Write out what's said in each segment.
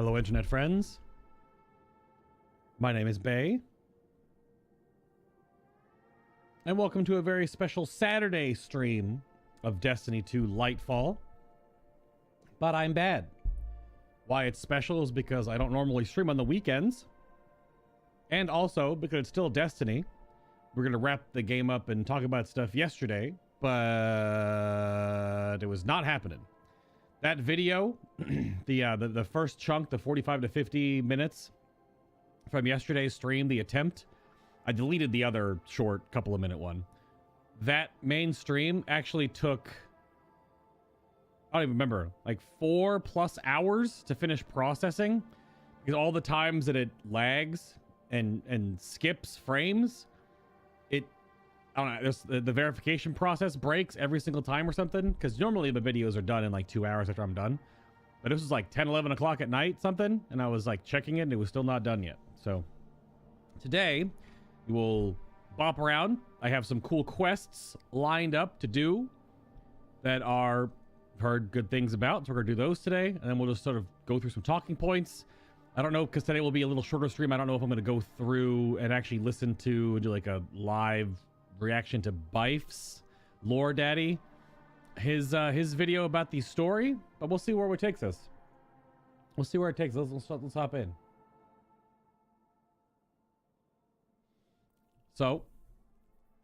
Hello, internet friends. My name is Bay. And welcome to a very special Saturday stream of Destiny 2 Lightfall. But I'm bad. Why it's special is because I don't normally stream on the weekends. And also because it's still Destiny. We're going to wrap the game up and talk about stuff yesterday, but it was not happening. That video, the first chunk, the 45 to 50 minutes from yesterday's stream, the attempt, I deleted the other short couple of minute one. That main stream actually took, I don't even remember, like 4+ hours to finish processing, because all the times that it lags and skips frames, I don't know, the verification process breaks every single time or something, because normally the videos are done in like 2 hours after I'm done. But this was like 10, 11 o'clock at night something, and I was like checking it and it was still not done yet. So today we will bop around. I have some cool quests lined up to do that are heard good things about, so we're gonna do those today, and then we'll just sort of go through some talking points. I don't know, because today will be a little shorter stream. I don't know if I'm gonna go through and actually listen to and do like a live reaction to Bife's Lore Daddy, his video about the story, but we'll see where it takes us. We'll see where it takes us. Let's hop in. So,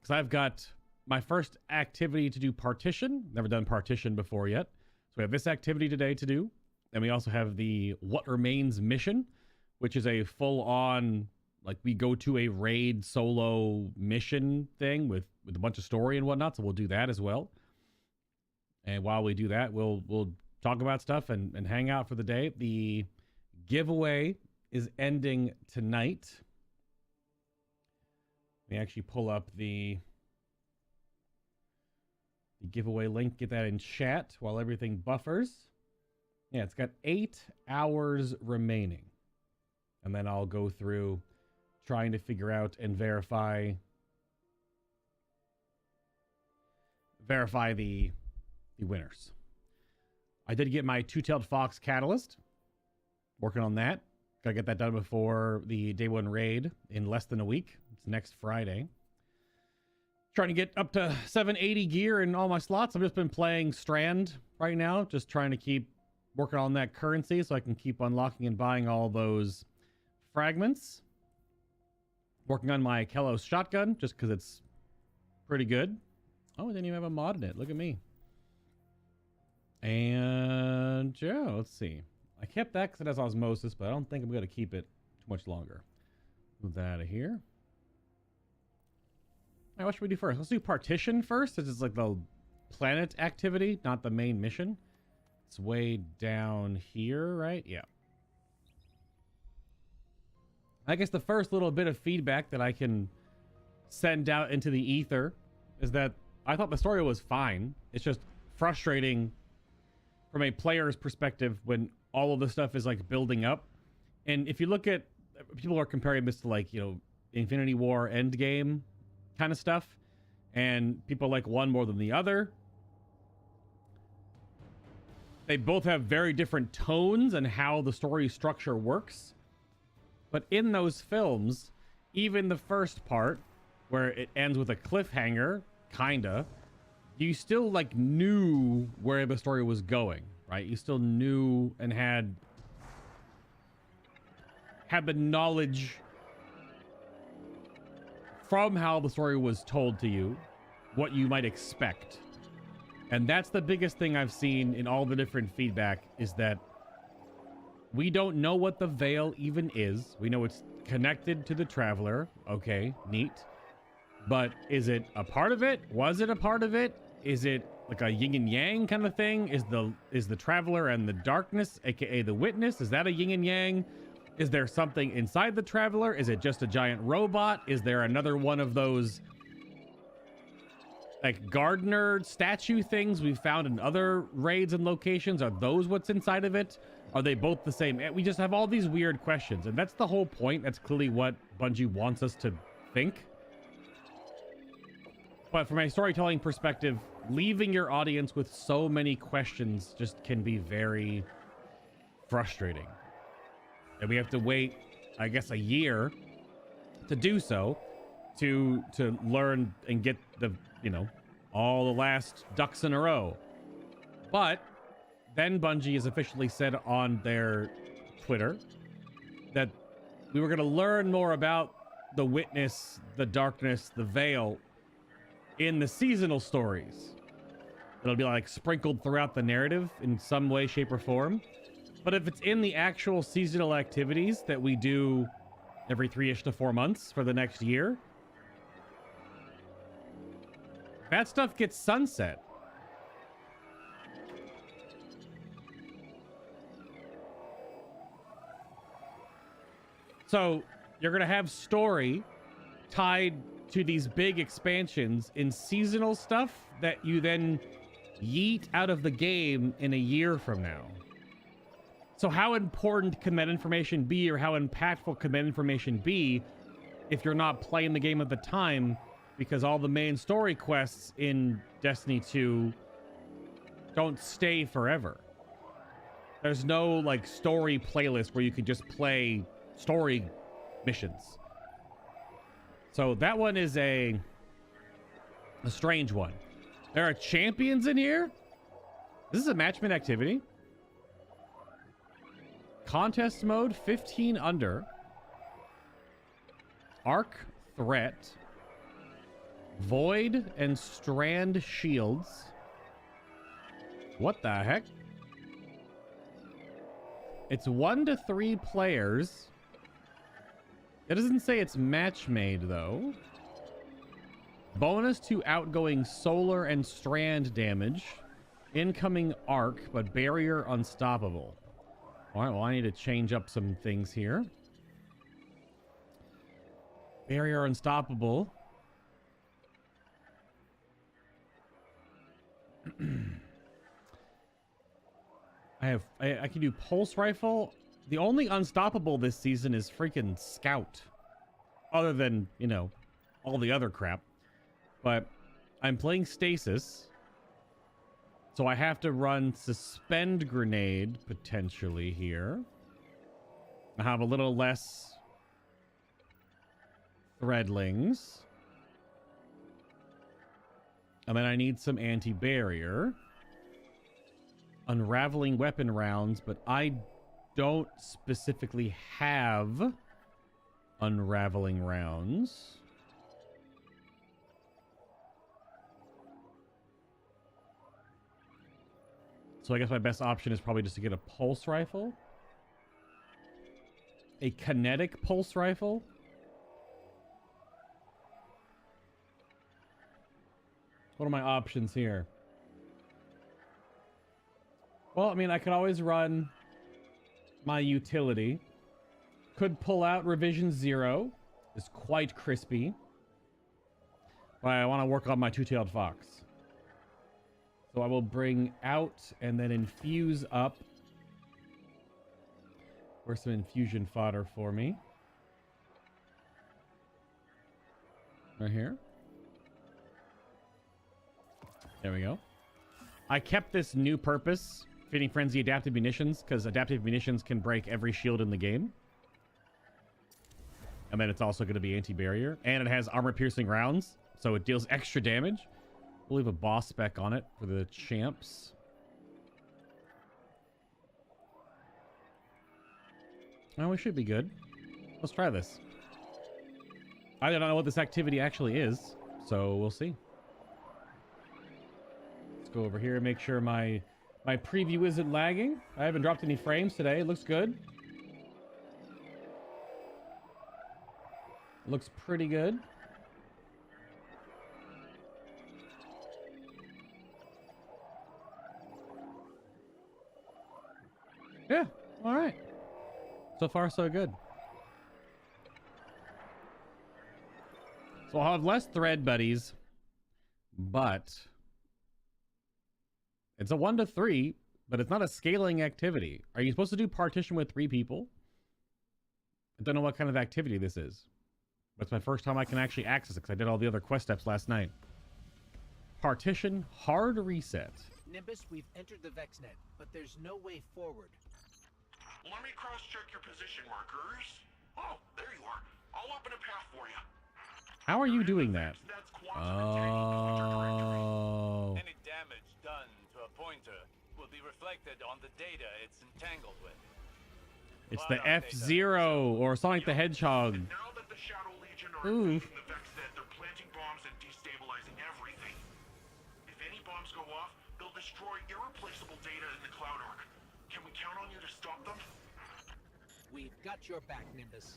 because I've got my first activity to do Partition. Never done Partition before yet. So we have this activity today to do. And we also have the What Remains mission, which is a full-on, like, we go to a raid solo mission thing with a bunch of story and whatnot. So we'll do that as well. And while we do that, we'll talk about stuff and hang out for the day. The giveaway is ending tonight. Let me actually pull up the giveaway link, get that in chat while everything buffers. Yeah, it's got 8 hours remaining. And then I'll go through trying to figure out and verify the winners. I did get my Two-Tailed Fox Catalyst. Working on that. Gotta get that done before the day 1 raid in less than a week. It's next Friday. Trying to get up to 780 gear in all my slots. I've just been playing Strand right now. Just trying to keep working on that currency so I can keep unlocking and buying all those fragments. Working on my Kelos shotgun just because it's pretty good. Oh, I didn't even have a mod in it. Look at me. And yeah, let's see. I kept that because it has osmosis, but I don't think I'm going to keep it too much longer. Move that out of here. All right, what should we do first? Let's do Partition first. This is like the planet activity, not the main mission. It's way down here, right? Yeah. I guess the first little bit of feedback that I can send out into the ether is that I thought the story was fine. It's just frustrating from a player's perspective when all of the stuff is like building up. And if you look at, people are comparing this to like, you know, Infinity War Endgame kind of stuff, and people like one more than the other. They both have very different tones and how the story structure works. But in those films, even the first part, where it ends with a cliffhanger, kinda, you still like knew where the story was going, right? You still knew and had the knowledge from how the story was told to you, what you might expect. And that's the biggest thing I've seen in all the different feedback, is that we don't know what the Veil even is. We know it's connected to the Traveler. Okay, neat. But is it a part of it? Was it a part of it? Is it like a yin and yang kind of thing? Is the Traveler and the darkness, aka the Witness, is that a yin and yang? Is there something inside the Traveler? Is it just a giant robot? Is there another one of those like gardener statue things we've found in other raids and locations? Are those what's inside of it? Are they both the same? We just have all these weird questions, and that's the whole point. That's clearly what Bungie wants us to think. But from a storytelling perspective, leaving your audience with so many questions just can be very frustrating. And we have to wait, I guess, a year to do so, to learn and get the, you know, all the last ducks in a row. But then Bungie has officially said on their Twitter that we were going to learn more about the witness, the darkness, the veil in the seasonal stories. It'll be like sprinkled throughout the narrative in some way, shape, or form. But if it's in the actual seasonal activities that we do every 3-ish to 4 months for the next year, that stuff gets sunset. So you're going to have story tied to these big expansions in seasonal stuff that you then yeet out of the game in a year from now. So how important can that information be, or how impactful can that information be if you're not playing the game at the time, because all the main story quests in Destiny 2 don't stay forever. There's no like story playlist where you can just play story missions. So that one is a strange one. There are champions in here. This is a matchmade activity. Contest mode 15 under. Arc threat. Void and Strand shields. What the heck? It's 1 to 3 players. It doesn't say it's match made though. Bonus to outgoing solar and strand damage. Incoming arc, but barrier unstoppable. All right, well, I need to change up some things here. Barrier unstoppable. I can do pulse rifle. The only unstoppable this season is freaking scout. Other than, you know, all the other crap. But I'm playing stasis. So I have to run suspend grenade potentially here. I have a little less threadlings. And then I need some anti-barrier. Unraveling weapon rounds, but I don't specifically have unraveling rounds. So I guess my best option is probably just to get a pulse rifle. A kinetic pulse rifle. What are my options here? Well, I mean, I could always run my utility. Could pull out Revision 0. It's quite crispy. But I want to work on my two-tailed fox. So I will bring out and then infuse up. Where's some infusion fodder for me? Right here. There we go. I kept this new purpose, fitting frenzy adaptive munitions, because adaptive munitions can break every shield in the game. And then it's also going to be anti-barrier. And it has armor-piercing rounds, so it deals extra damage. We'll leave a boss spec on it for the champs. Well, we should be good. Let's try this. I don't know what this activity actually is, so we'll see. Let's go over here and make sure my preview isn't lagging. I haven't dropped any frames today. It looks good. Looks pretty good. Yeah, all right. So far, so good. So I'll have less thread buddies, but it's a 1 to 3, but it's not a scaling activity. Are you supposed to do partition with 3 people? I don't know what kind of activity this is. But it's my first time I can actually access it because I did all the other quest steps last night. Partition, hard reset. Nimbus, we've entered the VexNet, but there's no way forward. Let me cross-check your position markers. Oh, there you are. I'll open a path for you. How are you doing that? Oh. Any damage done to a pointer will be reflected on the data it's entangled with. It's the F-Zero or Sonic the Hedgehog. And now that the Shadow Legion are invading the Vexnet, they're planting bombs and destabilizing everything. If any bombs go off, they'll destroy irreplaceable data in the Cloud Arc. Can we count on you to stop them? We've got your back, Nimbus.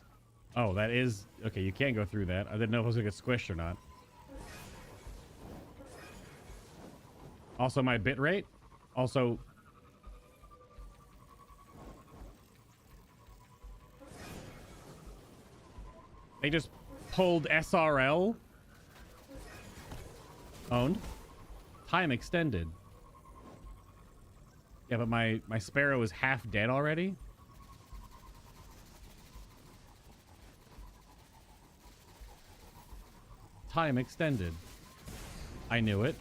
Oh, that is... Okay, you can't go through that. I didn't know if it was going to get squished or not. Also, my bit rate. Also... They just pulled SRL. Owned. Time extended. Yeah, but my Sparrow is half dead already. Time extended. I knew it.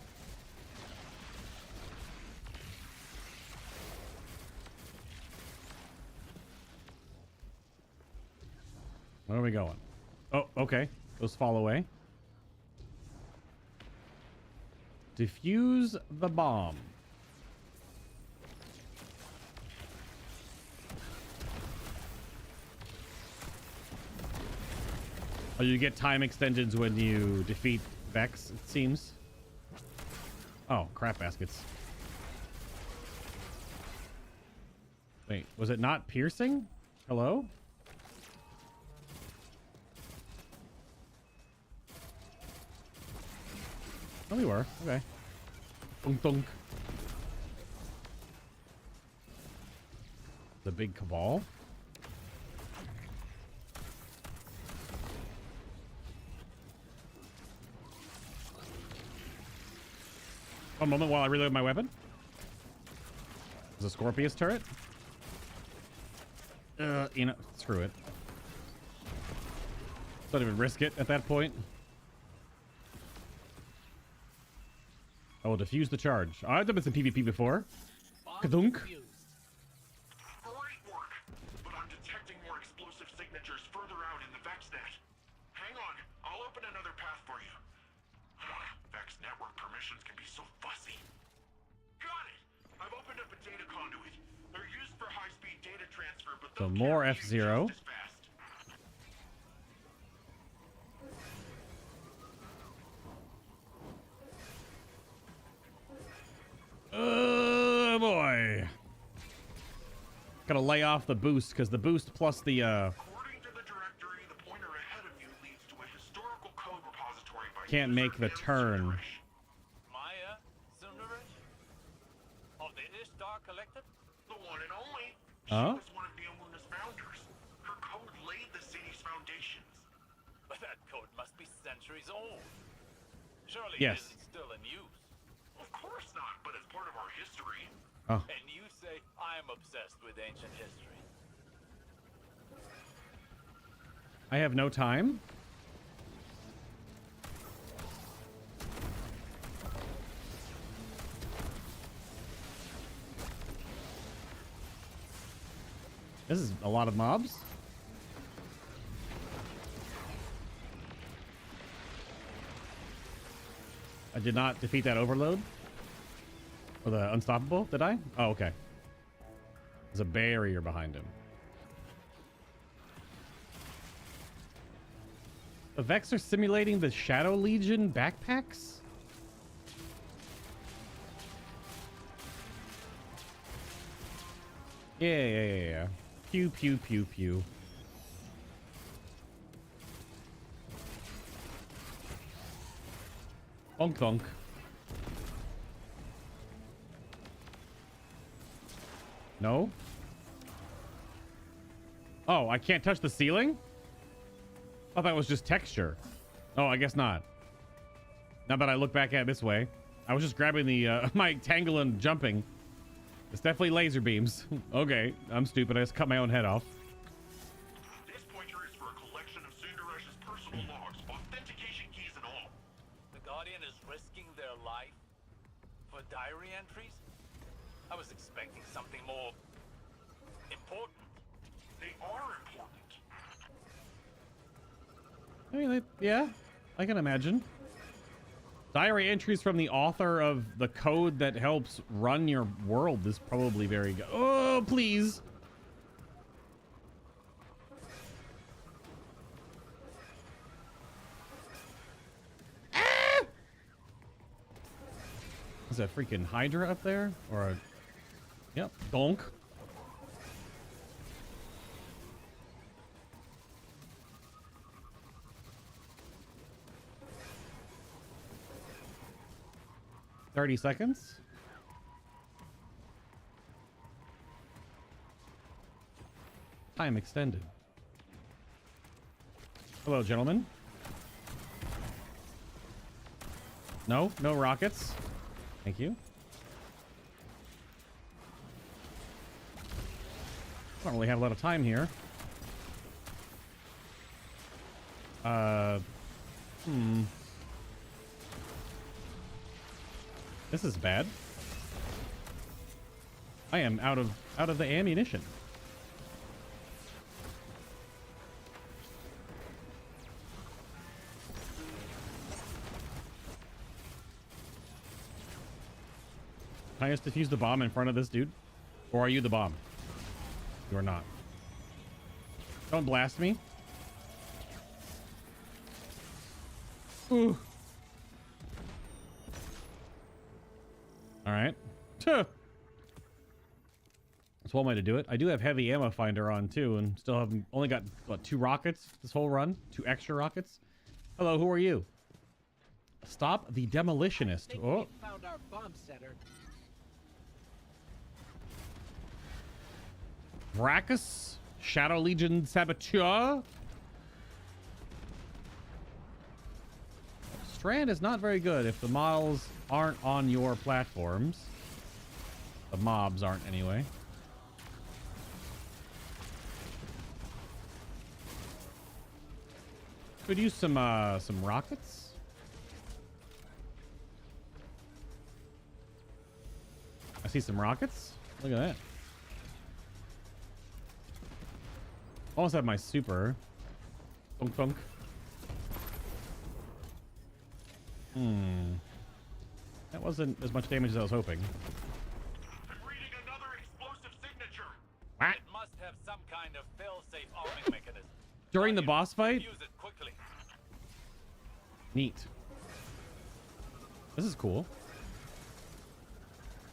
Where are we going? Oh, okay. Those fall away. Defuse the bomb. Oh, you get time extensions when you defeat Vex, it seems. Oh, crap baskets. Wait, was it not piercing? Hello? Oh, we were. Okay. Dunk dunk. The big cabal. One moment while I reload my weapon. There's a Scorpius turret. You know, screw it. Don't even risk it at that point. I will defuse the charge. Oh, I've done some PvP before. Kadunk. Great work, but I'm detecting more explosive signatures further out in the Vexnet. Hang on, I'll open another path for you. Vex network permissions can be so fussy. Got it! I've opened up a data conduit. They're used for high-speed data transfer, but so more F-Zero. Oh boy. Gotta lay off the boost because the boost plus the According to the directory, the pointer ahead of you leads to a historical code repository by can't make the turn. Maya Sundaresh? Of the Ishtar Collective? The one and only. Huh? She was one of Neomuna's founders. Her code laid the city's foundations. But that code must be centuries old. Surely yes. It isn't still in use. Of course not, but it's part of our history. Oh. And you say I'm obsessed with ancient history. I have no time. This is a lot of mobs. I did not defeat that overload. Or the unstoppable, did I? Oh, okay. There's a barrier behind him. The Vex are simulating the Shadow Legion backpacks? Yeah. Pew, pew, pew, pew. Bonk, bonk. No? Oh, I can't touch the ceiling? I thought that was just texture. Oh, I guess not. Now that I look back at it this way. I was just grabbing the my tangle and jumping. It's definitely laser beams. Okay, I'm stupid. I just cut my own head off. This pointer is for a collection of Sundaresh's personal logs, authentication keys and all. The Guardian is risking their life for diary entries? I was expecting something more important. They are important. I mean, yeah, I can imagine. Diary entries from the author of the code that helps run your world is probably very good. Oh, please. Ah! Is that freaking Hydra up there? Or a... Yep, donk. $30 seconds. Time extended. Hello, gentlemen. No rockets. Thank you. Don't really have a lot of time here. This is bad. I am out of the ammunition. Can I just defuse the bomb in front of this dude? Or are you the bomb? You are not. Don't blast me. Ooh. All right. That's one way to do it. I do have heavy ammo finder on too, and still have only got what, 2 rockets this whole run, 2 extra rockets. Hello, who are you? Stop the demolitionist. Oh, We found our bomb setter. Vracus, Shadow Legion Saboteur. Strand is not very good if the models aren't on your platforms. The mobs aren't anyway. Could use some rockets. I see some rockets. Look at that. Almost have my super. Thunk thunk. That wasn't as much damage as I was hoping. I'm reading another explosive signature. What? It must have some kind of fail-safe arming mechanism. During the boss fight? Use it quickly. Neat. This is cool.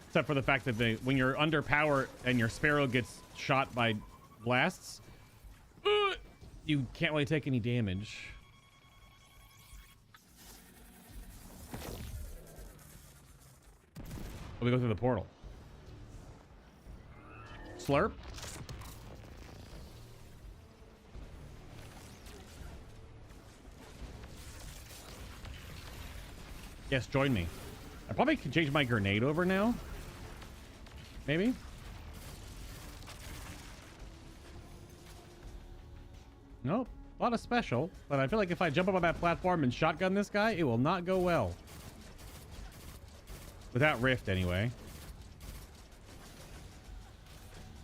Except for the fact that when you're under power and your Sparrow gets shot by blasts, you can't really take any damage. Oh, we go through the portal. Slurp. Yes, join me. I probably can change my grenade over now. Maybe. Nope. Not a special, but I feel like if I jump up on that platform and shotgun this guy, it will not go well. Without Rift, anyway.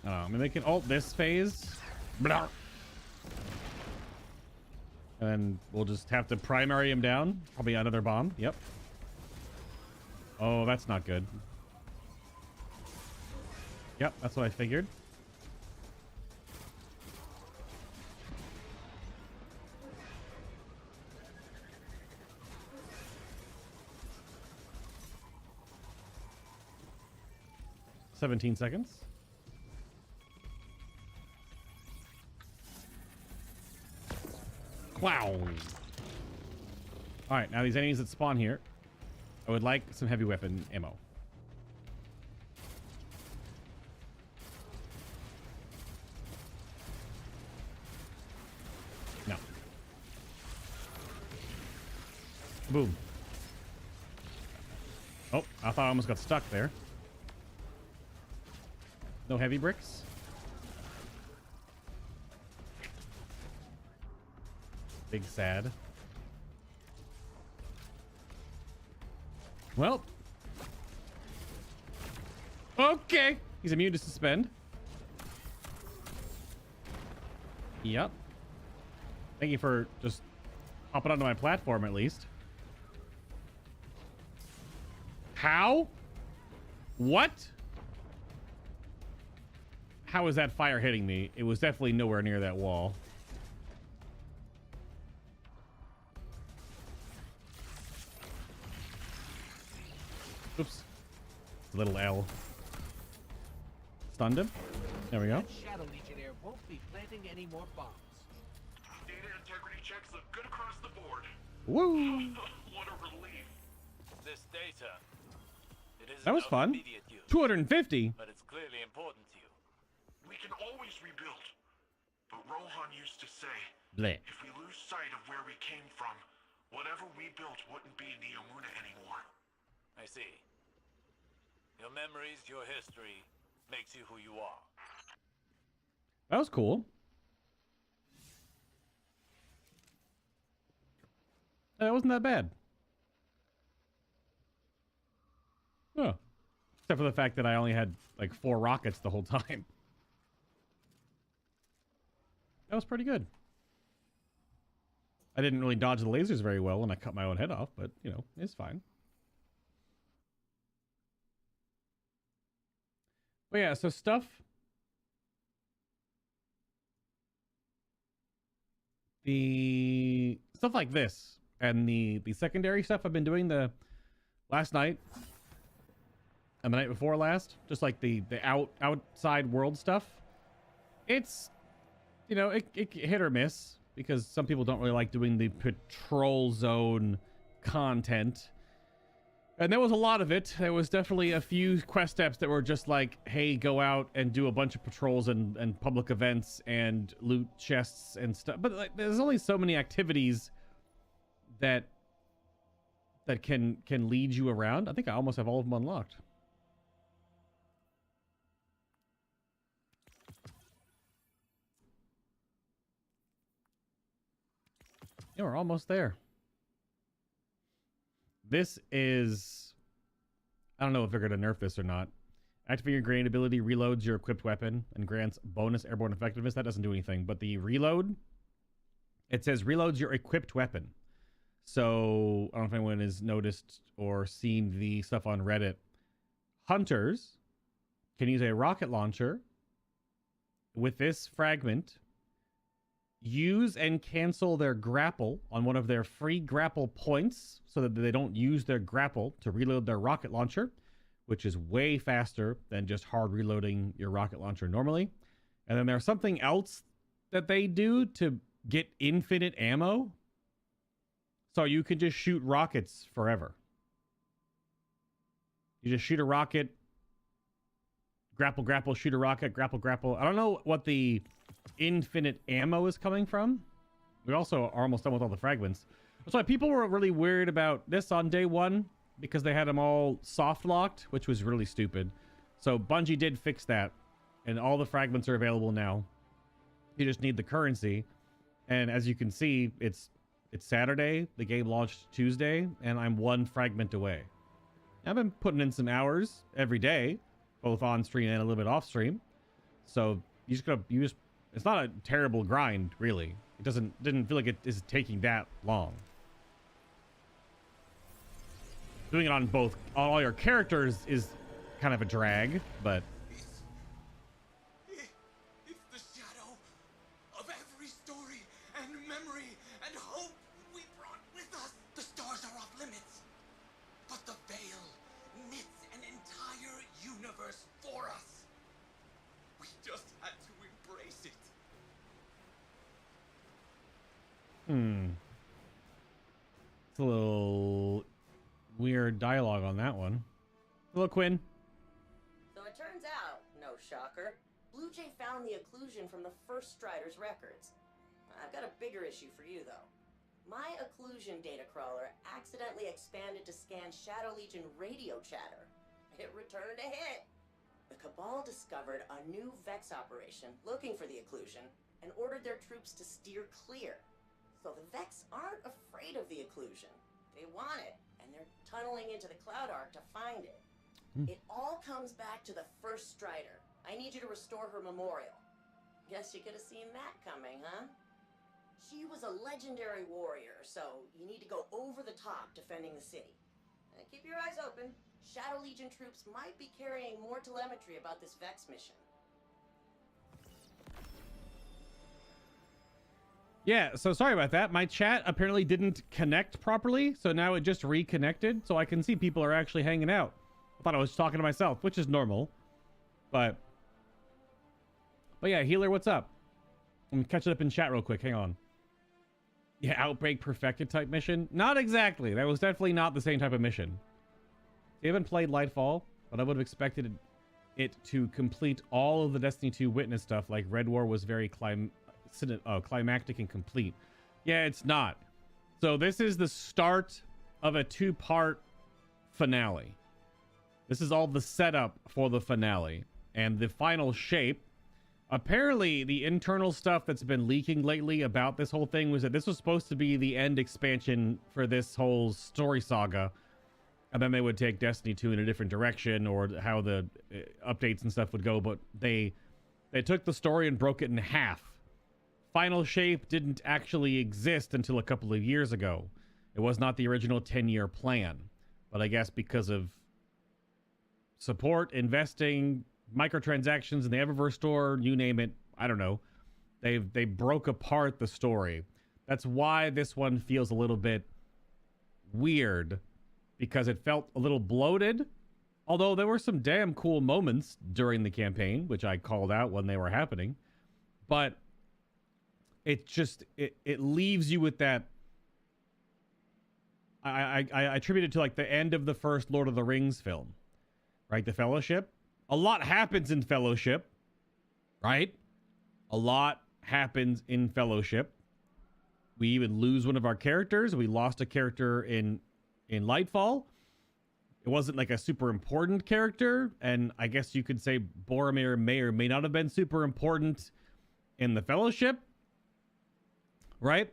I mean, they can ult this phase. Blah. And then we'll just have to primary him down. Probably another bomb. Yep. Oh, that's not good. Yep, that's what I figured. $17 seconds. Wow. All right, now these enemies that spawn here, I would like some heavy weapon ammo. No. Boom. Oh, I thought I almost got stuck there. No heavy bricks. Big sad. Well. Okay. He's immune to suspend. Yep. Thank you for just hopping onto my platform at least. How? What? How is that fire hitting me? It was definitely nowhere near that wall. Oops. Little L. Stunned him. There we go. That Shadow Legionnaire won't be planting any more bombs. Data integrity checks look good across the board. Woo! What a relief. This data, it isn't That was of fun. immediate use, 250. but it's clearly important to you. We can always rebuild. But Rohan used to say, Bleh. if we lose sight of where we came from, whatever we built wouldn't be Neomuna anymore. I see. Your memories, your history, makes you who you are. That was cool. That wasn't that bad. Oh. Except for the fact that I only had like 4 rockets the whole time. That was pretty good. I didn't really dodge the lasers very well when I cut my own head off, but, you know, it's fine. But yeah, so stuff. The stuff like this and the secondary stuff I've been doing the last night and the night before last, just like the outside world stuff. It's, you know, it hit or miss because some people don't really like doing the patrol zone content. And there was a lot of it. There was definitely a few quest steps that were just like, hey, go out and do a bunch of patrols and public events and loot chests and stuff. But like, there's only so many activities that can lead you around. I think I almost have all of them unlocked. Yeah, we're almost there. This is... I don't know if they're going to nerf this or not. Activating your grenade ability reloads your equipped weapon and grants bonus airborne effectiveness. That doesn't do anything. But the reload, it says reloads your equipped weapon. So, I don't know if anyone has noticed or seen the stuff on Reddit. Hunters can use a rocket launcher with this fragment, use and cancel their grapple on one of their free grapple points so that they don't use their grapple to reload their rocket launcher, which is way faster than just hard reloading your rocket launcher normally. And then there's something else that they do to get infinite ammo. So you can just shoot rockets forever. You just shoot a rocket, grapple, grapple, shoot a rocket, grapple, grapple. I don't know what the infinite ammo is coming from. We also are almost done with all the fragments. That's why people were really worried about this on day one because they had them all soft locked, which was really stupid. So Bungie did fix that, and all the fragments are available now. You just need the currency, and as you can see, it's Saturday. The game launched Tuesday, and I'm 1 fragment away. I've been putting in some hours every day, both on stream and a little bit off stream. So you just it's not a terrible grind, really. It didn't feel like it is taking that long. Doing it on all your characters is kind of a drag, but It's the shadow of every story and memory and hope we brought with us. The stars are off limits, but the veil knits an entire universe for us. We just had to embrace it. It's a little weird dialogue on that one. Hello, Quinn. So it turns out, no shocker, Blue Jay found the occlusion from the first Strider's records. I've got a bigger issue for you, though. My occlusion data crawler accidentally expanded to scan Shadow Legion radio chatter. It returned a hit. The Cabal discovered a new Vex operation looking for the occlusion and ordered their troops to steer clear. So the Vex aren't afraid of the occlusion. They want it, and they're tunneling into the Cloud Arc to find it. It all comes back to the first Strider. I need you to restore her memorial. Guess you could have seen that coming, huh? She was a legendary warrior, so you need to go over the top defending the city. Keep your eyes open. Shadow Legion troops might be carrying more telemetry about this Vex mission. Yeah, so sorry about that. My chat apparently didn't connect properly, so now it just reconnected, so I can see people are actually hanging out. I thought I was talking to myself, which is normal. But yeah, Healer, what's up? I'm catching up in chat real quick. Hang on. Yeah, Outbreak Perfected type mission? Not exactly. That was definitely not the same type of mission. I haven't played Lightfall, but I would have expected it to complete all of the Destiny 2 Witness stuff, like Red War was very climactic and complete. Yeah, it's not. So this is the start of a two-part finale. This is all the setup for the finale. And the final shape, apparently the internal stuff that's been leaking lately about this whole thing was that this was supposed to be the end expansion for this whole story saga. And then they would take Destiny 2 in a different direction, or how the updates and stuff would go. But they took the story and broke it in half. Final shape didn't actually exist until a couple of years ago. It was not the original 10-year plan. But I guess because of support, investing, microtransactions in the Eververse store, you name it, I don't know. They broke apart the story. That's why this one feels a little bit weird, because it felt a little bloated. Although there were some damn cool moments during the campaign, which I called out when they were happening. But it just, it leaves you with that. I attribute it to like the end of the first Lord of the Rings film, right? The Fellowship. A lot happens in Fellowship, right? A lot happens in Fellowship. We even lose one of our characters. We lost a character in Lightfall. It wasn't like a super important character, and I guess you could say Boromir may or may not have been super important in the Fellowship, right?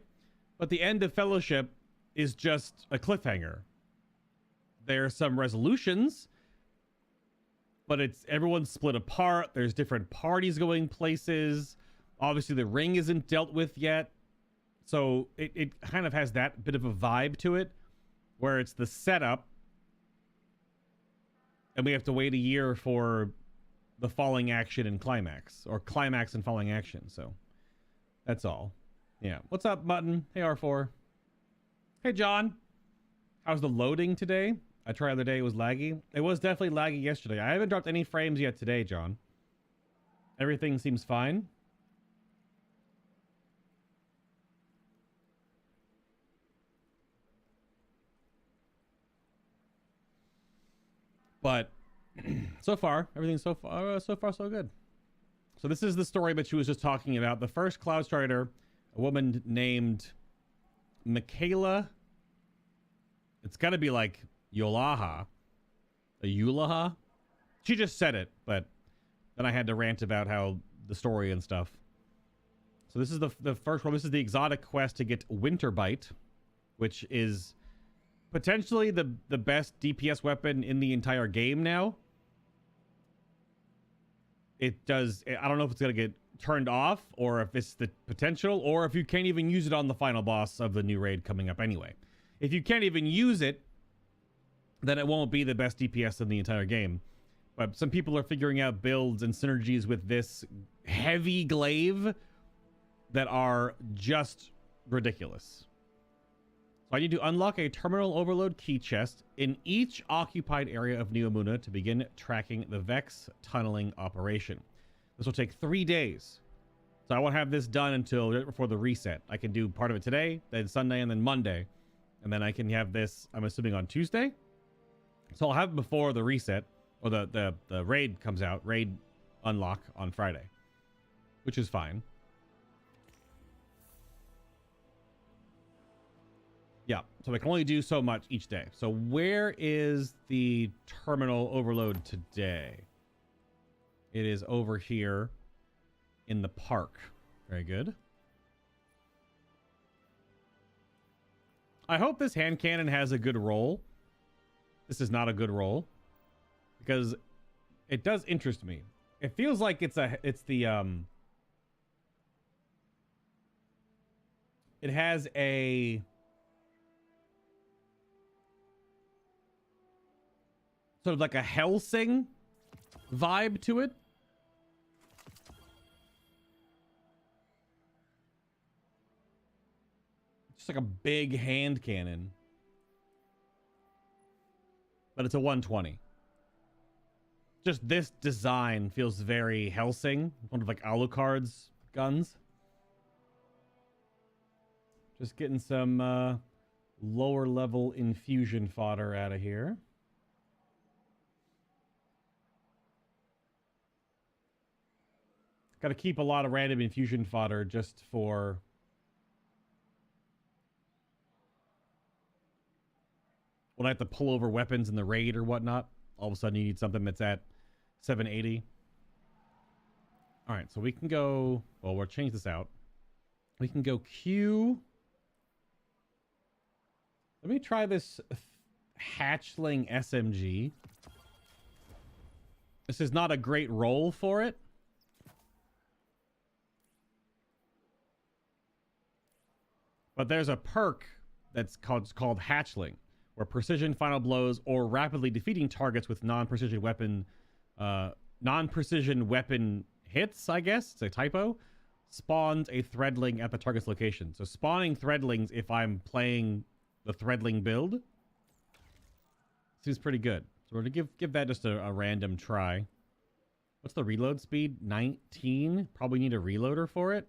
But the end of Fellowship is just a cliffhanger. There are some resolutions, but it's everyone's split apart. There's different parties going places. Obviously, the ring isn't dealt with yet. So it kind of has that bit of a vibe to it, where it's the setup, and we have to wait a year for the falling action and climax, or climax and falling action. So that's all. Yeah. What's up, Mutton? Hey, R4. Hey, John. How's the loading today? I tried the other day, it was laggy. It was definitely laggy yesterday. I haven't dropped any frames yet today, John. Everything seems fine. But so far, everything's so far so good. So this is the story that she was just talking about. The first Cloud Strider, a woman named Michaela. It's got to be like Yolaha. A Yulaha? She just said it, but then I had to rant about how the story and stuff. So this is the first one. This is the exotic quest to get Winterbite, which is potentially the best DPS weapon in the entire game now. It does, I don't know if it's going to get turned off, or if it's the potential, or if you can't even use it on the final boss of the new raid coming up anyway. If you can't even use it, then it won't be the best DPS in the entire game. But some people are figuring out builds and synergies with this heavy glaive that are just ridiculous. So I need to unlock a terminal overload key chest in each occupied area of Neomuna to begin tracking the Vex tunneling operation. This will take 3 days. So I won't have this done until right before the reset. I can do part of it today, then Sunday, and then Monday. And then I can have this, I'm assuming, on Tuesday. So I'll have it before the reset, or the raid comes out, raid unlock on Friday, which is fine. Yeah, so I can only do so much each day. So where is the terminal overload today? It is over here in the park. Very good. I hope this hand cannon has a good roll. This is not a good roll, because it does interest me. It feels like it's the It has a sort of like a Helsing vibe to it. Just like a big hand cannon. But it's a 120. Just this design feels very Helsing. One of like Alucard's guns. Just getting some lower level infusion fodder out of here. Got to keep a lot of random infusion fodder just for when I have to pull over weapons in the raid or whatnot. All of a sudden you need something that's at 780. All right, so we can go, well, we'll change this out. We can go Q. Let me try this hatchling SMG. This is not a great roll for it. But there's a perk that's called hatchling, where precision final blows or rapidly defeating targets with non-precision weapon hits, I guess it's a typo, spawns a threadling at the target's location. So spawning threadlings, if I'm playing the threadling build, seems pretty good. So we're gonna give that just a random try. What's the reload speed? 19. Probably need a reloader for it,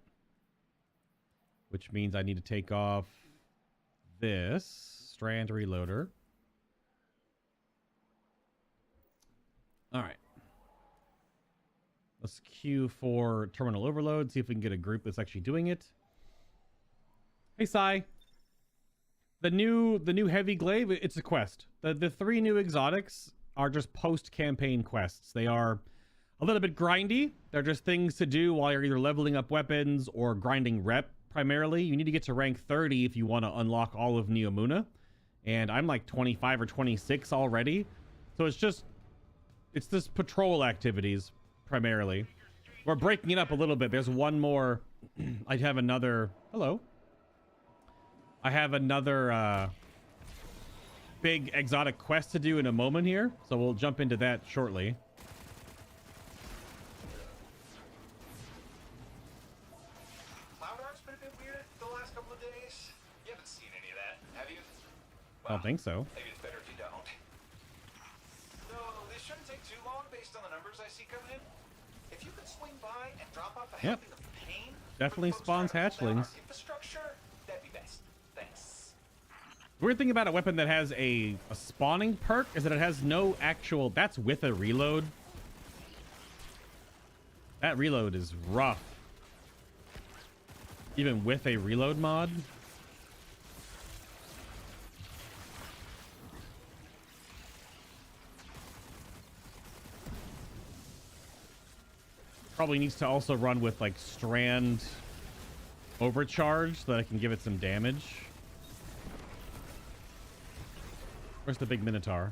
which means I need to take off this Strand reloader. All right. Let's queue for terminal overload. See if we can get a group that's actually doing it. Hey, Sai. The new heavy glaive, it's a quest. The 3 new exotics are just post-campaign quests. They are a little bit grindy. They're just things to do while you're either leveling up weapons or grinding rep. Primarily, you need to get to rank 30 if you want to unlock all of Neomuna. And I'm like 25 or 26 already. So it's this patrol activities primarily. We're breaking it up a little bit. There's one more. I have another. Hello. I have another big exotic quest to do in a moment here. So we'll jump into that shortly. I don't think so. Maybe it's better if you don't. No, this shouldn't take too long based on the numbers I see coming in. If you could swing by and drop off a helping of pain, definitely spawns hatchlings. Infrastructure, that'd be best. Thanks. The weird thing about a weapon that has a spawning perk is that it has no actual. That's with a reload. That reload is rough. Even with a reload mod. Probably needs to also run with like Strand overcharge so that I can give it some damage. Where's the big Minotaur?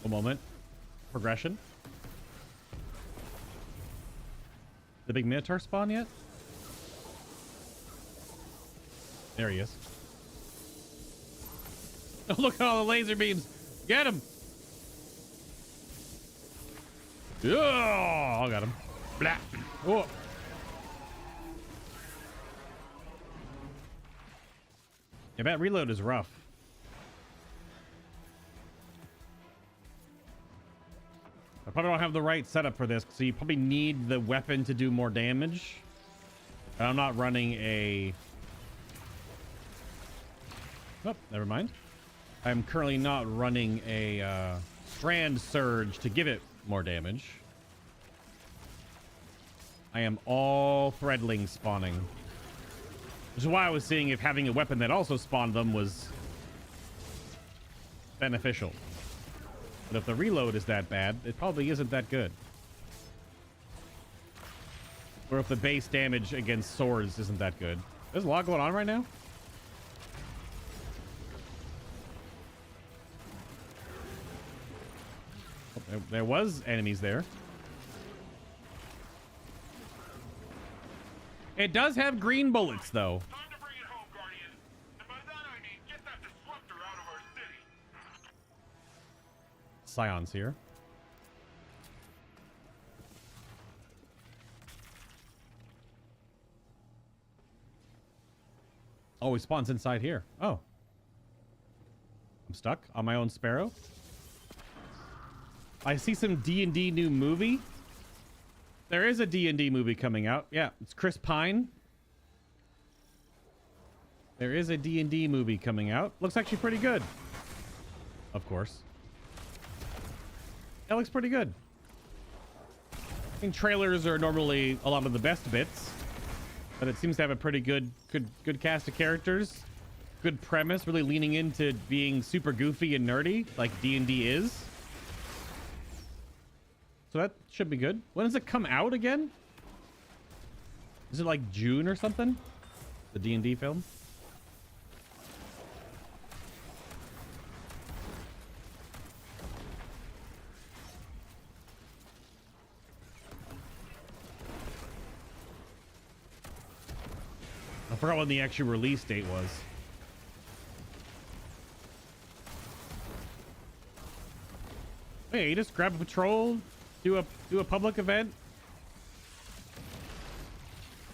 A moment. Progression. The big Minotaur spawn yet? There he is. Oh, look at all the laser beams. Get him. Yeah, I got him. Blah. Oh. Yeah, that reload is rough. I probably don't have the right setup for this, so you probably need the weapon to do more damage. But I'm not running a... Oh, never mind. I'm currently not running a Strand Surge to give it more damage. I am all threadling spawning, which is why I was seeing if having a weapon that also spawned them was beneficial. But if the reload is that bad, it probably isn't that good. Or if the base damage against swords isn't that good. There's a lot going on right now. There was enemies there. It does have green bullets, though. Time to bring it home, Guardian. And by that I mean get that disruptor out of our city. Scion's here. Oh, he spawns inside here. Oh. I'm stuck on my own sparrow. I see some D&D new movie. There is a D&D movie coming out. Yeah, it's Chris Pine. There is a D&D movie coming out. Looks actually pretty good. Of course. That looks pretty good. I think trailers are normally a lot of the best bits, but it seems to have a pretty good cast of characters. Good premise, really leaning into being super goofy and nerdy, like D&D is. So that should be good. When does it come out again? Is it like June or something? The D&D film? I forgot when the actual release date was. Hey, you just grab a patrol, do a public event,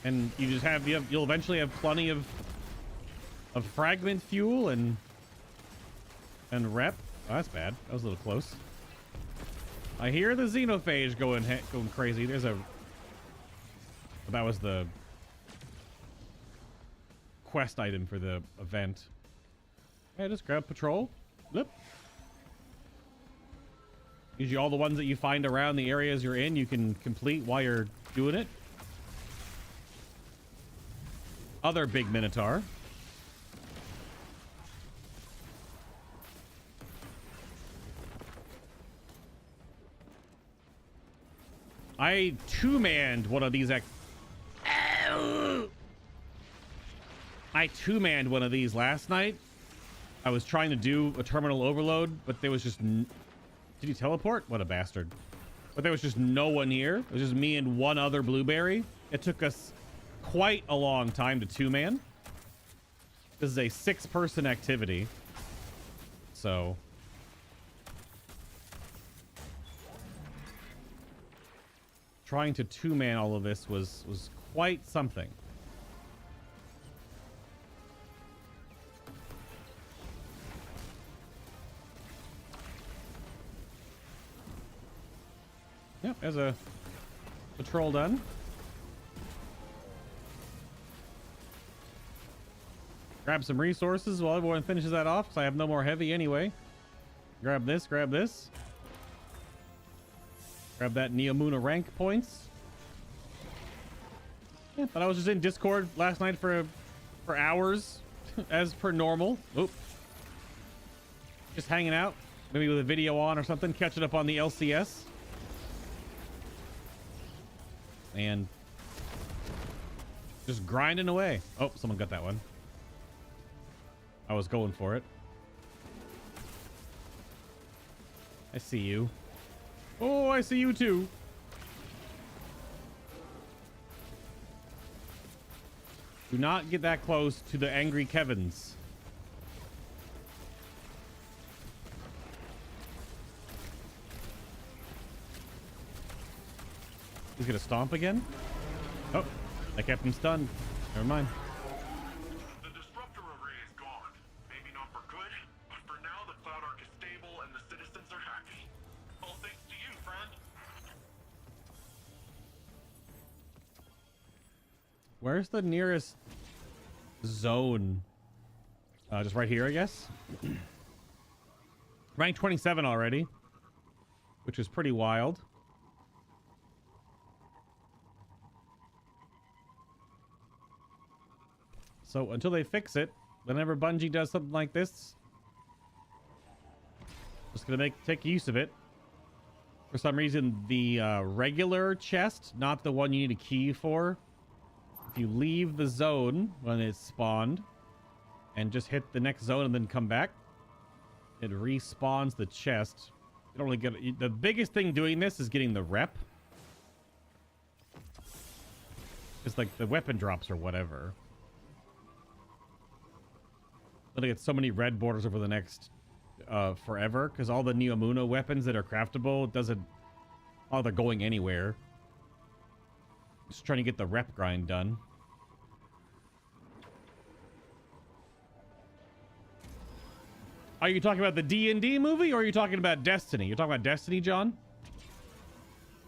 and you just have you'll eventually have plenty of fragment fuel and rep. Oh, that's bad. That was a little close. I hear the xenophage going crazy. There's a. That was the quest item for the event. Yeah, just grab patrol. Blip. Usually all the ones that you find around the areas you're in, you can complete while you're doing it. Other big Minotaur. I two-manned one of these. I two-manned one of these last night. I was trying to do a terminal overload, but there was just... Did he teleport? What a bastard. But there was just no one here. It was just me and one other blueberry. It took us quite a long time to two-man. This is a 6-person activity. So... trying to two-man all of this was quite something. Yep, there's a patrol done. Grab some resources while everyone finishes that off, because I have no more heavy anyway. Grab this, grab this. Grab that Neomuna rank points. Yeah, but I was just in Discord last night for hours, as per normal. Oop. Just hanging out, maybe with a video on or something, catching up on the LCS. And just grinding away. Oh, someone got that one. I was going for it. I see you. Oh, I see you too. Do not get that close to the angry Kevins. He's gonna stomp again? Oh, I kept him stunned. Never mind. The disruptor array is gone. Maybe not for good, but for now the Cloud Ark is stable and the citizens are happy. All thanks to you, friend. Where's the nearest zone? Just right here, I guess. Rank 27 already, which is pretty wild. So until they fix it, whenever Bungie does something like this, just gonna take use of it. For some reason, the regular chest, not the one you need a key for. If you leave the zone when it's spawned and just hit the next zone and then come back, it respawns the chest. You don't really get the biggest thing doing this is getting the rep. It's like the weapon drops or whatever. But I get so many red borders over the next forever because all the Neomuno weapons that are craftable doesn't. Oh, they're going anywhere. Just trying to get the rep grind done. Are you talking about the D&D movie or are you talking about Destiny? You're talking about Destiny, John?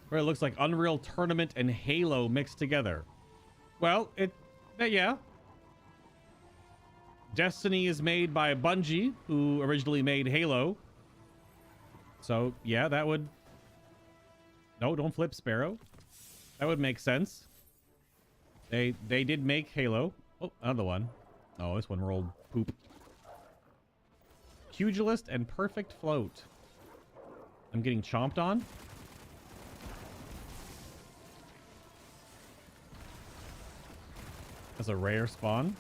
Where it looks like Unreal Tournament and Halo mixed together. Well, yeah. Destiny is made by Bungie, who originally made Halo. So, yeah, that would... No, don't flip, Sparrow. That would make sense. They did make Halo. Oh, another one. Oh, this one rolled poop. Pugilist and Perfect Float. I'm getting chomped on. That's a rare spawn.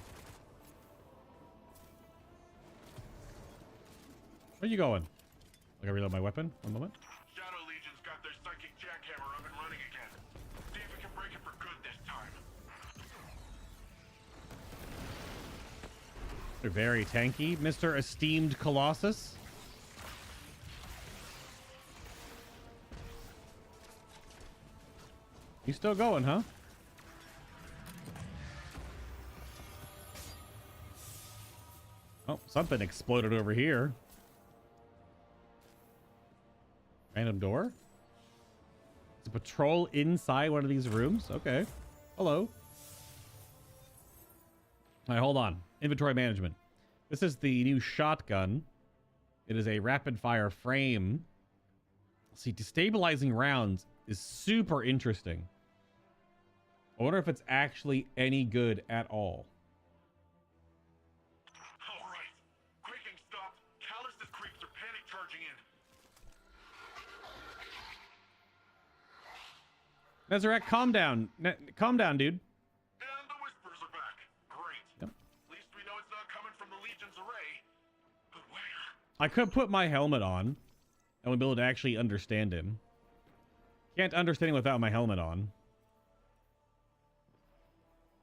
Where are you going? I gotta reload my weapon. One moment. Shadow Legion's got their psychic jackhammer up and running again. See if we can break it for good this time. They're very tanky, Mr. Esteemed Colossus. You still going, huh? Oh, something exploded over here. Random door? It's a patrol inside one of these rooms? Okay. Hello. All right, hold on. Inventory management. This is the new shotgun. It is a rapid fire frame. See, destabilizing rounds is super interesting. I wonder if it's actually any good at all. All right. Quaking stopped. Callus's creeps are panic charging in. Nezarek, calm down. Calm down, dude. And the whispers are back. Great. Yep. At least we know it's not coming from the Legion's array. But where? I could put my helmet on and we'd be able to actually understand him. Can't understand him without my helmet on.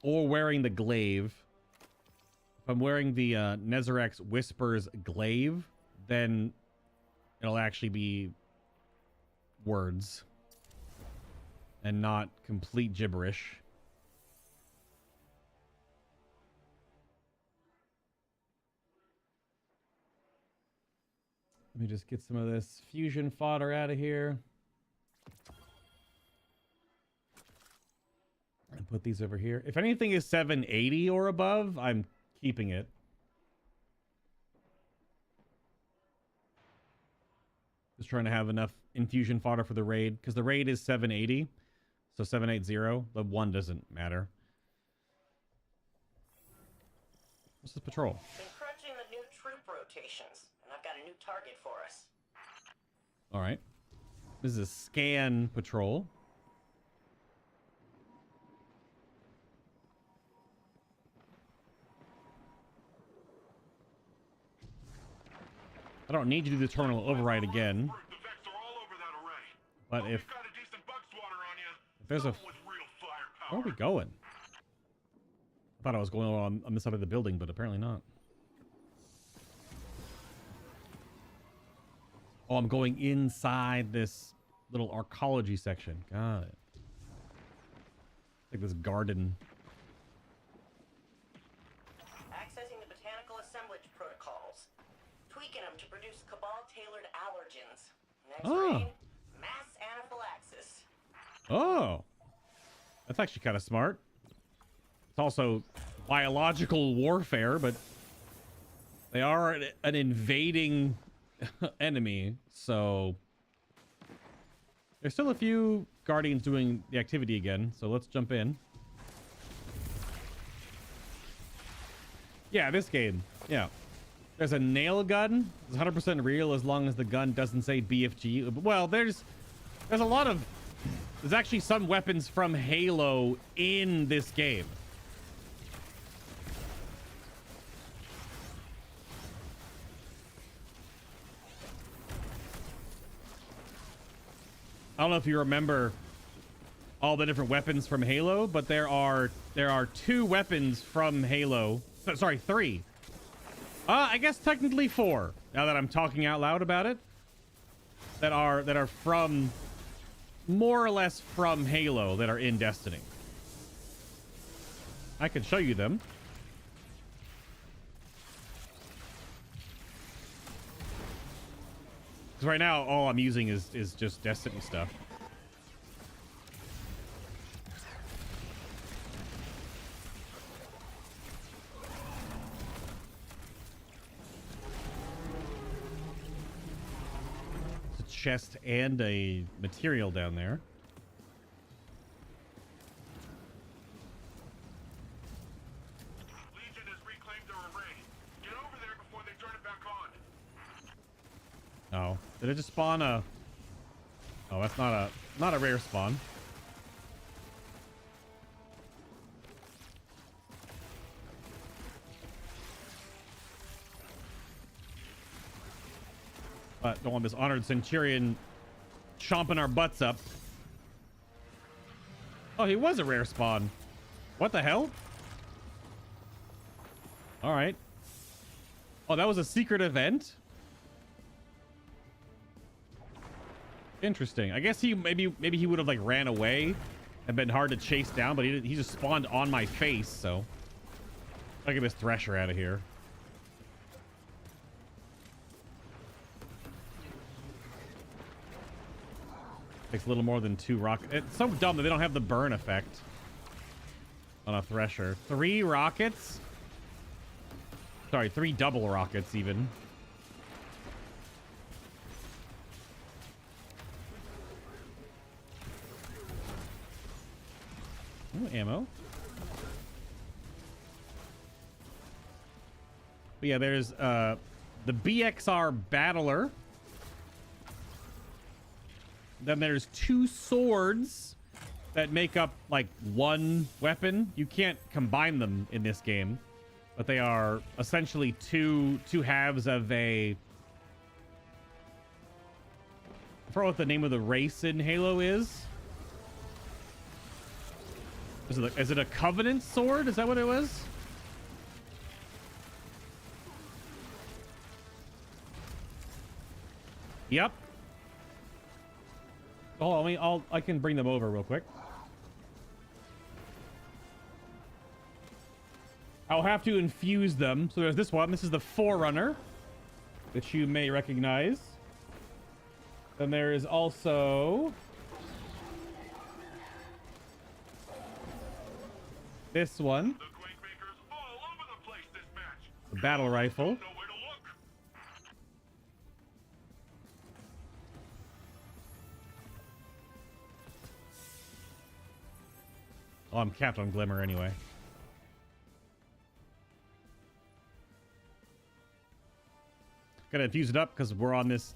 Or wearing the glaive. If I'm wearing the Nezarek's Whispers glaive, then it'll actually be words and not complete gibberish. Let me just get some of this fusion fodder out of here. And put these over here. If anything is 780 or above, I'm keeping it. Just trying to have enough infusion fodder for the raid, because the raid is 780. So 780, the one doesn't matter. What's this patrol? Been crunching the new troop rotations, and I've got a new target for us. All right. This is a scan patrol. I don't need you to do the terminal override again. The Vex are all over that array. But Hope if you've got a decent bug swatter on you. there's a... Something with real firepower. Where are we going? I thought I was going on this side of the building, but apparently not. Oh, I'm going inside this little archaeology section. Got it. Like this garden. Accessing the botanical assemblage protocols. Tweaking them to produce Cabal-tailored allergens. Next raid, mass anaphylaxis. Oh. That's actually kind of smart. It's also biological warfare, but they are an invading enemy, so there's still a few guardians doing the activity again, so let's jump in. Yeah, this game. Yeah. There's a nail gun. It's 100% real as long as the gun doesn't say BFG. Well, there's a lot of... There's actually some weapons from Halo in this game. I don't know if you remember all the different weapons from Halo, but there are 2 weapons from Halo. Sorry, 3. I guess technically 4. Now that I'm talking out loud about it, that are from more or less from Halo that are in Destiny. I can show you them. Because right now all I'm using is just Destiny stuff. Chest and a material down there. Legion has reclaimed their array. Get over there before they turn it back on. Oh, did it just spawn a... Oh, that's not a rare spawn. But don't want this honored centurion chomping our butts up. Oh, he was a rare spawn. What the hell? All right. Oh, that was a secret event? Interesting. I guess he maybe he would have like ran away and been hard to chase down, but he just spawned on my face, so I'll get this Thresher out of here. Takes a little more than 2 rockets. It's so dumb that they don't have the burn effect on a Thresher. 3 rockets? Sorry, 3 double rockets even. Ooh, ammo. But yeah, there's the BXR Battler. Then there's 2 swords that make up like 1 weapon. You can't combine them in this game, but they are essentially two halves of a... I forgot what the name of the race in Halo is. Is it a Covenant sword? Is that what it was? Yep. Oh, I can bring them over real quick. I'll have to infuse them. So there's this one. This is the Forerunner, which you may recognize. Then there is also this one, the battle rifle. Oh, I'm capped on Glimmer anyway. Gotta infuse it up because we're on this.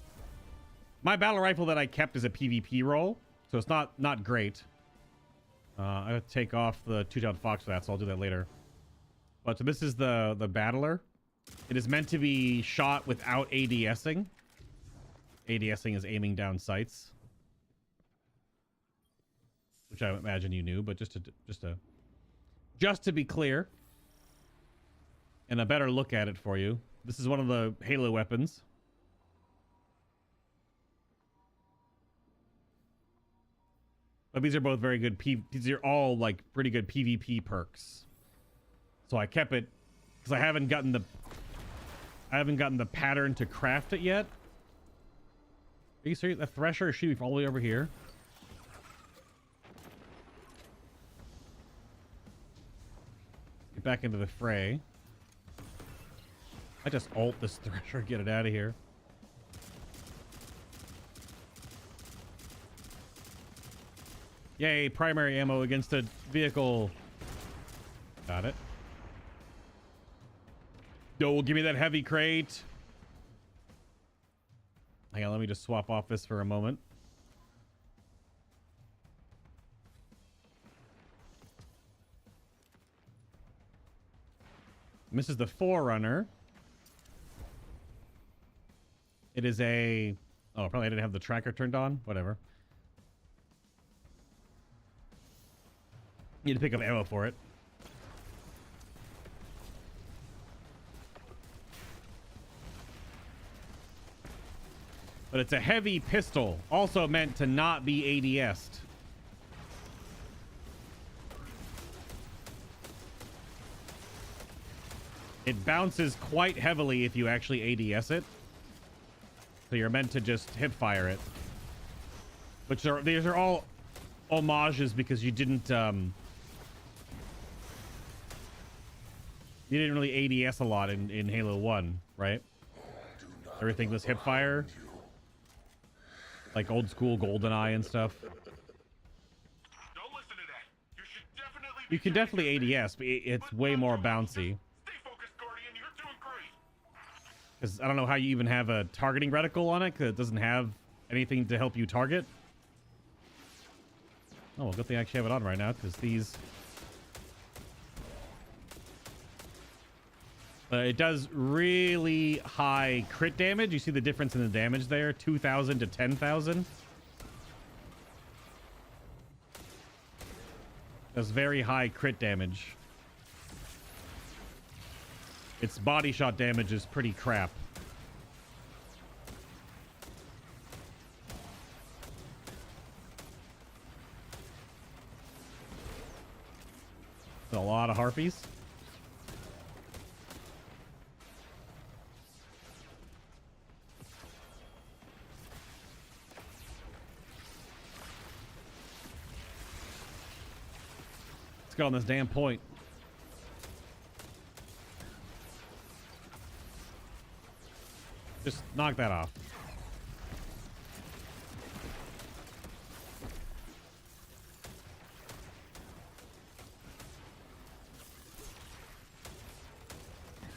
My battle rifle that I kept is a PvP roll, so it's not great. I have to take off the 2-tone fox for that, so I'll do that later. But so this is the battler. It is meant to be shot without ADSing. ADSing is aiming down sights, which I imagine you knew, but just to be clear and a better look at it for you. This is one of the Halo weapons. But these are both very good. These are all like pretty good PvP perks. So I kept it because I haven't gotten the pattern to craft it yet. Are you serious? The Thresher should be all the way over here. Get back into the fray. I just ult this Thresher, get it out of here. Yay, primary ammo against a vehicle. Got it. No, give me that heavy crate. Hang on, let me just swap off this for a moment. This is the Forerunner. It is a... Oh, probably I didn't have the tracker turned on. Whatever. Need to pick up ammo for it. But it's a heavy pistol, also meant to not be ADS'd. It bounces quite heavily if you actually ADS it. So you're meant to just hip fire it. Which are, these are all homages because you didn't really ADS a lot in Halo 1, right? Everything was hip fire. Like old school GoldenEye and stuff. Don't listen to that. You should definitely You can definitely ADS, but it's way more bouncy. Stay focused, Guardian. You're doing great. Because I don't know how you even have a targeting reticle on it, because it doesn't have anything to help you target. Oh, well, good thing I actually have it on right now, because these... it does really high crit damage. You see the difference in the damage there? 2,000 to 10,000. Does very high crit damage. Its body shot damage is pretty crap. A lot of harpies. Let's go on this damn point. Just knock that off.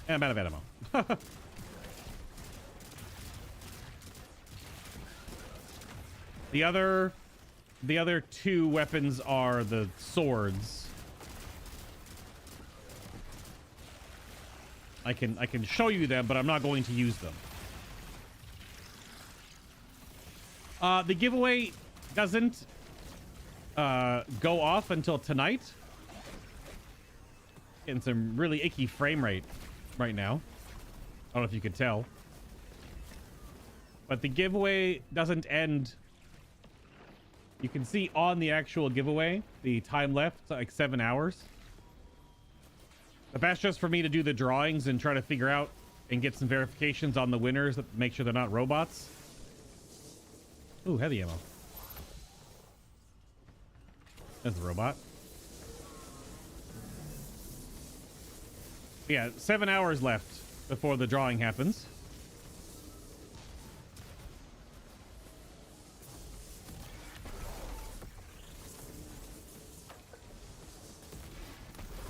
And I'm out of ammo. The other two weapons are the swords. I can show you them, but I'm not going to use them. The giveaway doesn't go off until tonight. Getting some really icky frame rate right now. I don't know if you could tell. But the giveaway doesn't end. You can see on the actual giveaway, the time left, like 7 hours. But that's just for me to do the drawings and try to figure out and get some verifications on the winners that make sure they're not robots. Ooh, heavy ammo. That's a robot. Yeah, 7 hours left before the drawing happens.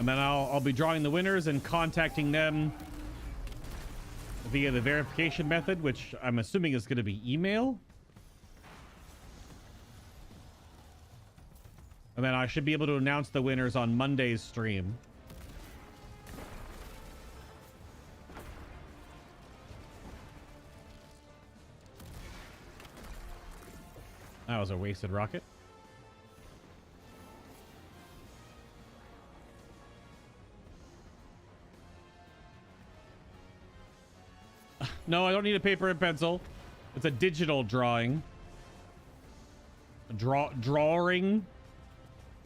And then I'll be drawing the winners and contacting them via the verification method, which I'm assuming is going to be email. And then I should be able to announce the winners on Monday's stream. That was a wasted rocket. No, I don't need a paper and pencil. It's a digital drawing. Drawing.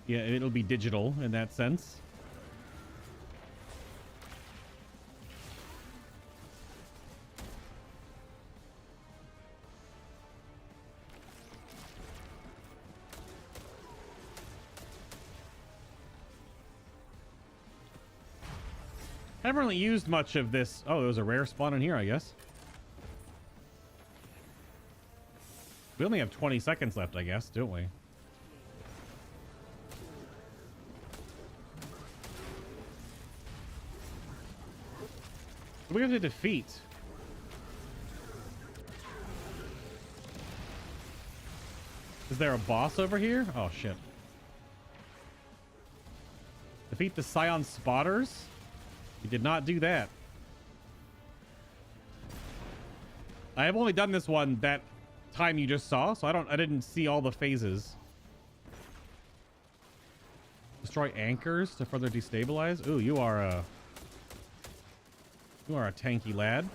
Yeah, it'll be digital in that sense. I haven't really used much of this. Oh, there was a rare spawn in here, I guess. We only have 20 seconds left, I guess, don't we? What do we have to defeat? Is there a boss over here? Oh, shit. Defeat the Scion Spotters? We did not do that. I have only done this one that time you just saw, so I didn't see all the phases. destroy anchors to further destabilize. Ooh, you are a tanky lad.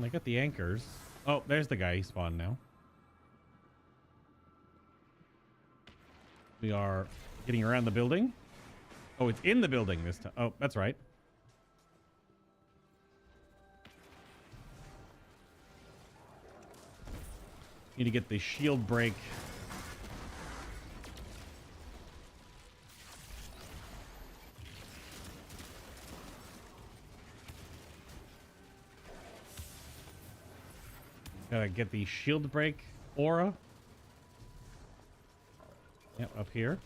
I got the anchors. Oh, there's the guy. He spawned now. We are getting around the building. Oh, it's in the building this time. Oh, that's right. Need to get the shield break. Gotta get the shield break aura. Yep, up here.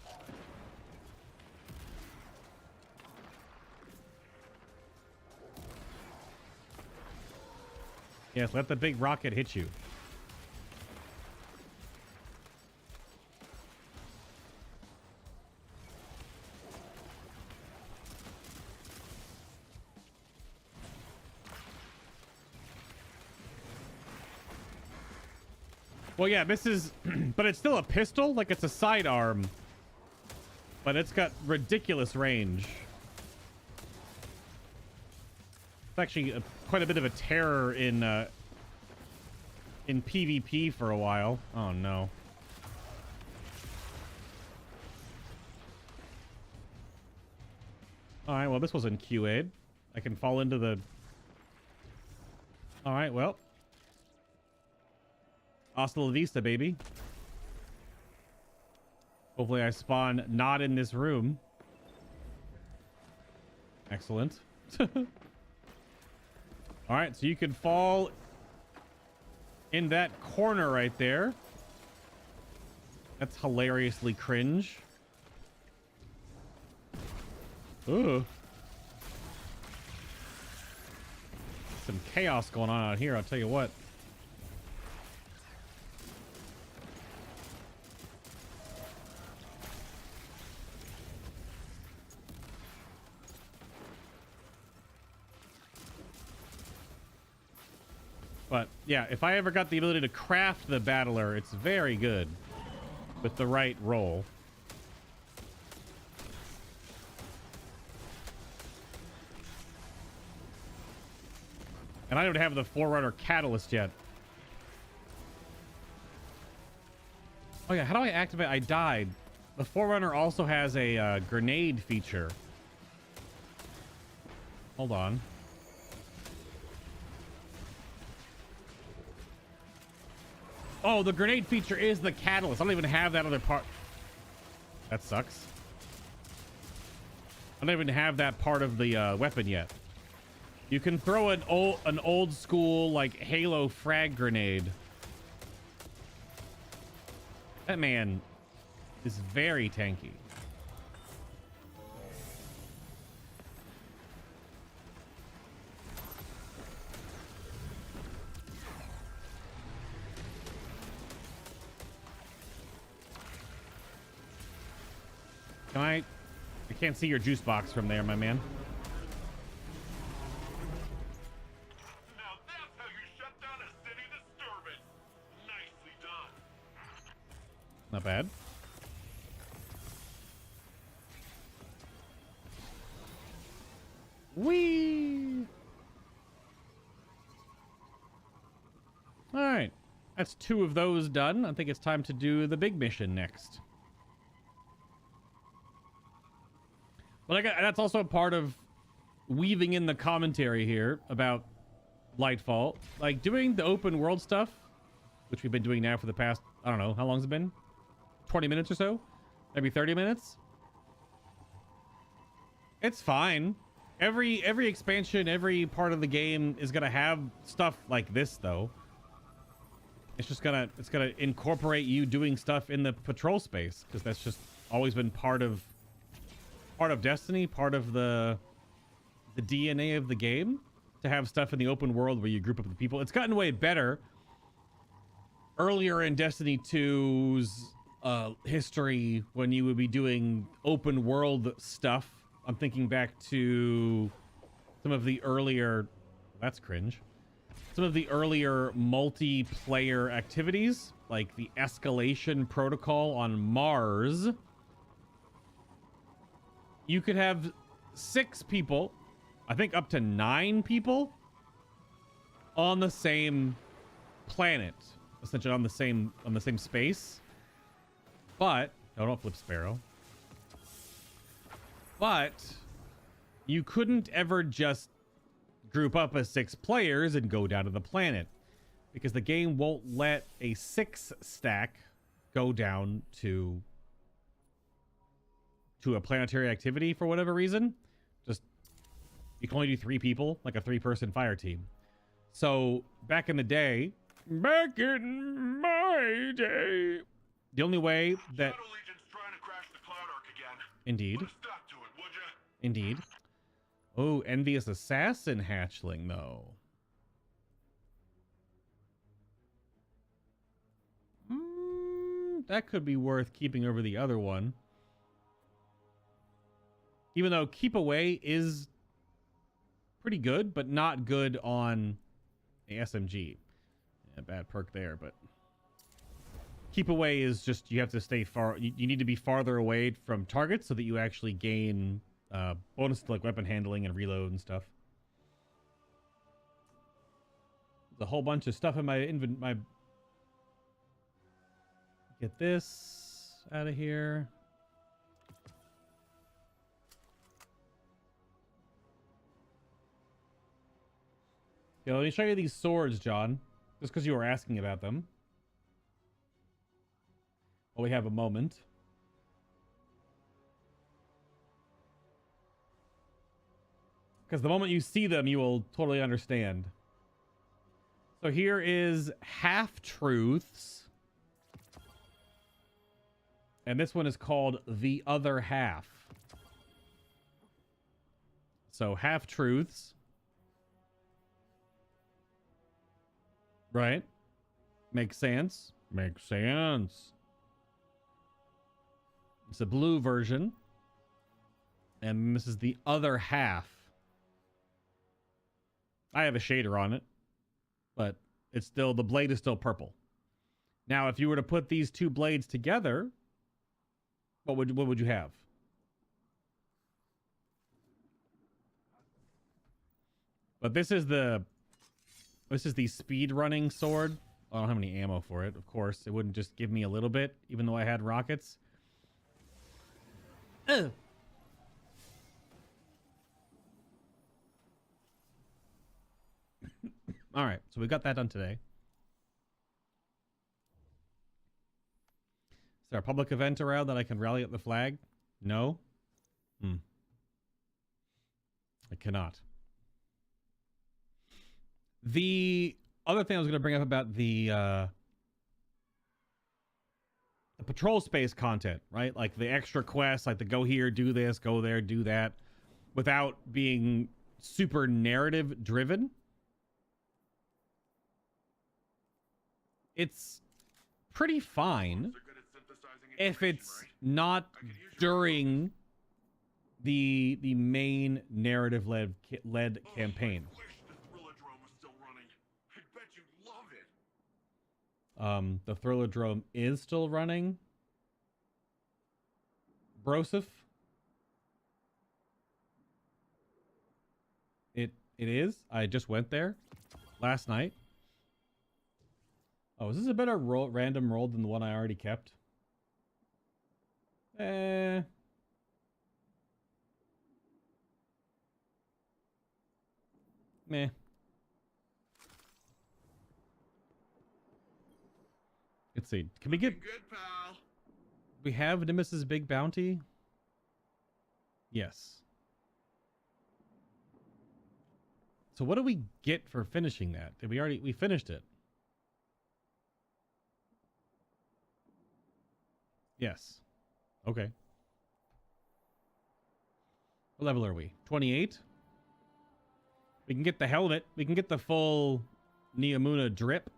Yes, let the big rocket hit you. Well, yeah, this is, but it's still a pistol, like it's a sidearm, but it's got ridiculous range. It's actually quite a bit of a terror in PvP for a while. Oh no. All right, well, this wasn't QA'd. I can fall into the... All right, well. Hasta la vista, baby. Hopefully I spawn not in this room. Excellent. All right, so you can fall in that corner right there. That's hilariously cringe. Ooh. Some chaos going on out here, I'll tell you what. But yeah, if I ever got the ability to craft the battler, it's very good with the right roll. And I don't have the Forerunner catalyst yet. Oh yeah, how do I activate? I died. The Forerunner also has a grenade feature. Hold on. Oh, the grenade feature is the catalyst. I don't even have that other part. That sucks. I don't even have that part of the weapon yet. You can throw an old school like Halo frag grenade. That man is very tanky. Can I can't see your juice box from there, my man. Now that's how you shut down a city disturbance. Nicely done. Not bad. Whee! All right. That's 2 of those done. I think it's time to do the big mission next. But that's also part of weaving in the commentary here about Lightfall. Like, doing the open world stuff, which we've been doing now for the past, I don't know, how long's it been? 20 minutes or so? Maybe 30 minutes? It's fine. Every expansion, every part of the game is gonna have stuff like this, though. It's gonna incorporate you doing stuff in the patrol space, because that's just always been part of Destiny, part of the DNA of the game, to have stuff in the open world where you group up with people. It's gotten way better. Earlier in Destiny 2's history, when you would be doing open world stuff, I'm thinking back to some of the earlier, that's cringe, some of the earlier multiplayer activities, like the escalation protocol on Mars, you could have 6 people, I think up to 9 people, on the same planet, essentially on the same space. But no, don't flip Sparrow. But you couldn't ever just group up as 6 players and go down to the planet, because the game won't let a 6 stack go down to a planetary activity for whatever reason. Just, you can only do 3 people, like a 3-person fire team. So back in my day, the only way that Shadow Legion's trying to crash the Cloud Ark again. indeed, Put a stop to it, would ya? indeed. Oh, envious assassin hatchling though. That could be worth keeping over the other one. Even though Keep Away is pretty good, but not good on a SMG. Yeah, bad perk there, but Keep Away is just, you have to stay far. You need to be farther away from targets so that you actually gain bonus to like weapon handling and reload and stuff. There's a whole bunch of stuff in my inventory. Get this out of here. Yo, let me show you these swords, John. Just because you were asking about them. Well, we have a moment. Because the moment you see them, you will totally understand. So here is Half-Truths. And this one is called The Other Half. So Half-Truths. Right? Makes sense. Makes sense. It's a blue version. And this is the other half. I have a shader on it, but it's still, the blade is still purple. Now, if you were to put these 2 blades together, what would you have? But this is the speed running sword. I don't have any ammo for it. Of course, it wouldn't just give me a little bit, even though I had rockets. Ugh. All right, so we got that done today. Is there a public event around that I can rally up the flag? No? I cannot. The other thing I was going to bring up about the patrol space content, right? Like the extra quests, like the go here, do this, go there, do that, without being super narrative driven. It's pretty fine if it's not during the main narrative led campaign. The Thrillerdrome is still running. Broseph? It is. I just went there last night. Oh, is this a better random roll than the one I already kept? Meh. Let's see. Can we get... Good, pal. We have Nemesis Big Bounty? Yes. So what do we get for finishing that? Did we already... We finished it. Yes. Okay. What level are we? 28? We can get the helmet. We can get the full Neomuna drip.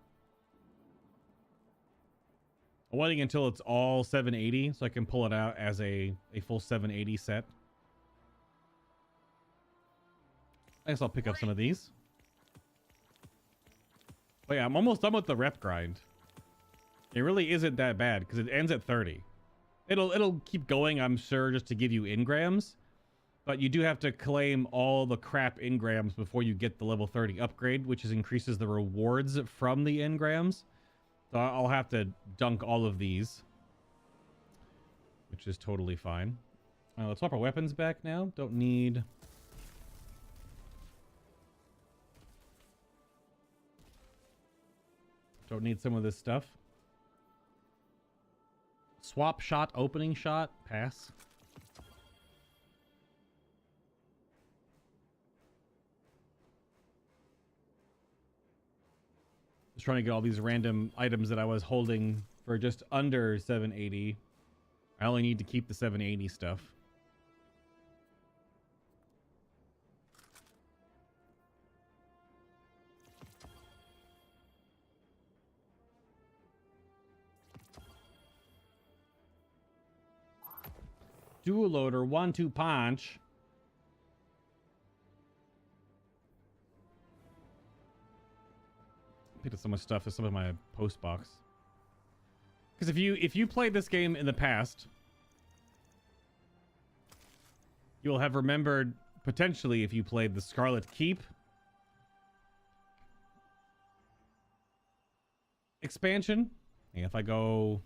I'm waiting until it's all 780 so I can pull it out as a full 780 set. I guess I'll pick up some of these. But yeah, I'm almost done with the rep grind. It really isn't that bad because it ends at 30. It'll keep going, I'm sure, just to give you engrams. But you do have to claim all the crap engrams before you get the level 30 upgrade, which increases the rewards from the engrams. So I'll have to dunk all of these, which is totally fine. Let's swap our weapons back now. Don't need... Don't need some of this stuff. Swap shot, opening shot, pass. Just trying to get all these random items that I was holding for just under 780. I only need to keep the 780 stuff. Dual loader, 1-2 punch. Picked up so much stuff as some of my post box. Because if you played this game in the past, you'll have remembered potentially if you played the Scarlet Keep expansion. And if I go,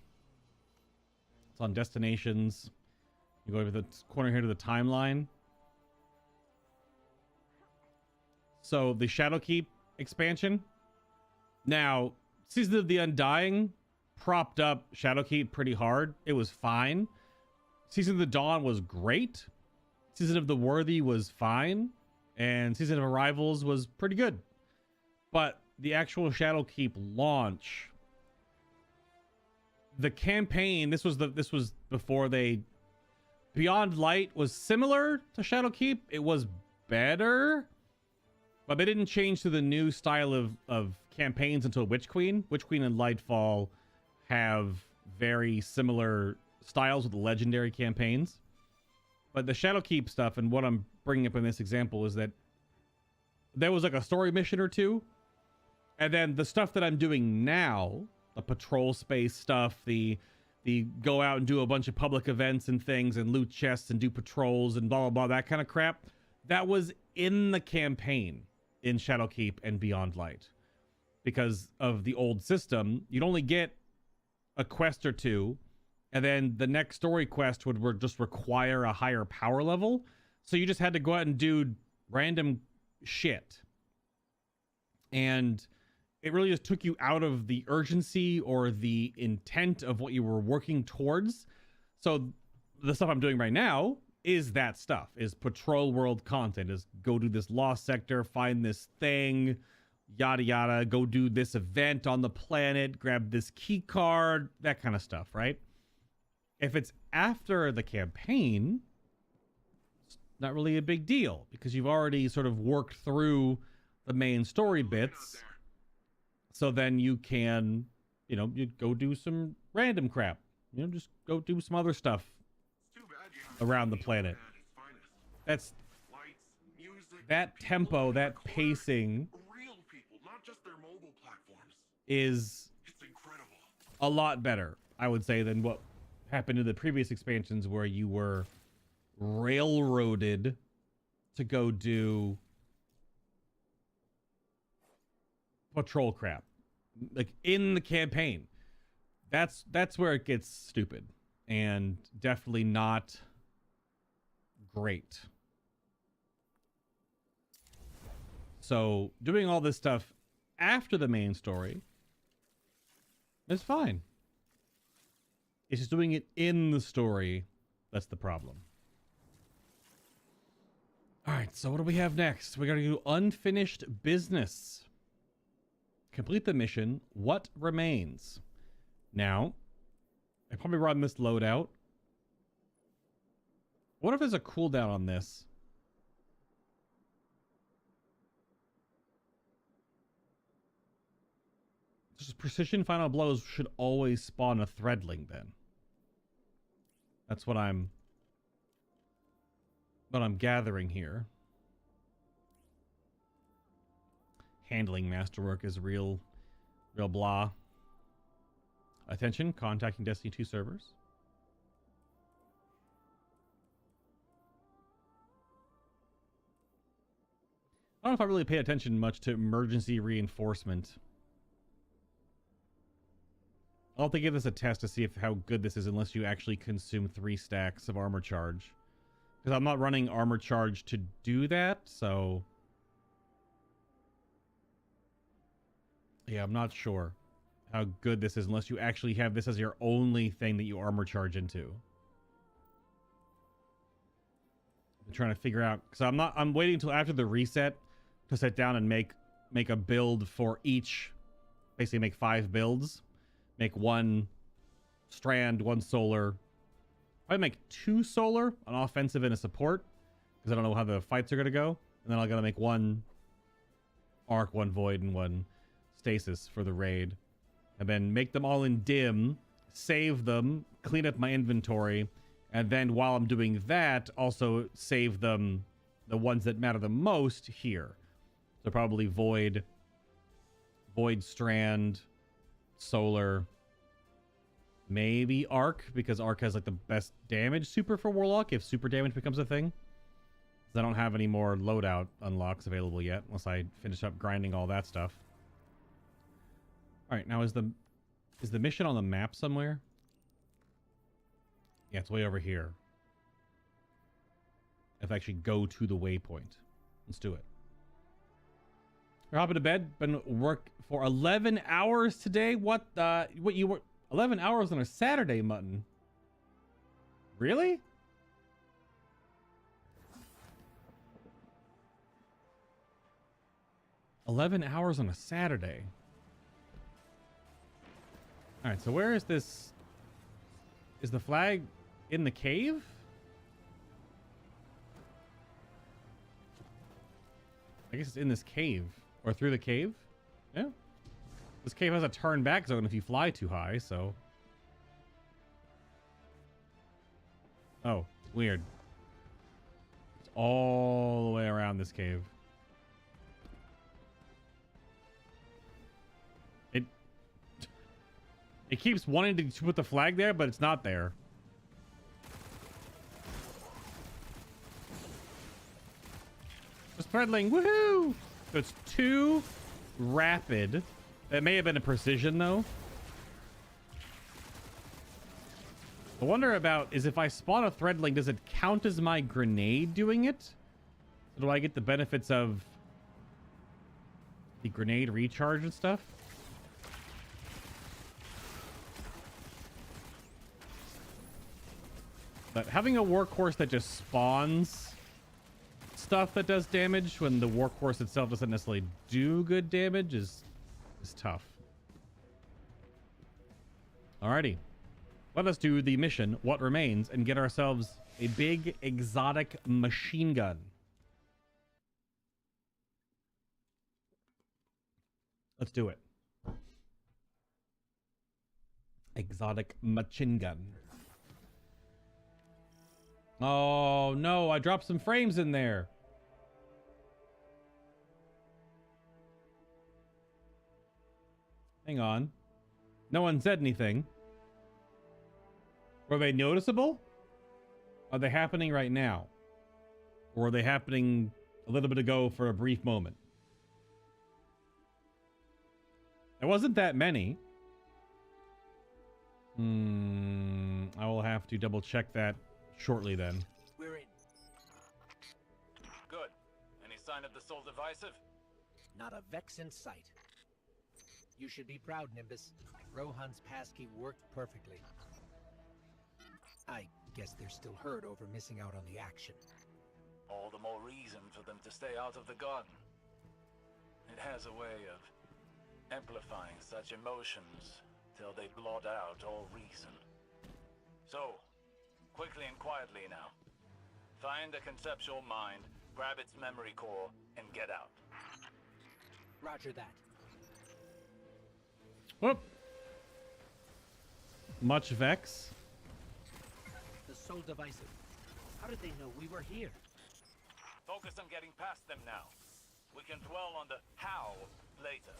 it's on destinations. You go over the corner here to the timeline. So the Shadowkeep expansion. Now, Season of the Undying propped up Shadowkeep pretty hard. It was fine. Season of the Dawn was great. Season of the Worthy was fine. And Season of Arrivals was pretty good. But the actual Shadowkeep launch, the campaign, this was before they... Beyond Light was similar to Shadowkeep. It was better, but they didn't change to the new style of campaigns until Witch Queen. Witch Queen and Lightfall have very similar styles with the legendary campaigns. But the Shadowkeep stuff, and what I'm bringing up in this example, is that there was like a story mission or two, and then the stuff that I'm doing now, the patrol space stuff, the go out and do a bunch of public events and things and loot chests and do patrols and blah, blah, blah, that kind of crap. That was in the campaign in Shadowkeep and Beyond Light. Because of the old system, you'd only get a quest or two, and then the next story quest would just require a higher power level. So you just had to go out and do random shit. And it really just took you out of the urgency or the intent of what you were working towards. So the stuff I'm doing right now is that stuff, is patrol world content, is go do this lost sector, find this thing, yada, yada, go do this event on the planet, grab this key card, that kind of stuff, right? If it's after the campaign, it's not really a big deal because you've already sort of worked through the main story bits. So then you can, you know, you go do some random crap. You know, just go do some other stuff around the planet. That's that tempo, that pacing is a lot better, I would say, than what happened in the previous expansions where you were railroaded to go do patrol crap, like in the campaign. That's where it gets stupid and definitely not great. So doing all this stuff after the main story is fine. It's just doing it in the story that's the problem. All right, so what do we have next? We got to do unfinished business. Complete the mission. What remains? Now, I probably run this loadout. What if there's a cooldown on this? Just precision final blows should always spawn a threadling then. That's what I'm gathering here. Handling masterwork is real Real blah. Attention, contacting Destiny 2 servers. I don't know if I really pay attention much to emergency reinforcement. I'll have to give this a test to see if how good this is unless you actually consume 3 stacks of armor charge. Because I'm not running armor charge to do that, so... yeah, I'm not sure how good this is unless you actually have this as your only thing that you armor charge into. I'm trying to figure out... because I'm waiting until after the reset to sit down and make a build for each. Basically make 5 builds. Make 1 Strand, 1 solar. I make 2 solar, an offensive and a support, because I don't know how the fights are going to go. And then I'm going to make 1 arc, 1 void, and 1 stasis for the raid. And then make them all in dim, save them, clean up my inventory, and then while I'm doing that, also save them, the ones that matter the most here. So probably void, strand, solar, maybe arc, because arc has like the best damage super for warlock if super damage becomes a thing. I don't have any more loadout unlocks available yet unless I finish up grinding all that stuff. All right, now is the mission on the map somewhere? Yeah, it's way over here. If I actually go to the waypoint, let's do it. You're hopping to bed. Been work for 11 hours today. What you were 11 hours on a Saturday, Mutton? Really? $11 hours on a Saturday. All right, so where is this? Is the flag in the cave? I guess it's in this cave. Or through the cave? Yeah. This cave has a turn back zone if you fly too high, so... oh, weird. It's all the way around this cave. It keeps wanting to put the flag there, but it's not there. Just threadling, woohoo! So it's too rapid. That may have been a precision, though. I wonder about is if I spawn a threadling, does it count as my grenade doing it? So do I get the benefits of the grenade recharge and stuff? But having a workhorse that just spawns stuff that does damage when the workhorse itself doesn't necessarily do good damage is tough. Alrighty. Let us do the mission, What Remains, and get ourselves a big exotic machine gun. Let's do it. Exotic machine gun. Oh no, I dropped some frames in there. Hang on. No one said anything. Were they noticeable? Are they happening right now? Or are they happening a little bit ago for a brief moment? There wasn't that many. I will have to double check that shortly then. We're in. Good. Any sign of the Soul Divisive? Not a vex in sight. You should be proud, Nimbus. Rohan's passkey worked perfectly. I guess they're still hurt over missing out on the action. All the more reason for them to stay out of the garden. It has a way of amplifying such emotions till they blot out all reason. So, quickly and quietly now. Find a conceptual mind, grab its memory core, and get out. Roger that. Whoop. Much vex. The Soul Divisive. How did they know we were here? Focus on getting past them now. We can dwell on the how later.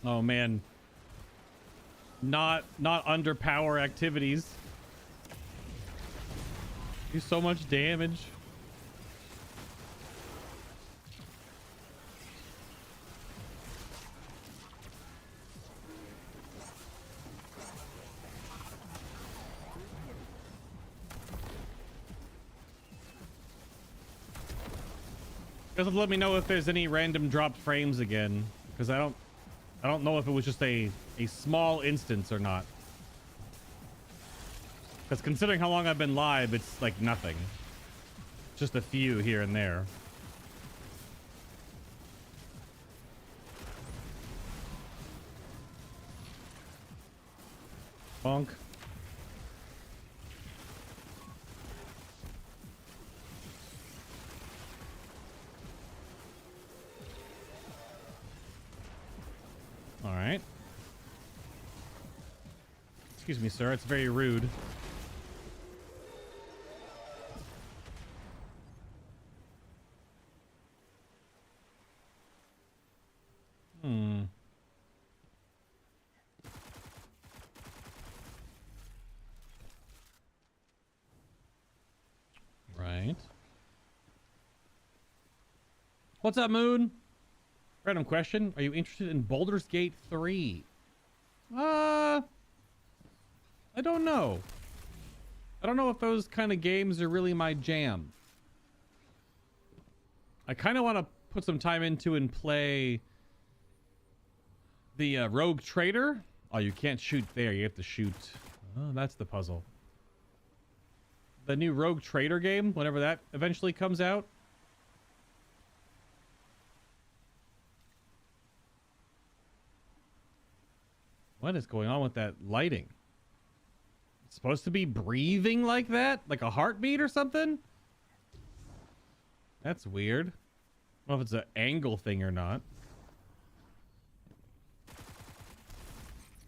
Oh man. Not underpower activities. Do so much damage. Just let me know if there's any random dropped frames again, because I don't know if it was just a small instance or not. Because considering how long I've been live, it's like nothing. Just a few here and there. Bonk. All right. Excuse me, sir. It's very rude. Right. What's up, Moon? Random question. Are you interested in Baldur's Gate 3? I don't know. I don't know if those kind of games are really my jam. I kind of want to put some time into and play the Rogue Trader. Oh, you can't shoot there. You have to shoot. Oh, that's the puzzle. The new Rogue Trader game, whenever that eventually comes out. What is going on with that lighting? It's supposed to be breathing like that? Like a heartbeat or something? That's weird. I don't know if it's an angle thing or not.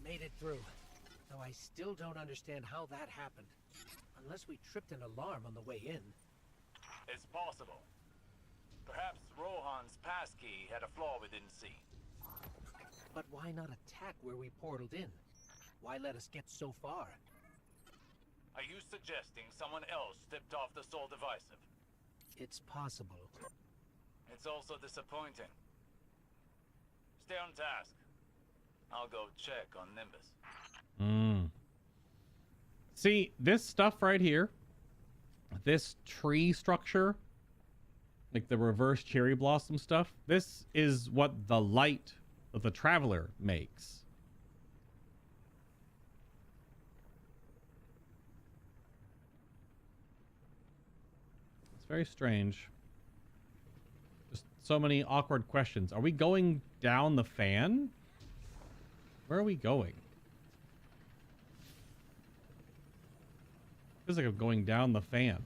Made it through. Though I still don't understand how that happened. Unless we tripped an alarm on the way in. It's possible. Perhaps Rohan's passkey had a flaw we didn't see. But why not attack where we portaled in? Why let us get so far? Are you suggesting someone else tipped off the Soul Divisive? It's possible. It's also disappointing. Stay on task. I'll go check on Nimbus. See, this stuff right here, this tree structure, like the reverse cherry blossom stuff, this is what the light that the Traveler makes. It's very strange. Just so many awkward questions. Are we going down the fan? Where are we going? Feels like I'm going down the fan.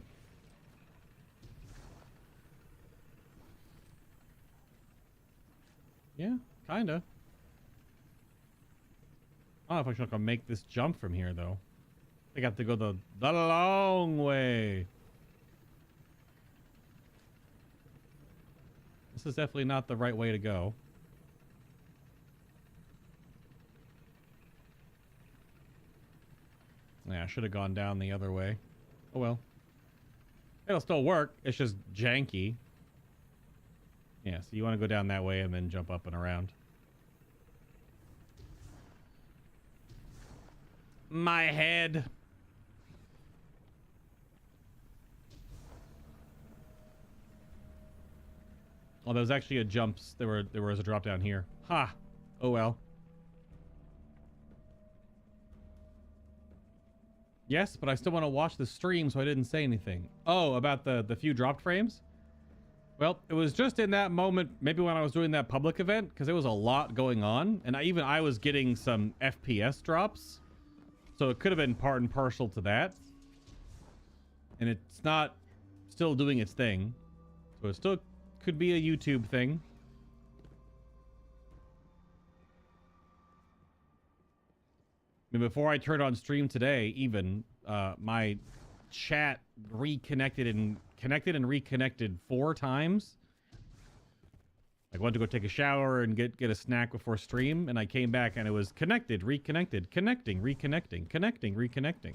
Yeah, kinda. I don't know if I should make this jump from here, though. I think I have to go the long way. This is definitely not the right way to go. Yeah, I should have gone down the other way. Oh well. It'll still work. It's just janky. Yeah, so you want to go down that way and then jump up and around. My head. Oh, there was actually a jumps. There was a drop down here. Ha! Oh well. Yes, but I still want to watch the stream, so I didn't say anything. Oh, about the few dropped frames? Well, it was just in that moment, maybe when I was doing that public event, because there was a lot going on, and I was getting some FPS drops, so it could have been part and parcel to that. And it's not still doing its thing, so it still could be a YouTube thing. I mean, before I turned on stream today, even my chat connected and reconnected 4 times. I went to go take a shower and get a snack before stream, and I came back and it was connected, reconnected, connecting, reconnecting, connecting, reconnecting.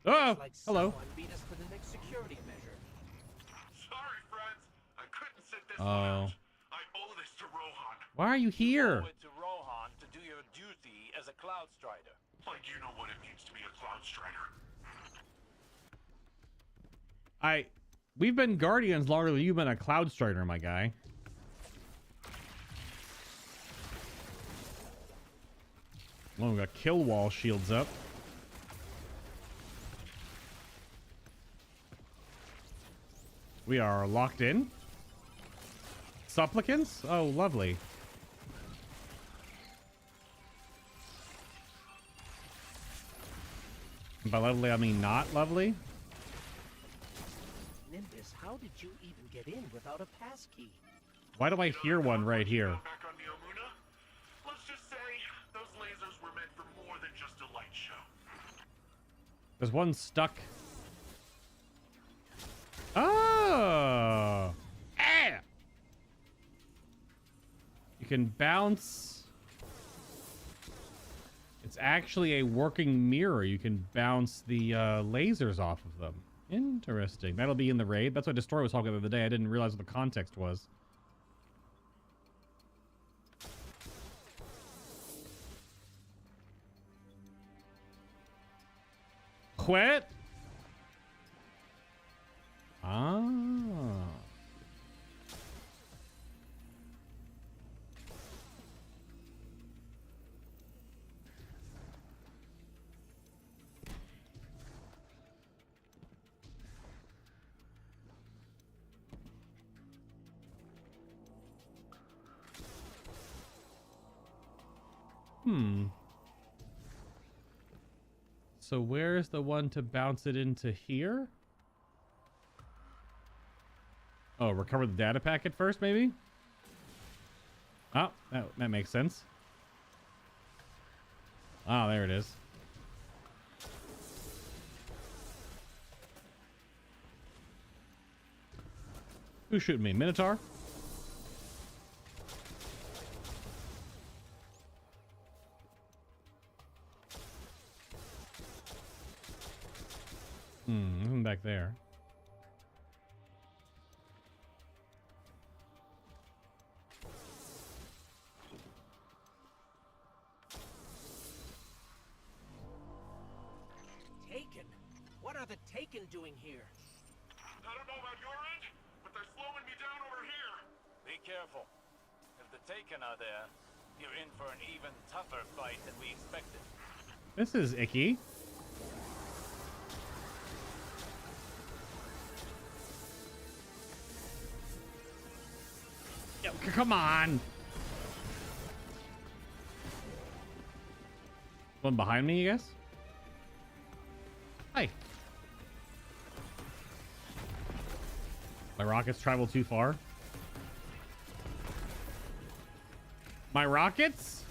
Oh, Like hello. someone beat us to the next security measure. Sorry, friends. I couldn't sit this Oh. one out. I owe this to Rohan. Why are you here? Owe it to Rohan to do your duty as a Cloud Strider. Like you know what it means to be a Cloud Strider. We've been Guardians longer than you've been a Cloud Strider, my guy. Well, we got kill wall shields up. We are locked in. Supplicants? Oh, lovely. And by lovely, I mean not lovely. Nimbus, how did you even get in without a passkey? Why do I hear one right here? Back on the Omuna? Let's just say those lasers were meant for more than just a light show. There's one stuck. Oh! Ah! You can bounce. It's actually a working mirror. You can bounce the lasers off of them. Interesting. That'll be in the raid. That's what Destroy was talking about the other day. I didn't realize what the context was. Quit. Ah. So where's the one to bounce it into here? Oh, recover the data packet first, maybe? Oh, that makes sense. Oh, there it is. Who's shooting me? Minotaur? Nothing back there. Taken? What are the Taken doing here? I don't know about your end, but they're slowing me down over here. Be careful. If the Taken are there, you're in for an even tougher fight than we expected. This is icky. Yo, come on. One behind me, I guess. Hi. My rockets travel too far. My rockets?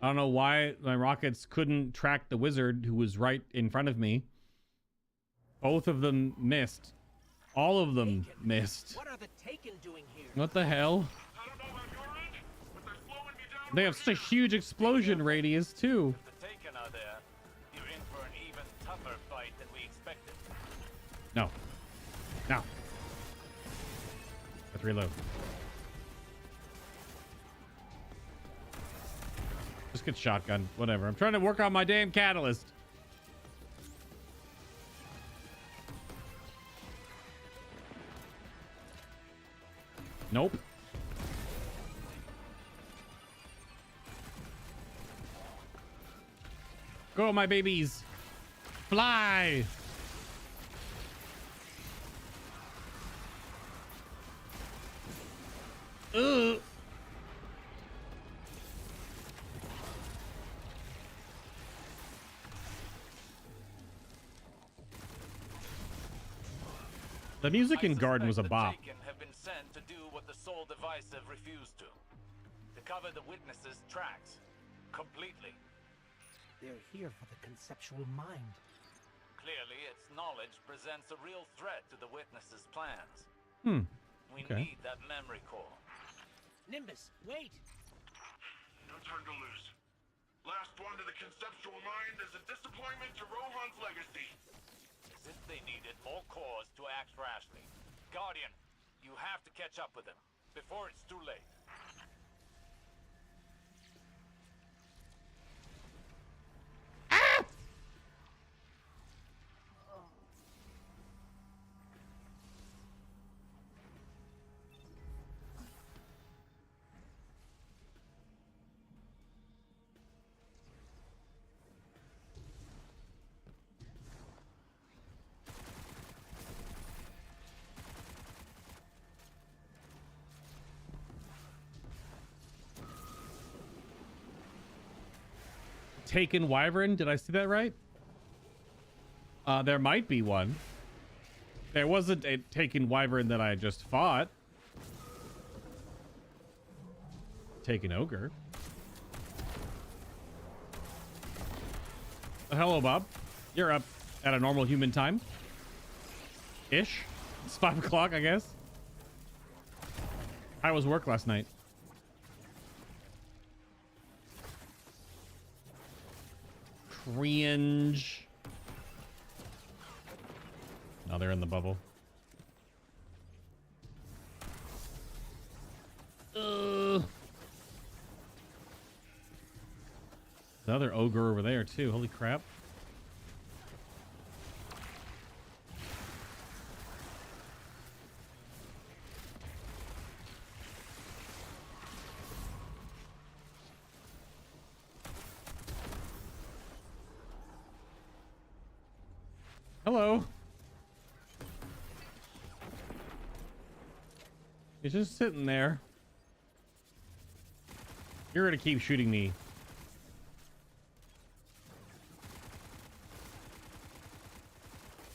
I don't know why my rockets couldn't track the wizard who was right in front of me. Both of them missed. All of them Taken? missed. What are the Taken doing here? What the hell? I don't know about your end, but they're slowing me down. They have such a huge explosion radius, too. If the Taken are there, you're in for an even tougher fight than we expected. No. No. Let's reload. Just get shotgun. Whatever. I'm trying to work on my damn catalyst. Nope. Go, my babies. Fly. Ugh. The music in Garden was a bop. The Taken have been sent to do what the Soul Divisive refused to cover the witnesses' tracks completely. They're here for the conceptual mind. Clearly, its knowledge presents a real threat to the witness's plans. We Okay. need that memory core. Nimbus, wait! No time to lose. Last one to the conceptual mind is a disappointment to Rohan's legacy. As if they needed more cores to act rashly. Guardian, you have to catch up with them before it's too late. Taken Wyvern, did I see that right? There might be one. There wasn't a Taken Wyvern that I just fought. Taken Ogre. Hello, Bob. You're up at a normal human time. Ish. It's 5 o'clock, I guess. How was work last night? Cringe. No, they're in the bubble. Another ogre over there too. Holy crap. Hello. He's just sitting there. You're gonna keep shooting me.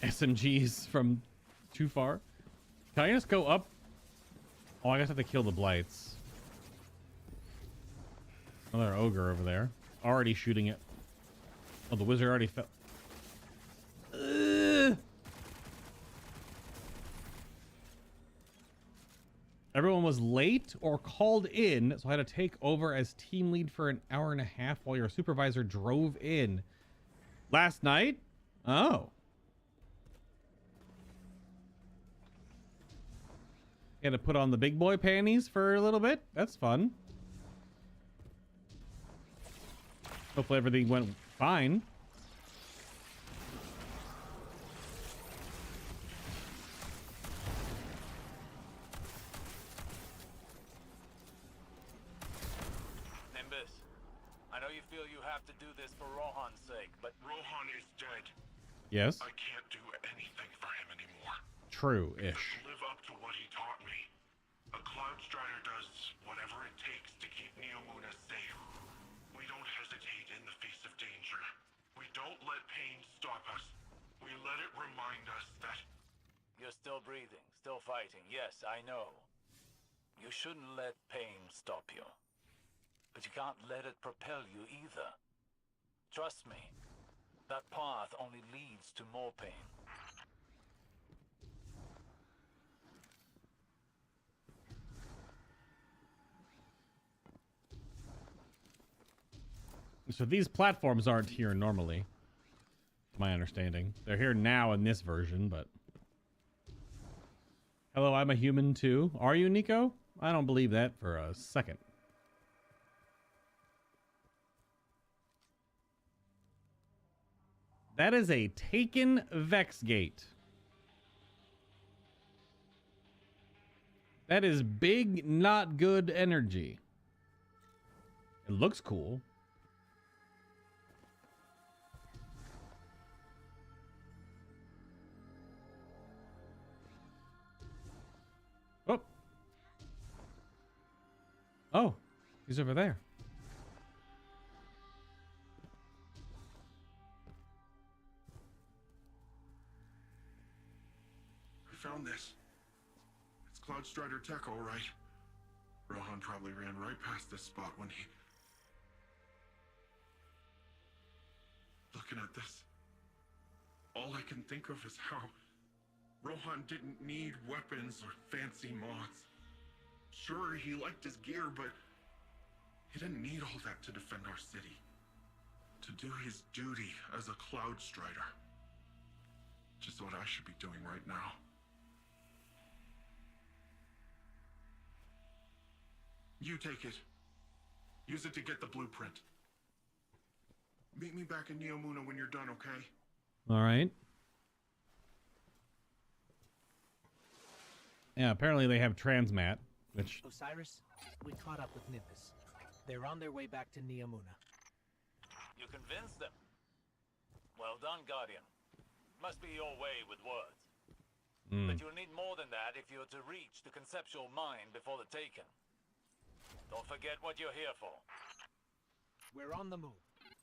SMGs from too far. Can I just go up? Oh, I guess I have to kill the blights. Another ogre over there. Already shooting it. Oh, the wizard already fell. Everyone was late or called in, so I had to take over as team lead for an hour and a half while your supervisor drove in. Last night? Oh. Had to put on the big boy panties for a little bit. That's fun. Hopefully everything went fine. To do this for Rohan's sake, but Rohan is dead. Yes. I can't do anything for him anymore. True-ish. He doesn't live up to what he taught me. A Cloud Strider does whatever it takes to keep Neomuna safe. We don't hesitate in the face of danger. We don't let pain stop us. We let it remind us that... You're still breathing, still fighting. Yes, I know. You shouldn't let pain stop you. But you can't let it propel you either. Trust me, that path only leads to more pain. So these platforms aren't here normally, to my understanding. They're here now in this version, but... Hello, I'm a human too. Are you, Nico? I don't believe that for a second. That is a taken Vex Gate. That is big, not good energy. It looks cool. Oh. Oh, he's over there. Found this. It's Cloud Strider tech, all right. Rohan probably ran right past this spot when he... Looking at this, all I can think of is how Rohan didn't need weapons or fancy mods. Sure, he liked his gear, but he didn't need all that to defend our city. To do his duty as a Cloud Strider. Just what I should be doing right now. You take it. Use it to get the blueprint. Meet me back in Neomuna when you're done, okay? All right. Yeah, apparently they have transmat, which... Osiris, we caught up with Nimbus. They're on their way back to Neomuna. You convinced them. Well done, Guardian. Must be your way with words. But you'll need more than that if you're to reach the conceptual mind before the Taken. Don't forget what you're here for. We're on the move.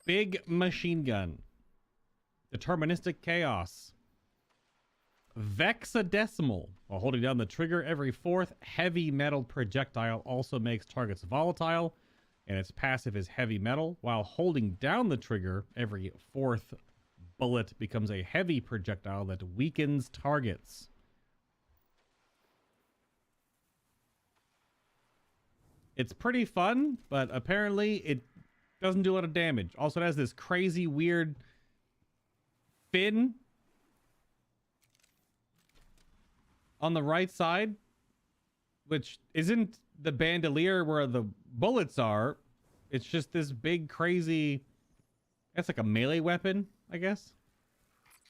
Big machine gun. Deterministic chaos. Vexadecimal. While holding down the trigger, every fourth heavy metal projectile also makes targets volatile, and its passive is heavy metal. While holding down the trigger, every fourth bullet becomes a heavy projectile that weakens targets. It's pretty fun, but apparently it doesn't do a lot of damage. Also, it has this crazy, weird fin on the right side, which isn't the bandolier where the bullets are. It's just this big, crazy... That's like a melee weapon, I guess.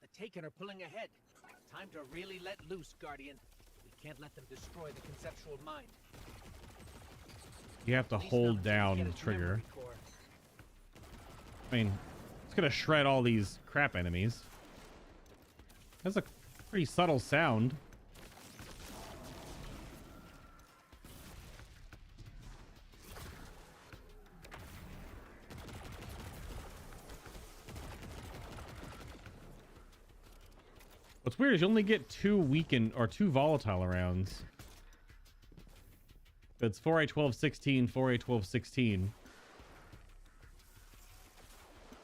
The Taken are pulling ahead. Time to really let loose, Guardian. We can't let them destroy the conceptual mind. You have to hold down the trigger. I mean, it's gonna shred all these crap enemies. That's a pretty subtle sound. What's weird is you only get 2 weakened or 2 volatile rounds. It's 4A 12-16, 4A 12-16.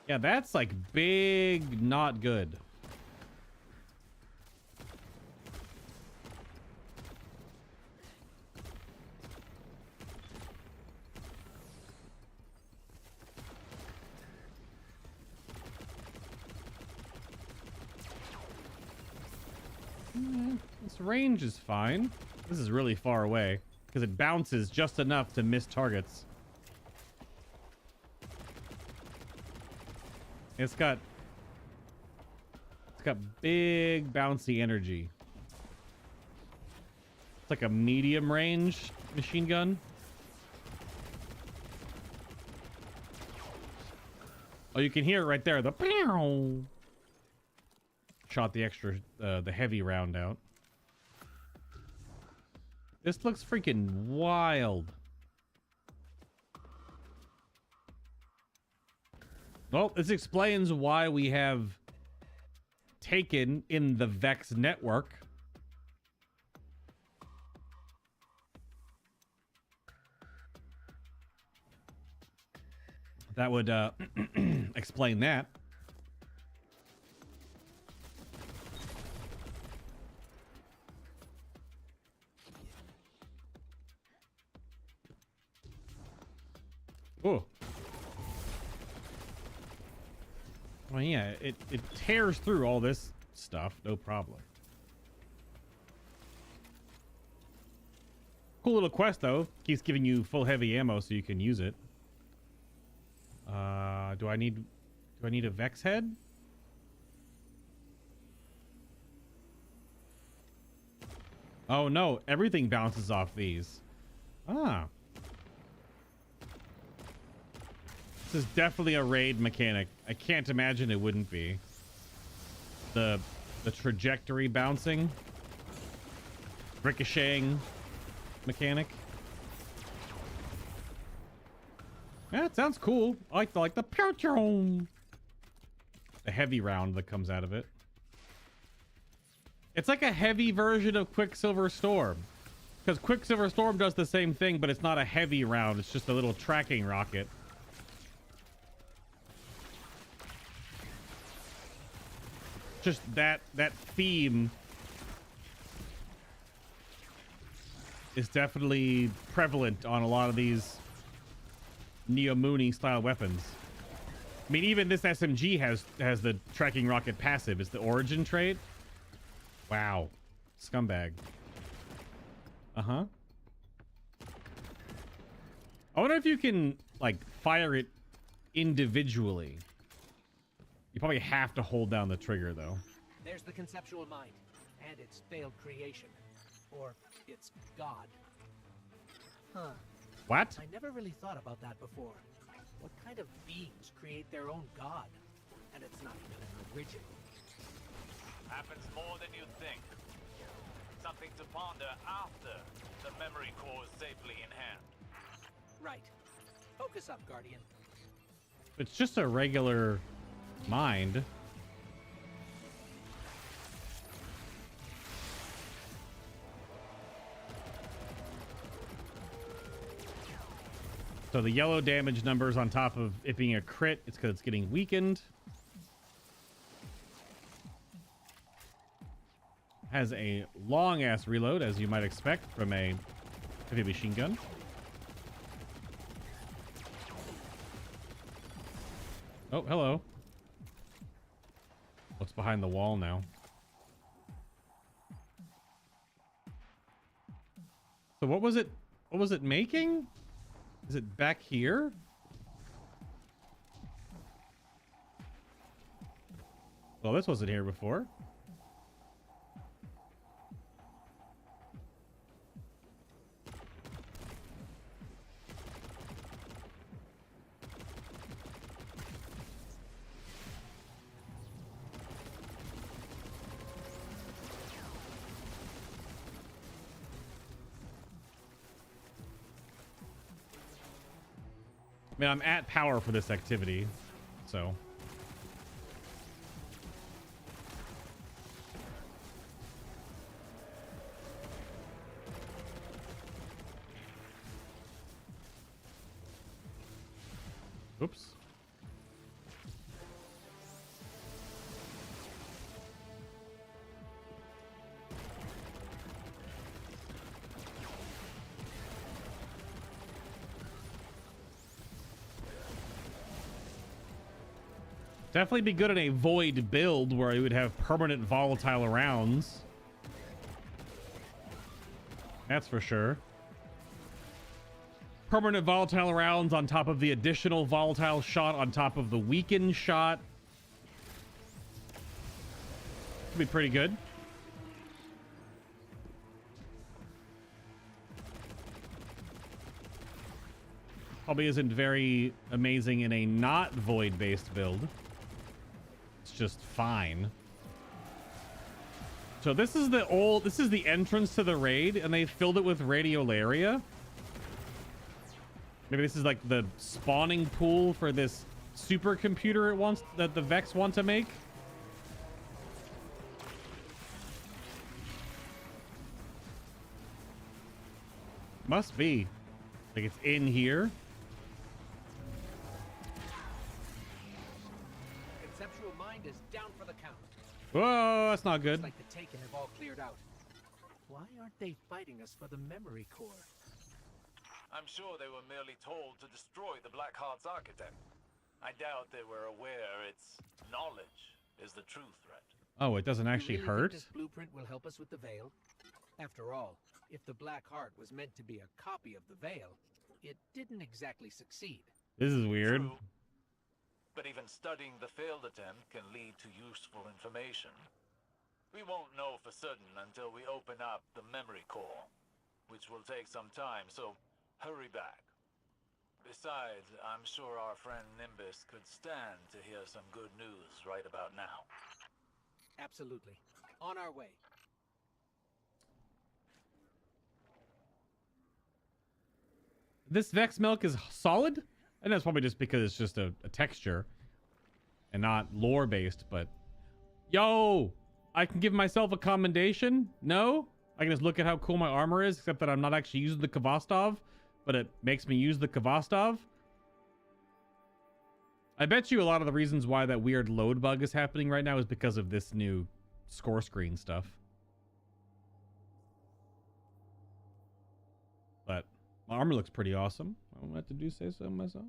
Yeah, that's like big, not good. This range is fine. This is really far away because it bounces just enough to miss targets. It's got big bouncy energy. It's like a medium range machine gun. Oh, you can hear it right there. The pew! Shot the extra, the heavy round out. This looks freaking wild. Well, this explains why we have Taken in the Vex network. That would explain that. Oh. Well, yeah, it tears through all this stuff, no problem. Cool little quest, though. Keeps giving you full heavy ammo so you can use it. Do I need a Vex head? Oh, no. Everything bounces off these. Ah. This is definitely a raid mechanic. I can't imagine it wouldn't be. The trajectory bouncing, ricocheting mechanic. Yeah, it sounds cool. I like the pew-pew. The heavy round that comes out of it. It's like a heavy version of Quicksilver Storm. Because Quicksilver Storm does the same thing, but it's not a heavy round. It's just a little tracking rocket. just that theme is definitely prevalent on a lot of these Neo Mooney style weapons. I mean, even this SMG has the tracking rocket passive. It's the origin trait. Wow. Scumbag. Uh-huh. I wonder if you can, like, fire it individually. You probably have to hold down the trigger, though. There's the conceptual mind and its failed creation. Or its god. Huh. What? I never really thought about that before. What kind of beings create their own god? And it's not even an original. Happens more than you think. Something to ponder after the memory core is safely in hand. Right. Focus up, Guardian. It's just a regular mind. So the yellow damage numbers on top of it being a crit, it's because it's getting weakened. Has a long ass reload, as you might expect from a heavy machine gun. Oh, hello. What's behind the wall now? So what was it? What was it making? Is it back here? Well, this wasn't here before. I mean, I'm at power for this activity, so. Oops. Definitely be good at a void build where you would have permanent volatile rounds. That's for sure. Permanent volatile rounds on top of the additional volatile shot on top of the weakened shot. Could be pretty good. Probably isn't very amazing in a not void-based build. It's just fine. So this is the entrance to the raid, and they filled it with radiolaria. Maybe this is like the spawning pool for this supercomputer that the Vex want to make. Must be. Like it's in here. Conceptual mind is down for the count. Whoa, that's not good. Looks like the Taken have all cleared out. Why aren't they fighting us for the memory core? I'm sure they were merely told to destroy the Blackheart's architect. I doubt they were aware its knowledge is the true threat. Oh, it doesn't actually You really hurt? think this blueprint will help us with the Veil? After all, if the Black Heart was meant to be a copy of the Veil, it didn't exactly succeed. This is weird. True. But even studying the failed attempt can lead to useful information. We won't know for certain until we open up the memory core, which will take some time, so hurry back. Besides, I'm sure our friend Nimbus could stand to hear some good news right about now. Absolutely. On our way. This Vex milk is solid? And that's probably just because it's just a texture and not lore based, but yo, I can give myself a commendation. No, I can just look at how cool my armor is, except that I'm not actually using the Kvostov, but it makes me use the Kvostov. I bet you a lot of the reasons why that weird load bug is happening right now is because of this new score screen stuff. But my armor looks pretty awesome. I don't have to do say so myself.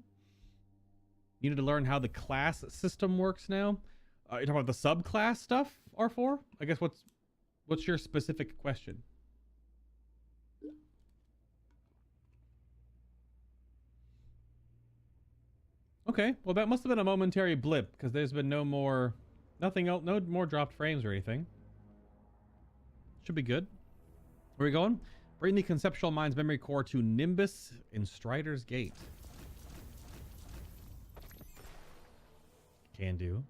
You need to learn how the class system works now. You're talking about the subclass stuff, R4? I guess what's your specific question? Okay, well that must have been a momentary blip because there's been nothing else, no more dropped frames or anything. Should be good. Where are we going? Bring the conceptual mind's memory core to Nimbus in Strider's Gate. Can do.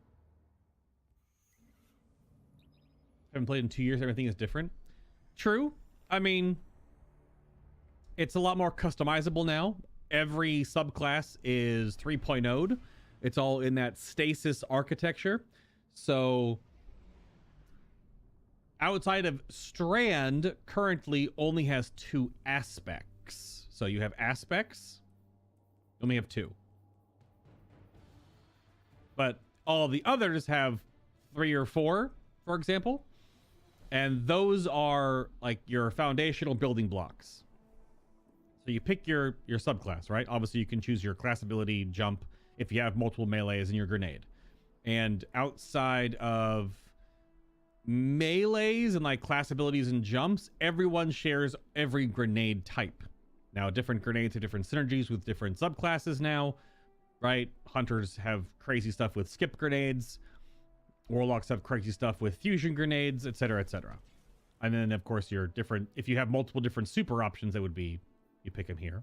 Haven't played in 2 years. Everything is different. True. I mean, it's a lot more customizable now. Every subclass is 3.0'd. It's all in that stasis architecture. So outside of Strand currently only has 2 aspects. So you have aspects, you only have 2. But all the others have 3 or 4, for example. And those are like your foundational building blocks. So you pick your subclass, right? Obviously you can choose your class ability, jump, if you have multiple melees, and your grenade. And outside of melees and like class abilities and jumps, everyone shares every grenade type. Now different grenades have different synergies with different subclasses now, right? Hunters have crazy stuff with skip grenades. Warlocks have crazy stuff with fusion grenades, etc., etc. And then of course your different, if you have multiple different super options, that would be, you pick them here.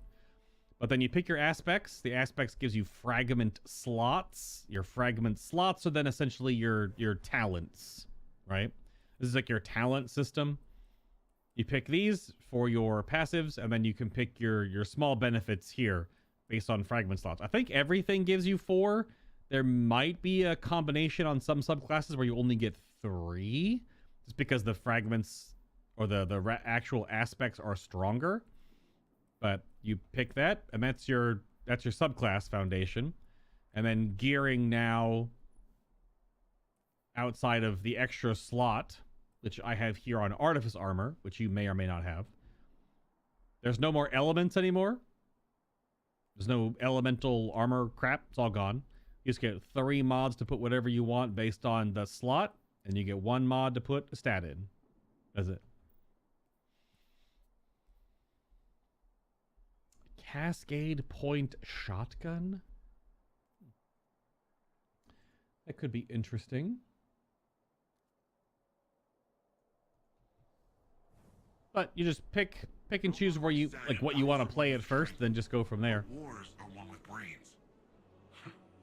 But then you pick your aspects. The aspects gives you fragment slots. Your fragment slots are then essentially your talents, right? This is like your talent system. You pick these for your passives, and then you can pick your small benefits here based on fragment slots. I think everything gives you 4. There might be a combination on some subclasses where you only get 3, just because the fragments or the actual aspects are stronger. But you pick that, and that's your subclass foundation. And then gearing now outside of the extra slot, which I have here on Artifice Armor, which you may or may not have. There's no more elements anymore. There's no elemental armor crap. It's all gone. You just get 3 mods to put whatever you want based on the slot, and you get 1 mod to put a stat in. That's it. Cascade point shotgun? That could be interesting. But you just pick and choose where you like what you want to play at first, then just go from there. Wars are won with brains.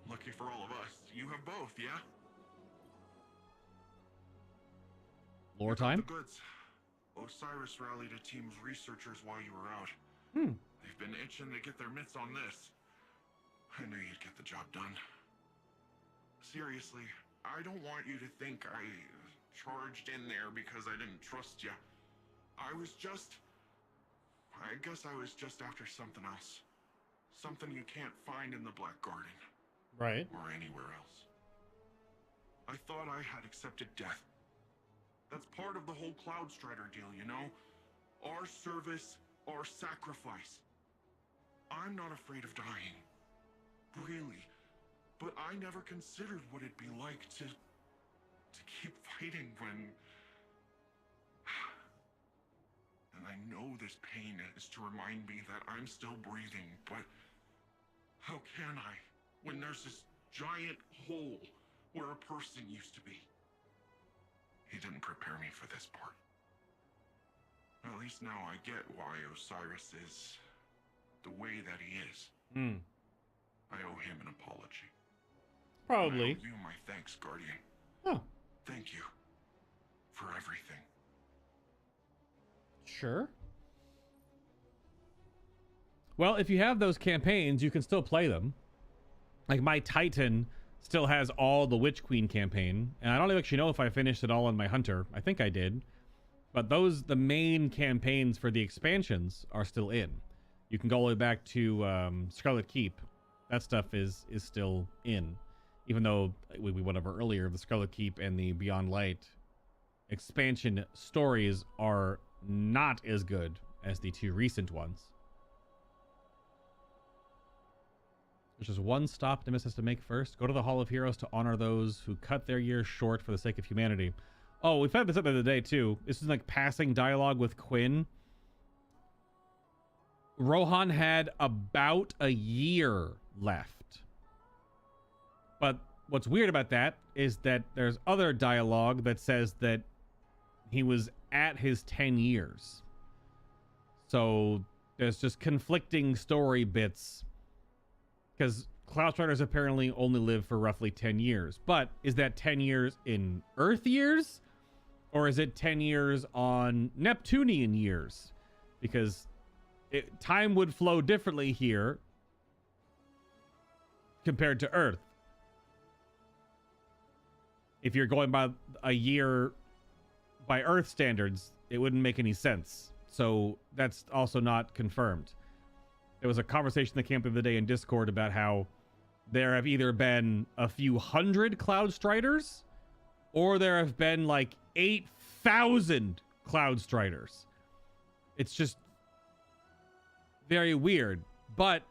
Lucky for all of us, you have both, yeah? Lore time? The goods. Osiris rallied a team of researchers while you were out. They've been itching to get their mitts on this. I knew you'd get the job done. Seriously, I don't want you to think I charged in there because I didn't trust you. I guess I was just after something else. Something you can't find in the Black Garden. Right. Or anywhere else. I thought I had accepted death. That's part of the whole Cloud Strider deal, you know? Our service, our sacrifice. I'm not afraid of dying. Really. But I never considered what it'd be like to keep fighting when... And I know this pain is to remind me that I'm still breathing, but how can I when there's this giant hole where a person used to be? He didn't prepare me for this part. At least now I get why Osiris is the way that he is. I owe him an apology. Probably. I owe you my thanks, Guardian. Oh. Thank you for everything. Sure. Well, if you have those campaigns, you can still play them. Like my Titan still has all the Witch Queen campaign, and I don't actually know if I finished it all on my Hunter. I think I did. But the main campaigns for the expansions are still in. You can go all the way back to Scarlet Keep. That stuff is still in, even though we went over earlier, the Scarlet Keep and the Beyond Light expansion stories are not as good as the two recent ones. There's just one stop Nimbus has to make first. Go to the Hall of Heroes to honor those who cut their years short for the sake of humanity. Oh, we found this up the other day too. This is like passing dialogue with Quinn. Rohan had about a year left. But what's weird about that is that there's other dialogue that says that he was at his 10 years. So there's just conflicting story bits. Because Cloud Striders apparently only live for roughly 10 years. But is that 10 years in Earth years? Or is it 10 years on Neptunian years? Because time would flow differently here compared to Earth. If you're going by a year by Earth standards, it wouldn't make any sense. So that's also not confirmed. There was a conversation that came up the other day in Discord about how there have either been a few hundred Cloud Striders or there have been like 8,000 Cloud Striders. It's just very weird. But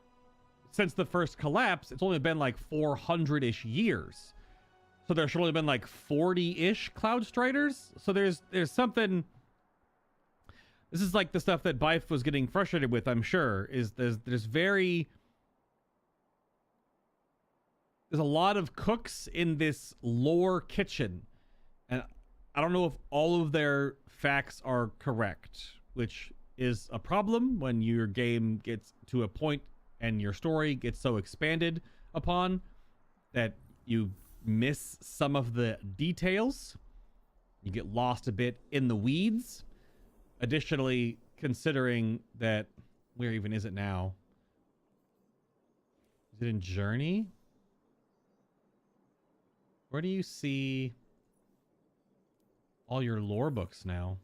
since the first collapse, it's only been like 400-ish years. So there should only been like 40-ish Cloud Striders. So there's something. This is like the stuff that Bife was getting frustrated with, I'm sure, is there's a lot of cooks in this lore kitchen. And I don't know if all of their facts are correct, which is a problem when your game gets to a point and your story gets so expanded upon that you miss some of the details. You get lost a bit in the weeds. Additionally, considering that, where even is it now? Is it in Journey? Where do you see all your lore books now?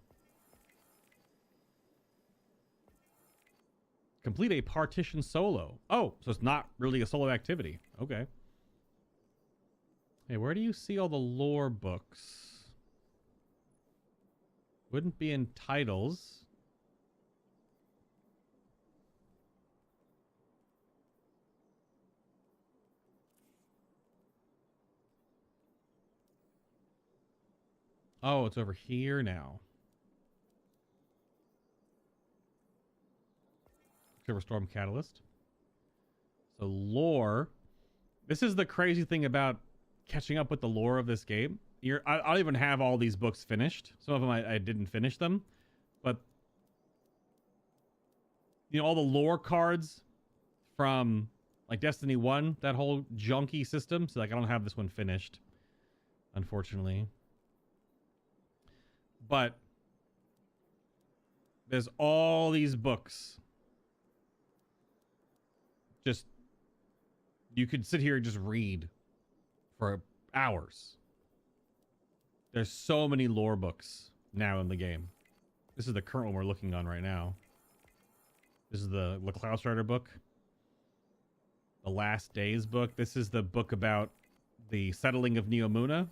Complete a partition solo. Oh, so it's not really a solo activity. Okay. Hey, where do you see all the lore books? Wouldn't be in titles. Oh, it's over here now. Silver Storm Catalyst. So lore. This is the crazy thing about catching up with the lore of this game. I don't even have all these books finished. Some of them I didn't finish them. But, you know, all the lore cards from, like, Destiny 1, that whole junky system. So, like, I don't have this one finished, unfortunately. But there's all these books. Just, you could sit here and just read for hours. There's so many lore books now in the game. This is the current one we're looking on right now. This is the Cloud Strider book. The Last Days book. This is the book about the settling of Neomuna.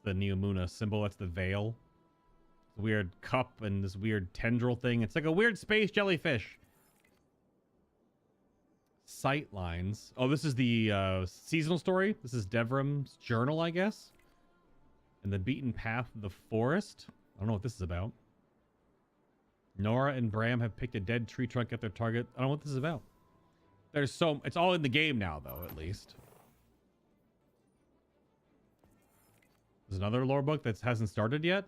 The Neomuna symbol, that's the veil. The weird cup and this weird tendril thing. It's like a weird space jellyfish. Sight lines. Oh, this is the seasonal story. This is Devram's journal, I guess. And the beaten path of the forest. I don't know what this is about. Nora and Bram have picked a dead tree trunk at their target. I don't know what this is about. There's so... It's all in the game now, though, at least. There's another lore book that hasn't started yet.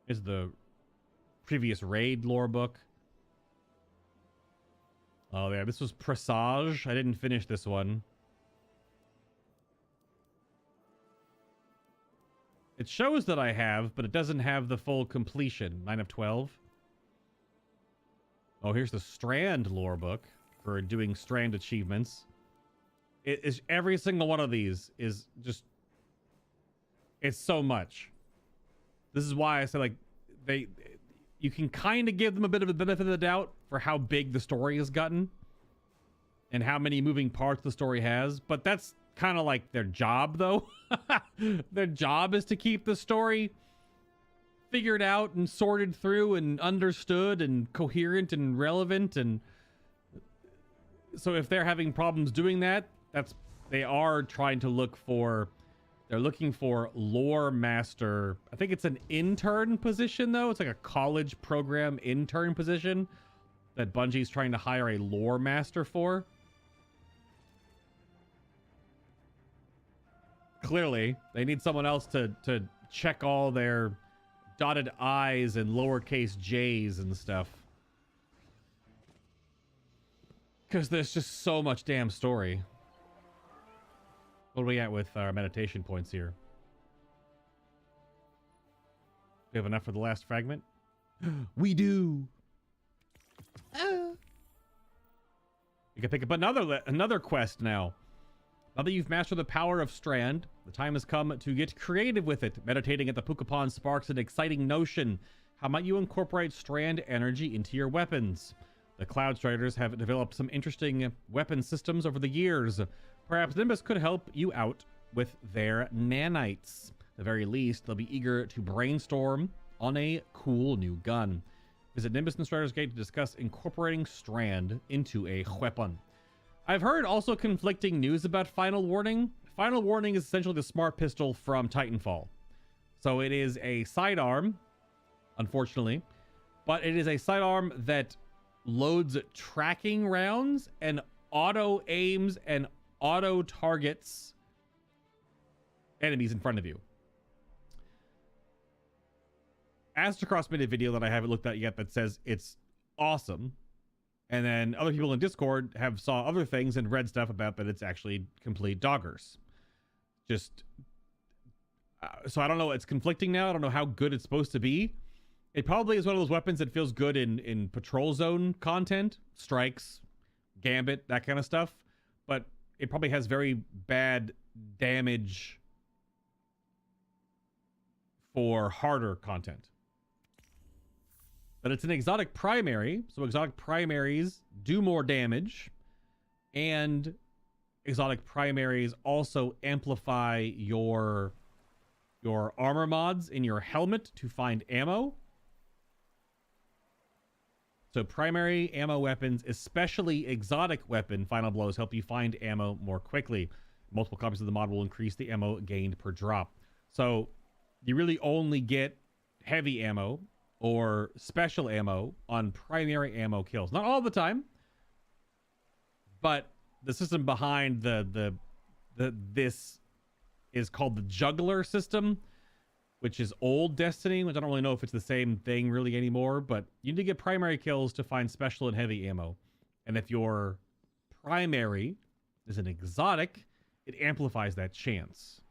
Is the previous raid lore book. Oh, yeah, this was Presage. I didn't finish this one. It shows that I have, but it doesn't have the full completion. 9 of 12. Oh, here's the Strand lore book for doing Strand achievements. It is every single one of these is just... It's so much. This is why I said, like, you can kind of give them a bit of a benefit of the doubt for how big the story has gotten. and how many moving parts the story has, but that's kind of like their job, though. Their job is to keep the story figured out and sorted through and understood and coherent and relevant. And so if they're having problems doing that, they are trying to look for, they're looking for lore master. I think it's an intern position, though. It's like a college program intern position that Bungie's trying to hire a lore master for. Clearly, they need someone else to check all their dotted I's and lowercase J's and stuff. Because there's just so much damn story. What are we at with our meditation points here? We have enough for the last fragment? We do! You can pick up another quest now. Now that you've mastered the power of Strand, the time has come to get creative with it. Meditating at the Puka Pond sparks an exciting notion. How might you incorporate Strand energy into your weapons? The Cloud Striders have developed some interesting weapon systems over the years. Perhaps Nimbus could help you out with their nanites. At the very least, they'll be eager to brainstorm on a cool new gun. Visit Nimbus and Strider's Gate to discuss incorporating Strand into a weapon. I've heard also conflicting news about Final Warning. Final Warning is essentially the smart pistol from Titanfall. So it is a sidearm, unfortunately, but it is a sidearm that loads tracking rounds and auto aims and auto targets enemies in front of you. Astrocross made a video that I haven't looked at yet that says it's awesome. And then other people in Discord have saw other things and read stuff about that it's actually complete doggers. Just so I don't know. It's conflicting now. I don't know how good it's supposed to be. It probably is one of those weapons that feels good in patrol zone content, strikes, gambit, that kind of stuff. But it probably has very bad damage for harder content. But it's an exotic primary, so exotic primaries do more damage, and exotic primaries also amplify your armor mods in your helmet to find ammo. So primary ammo weapons, especially exotic weapon final blows, help you find ammo more quickly. Multiple copies of the mod will increase the ammo gained per drop. So you really only get heavy ammo or special ammo on primary ammo kills. Not all the time, but the system behind this is called the juggler system, which is old Destiny, which I don't really know if it's the same thing really anymore, but you need to get primary kills to find special and heavy ammo. And if your primary is an exotic, it amplifies that chance.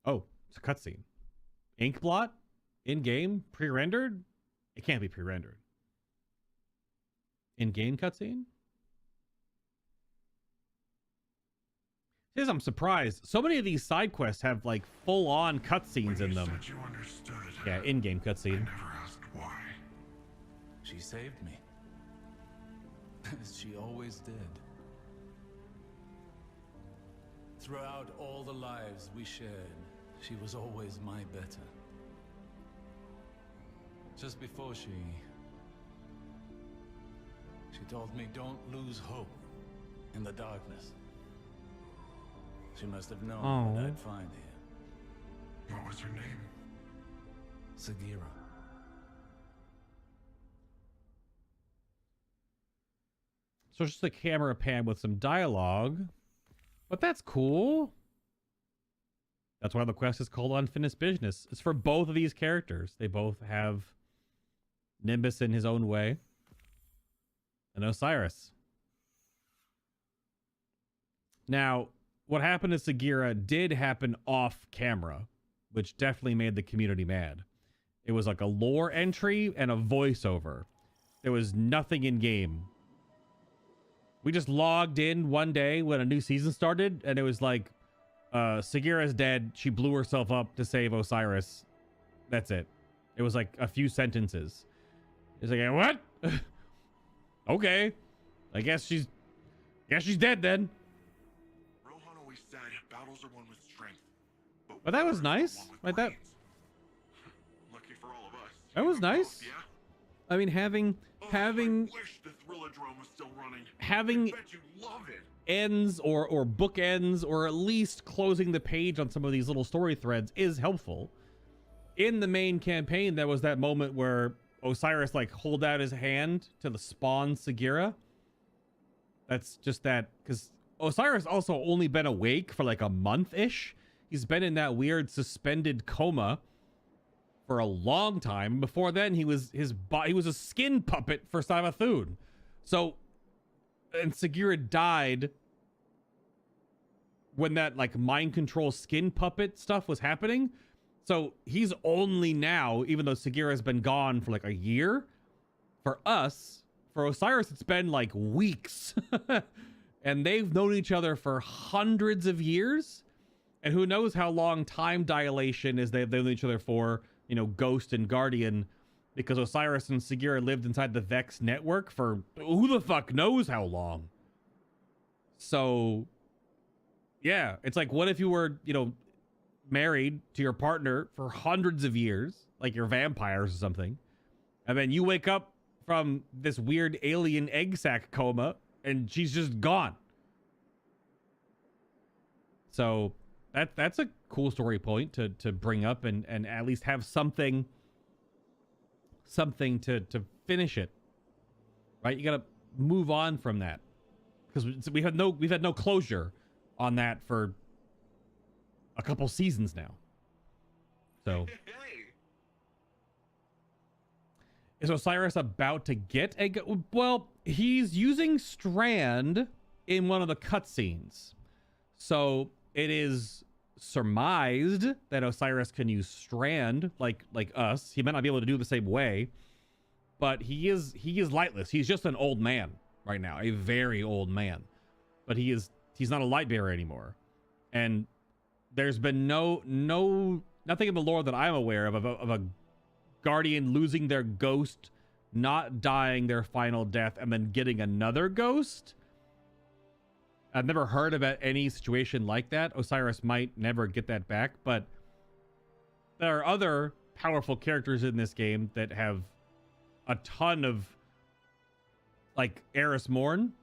Oh, it's a cutscene. Inkblot? In-game? Pre-rendered? It can't be pre-rendered. In-game cutscene? Says I'm surprised. So many of these side quests have like full-on cutscenes in them. You understood. Yeah, in-game cutscene. I never asked why. She saved me. As she always did. Throughout all the lives we shared, she was always my better. Just before she told me don't lose hope in the darkness. She must have known what I'd find here. What was her name? Sagira. So it's just a camera pan with some dialogue. But that's cool. That's why the quest is called Unfinished Business. It's for both of these characters. They both have Nimbus in his own way. And Osiris. Now, what happened to Sagira did happen off camera, which definitely made the community mad. It was like a lore entry and a voiceover. There was nothing in game. We just logged in one day when a new season started, and it was like, Sagira's dead. She blew herself up to save Osiris. That's it. It was like a few sentences. It's like, what? Okay. I guess she's dead then. Rohan always said battles are won with strength. But that was wars are nice. won with Like that. brains. Lucky for all of us. That was nice. Yeah? I mean, having I wish the Thrillodrome was still running. having I bet you'd love it. ends or bookends, or at least closing the page on some of these little story threads is helpful. In the main campaign, there was that moment where Osiris like hold out his hand to the spawn Sagira. That's just that, because Osiris also only been awake for like a month-ish. He's been in that weird suspended coma for a long time. Before then, he was a skin puppet for Savathun. So, and Sagira died when that like mind control skin puppet stuff was happening. So he's only now, even though Sagira has been gone for like a year, for us, for Osiris, it's been like weeks. And they've known each other for hundreds of years. And who knows how long time dilation is they've known each other for, you know, Ghost and Guardian, because Osiris and Sagira lived inside the Vex network for who the fuck knows how long. So, yeah, it's like, what if you were, you know, married to your partner for hundreds of years, like you're vampires or something, and then you wake up from this weird alien egg sac coma and she's just gone. So that's a cool story point to bring up and at least have something to finish it, right? You gotta move on from that, because we've had no closure on that for a couple seasons now. So is Osiris about to get a well, he's using Strand in one of the cutscenes, so it is surmised that Osiris can use Strand like us. He might not be able to do it the same way, but he is lightless. He's just an old man right now, a very old man, but he's not a light bearer anymore. And there's been nothing in the lore that I'm aware of a guardian losing their ghost, not dying their final death, and then getting another ghost. I've never heard about any situation like that. Osiris might never get that back, but there are other powerful characters in this game that have a ton of, like Eris Morn.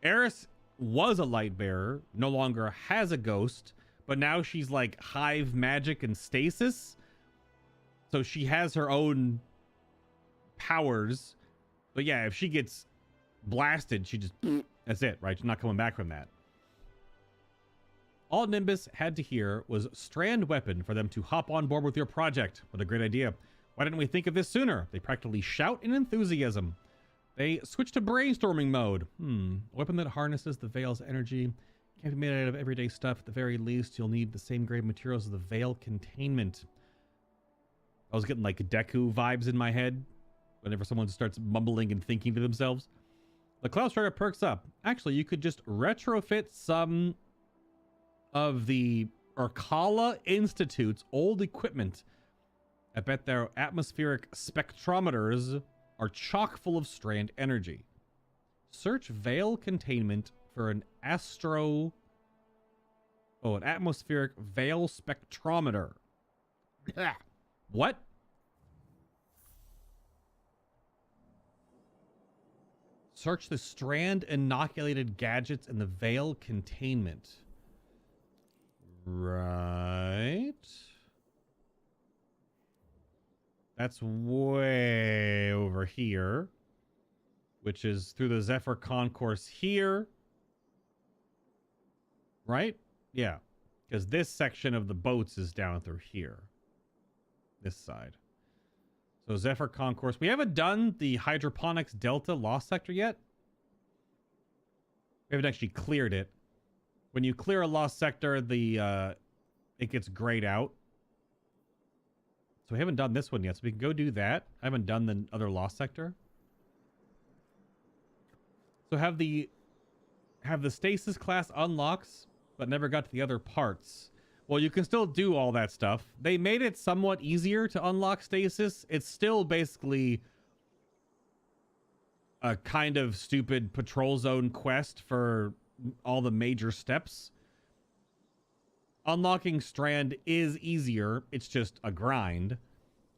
Eris was a light bearer, no longer has a ghost, but now she's like hive magic and stasis. So she has her own powers. But yeah, if she gets blasted, she just, that's it, right? She's not coming back from that. All Nimbus had to hear was Strand weapon for them to hop on board with your project. What a great idea. Why didn't we think of this sooner? They practically shout in enthusiasm. They switched to brainstorming mode. A weapon that harnesses the Veil's energy. Can't be made out of everyday stuff. At the very least, you'll need the same grade materials as the Veil containment. I was getting like Deku vibes in my head whenever someone starts mumbling and thinking to themselves. The Cloud Strider perks up. Actually, you could just retrofit some of the Urkala Institute's old equipment. I bet their atmospheric spectrometers are chock full of Strand energy. Search Veil containment for an atmospheric Veil spectrometer. What? Search the Strand inoculated gadgets in the Veil containment. Right. That's way over here, which is through the Zephyr Concourse here. Right? Yeah. Because this section of the boats is down through here. This side. So Zephyr Concourse. We haven't done the Hydroponics Delta Lost Sector yet. We haven't actually cleared it. When you clear a Lost Sector, it gets grayed out. So we haven't done this one yet, so we can go do that. I haven't done the other Lost Sector. So have the Stasis class unlocks, but never got to the other parts. Well, you can still do all that stuff. They made it somewhat easier to unlock stasis. It's still basically a kind of stupid patrol zone quest for all the major steps. Unlocking Strand is easier. It's just a grind.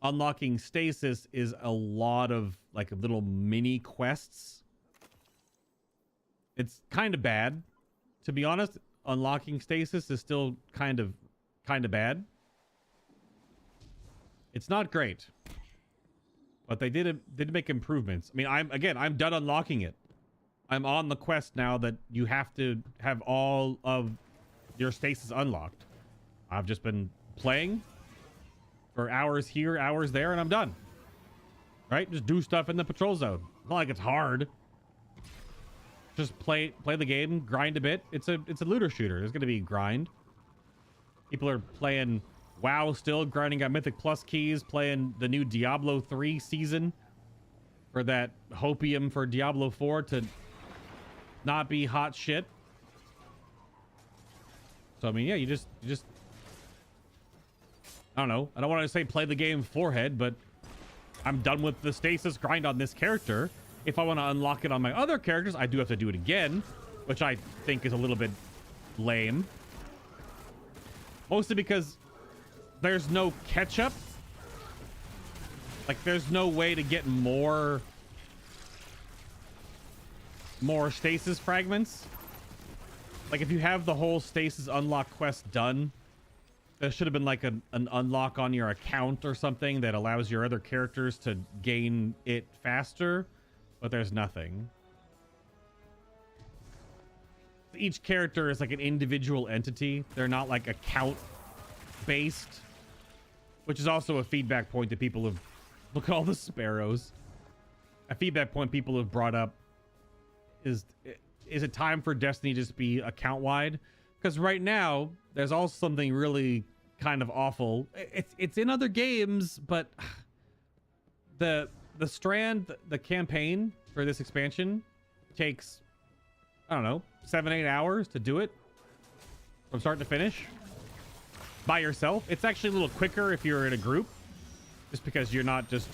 Unlocking stasis is a lot of like little mini quests. It's kind of bad, to be honest. Unlocking stasis is still kind of bad. It's not great, but they did make improvements. I mean, I'm done unlocking it. I'm on the quest now that you have to have all of your stasis unlocked. I've just been playing for hours here, hours there, and I'm done. Right? Just do stuff in the patrol zone. It's not like it's hard. Just play the game, grind a bit. It's a looter shooter. There's gonna be grind. People are playing WoW still, grinding out Mythic Plus keys, playing the new Diablo 3 season for that hopium for Diablo 4 to not be hot shit. So I mean, yeah, you just I don't know. I don't want to say play the game forehead, but I'm done with the stasis grind on this character. If I want to unlock it on my other characters, I do have to do it again, which I think is a little bit lame. Mostly because there's no catch-up. Like, there's no way to get more stasis fragments. Like, if you have the whole stasis unlock quest done, there should have been like an unlock on your account or something that allows your other characters to gain it faster. But there's nothing. Each character is like an individual entity. They're not like account based, which is also a feedback point that people have. Look at all the sparrows. A feedback point people have brought up is it time for Destiny to just be account wide? Because right now there's also something really kind of awful. It's in other games, but the Strand, the campaign for this expansion takes, I don't know, 7-8 hours to do it from start to finish by yourself. It's actually a little quicker if you're in a group, just because you're not just,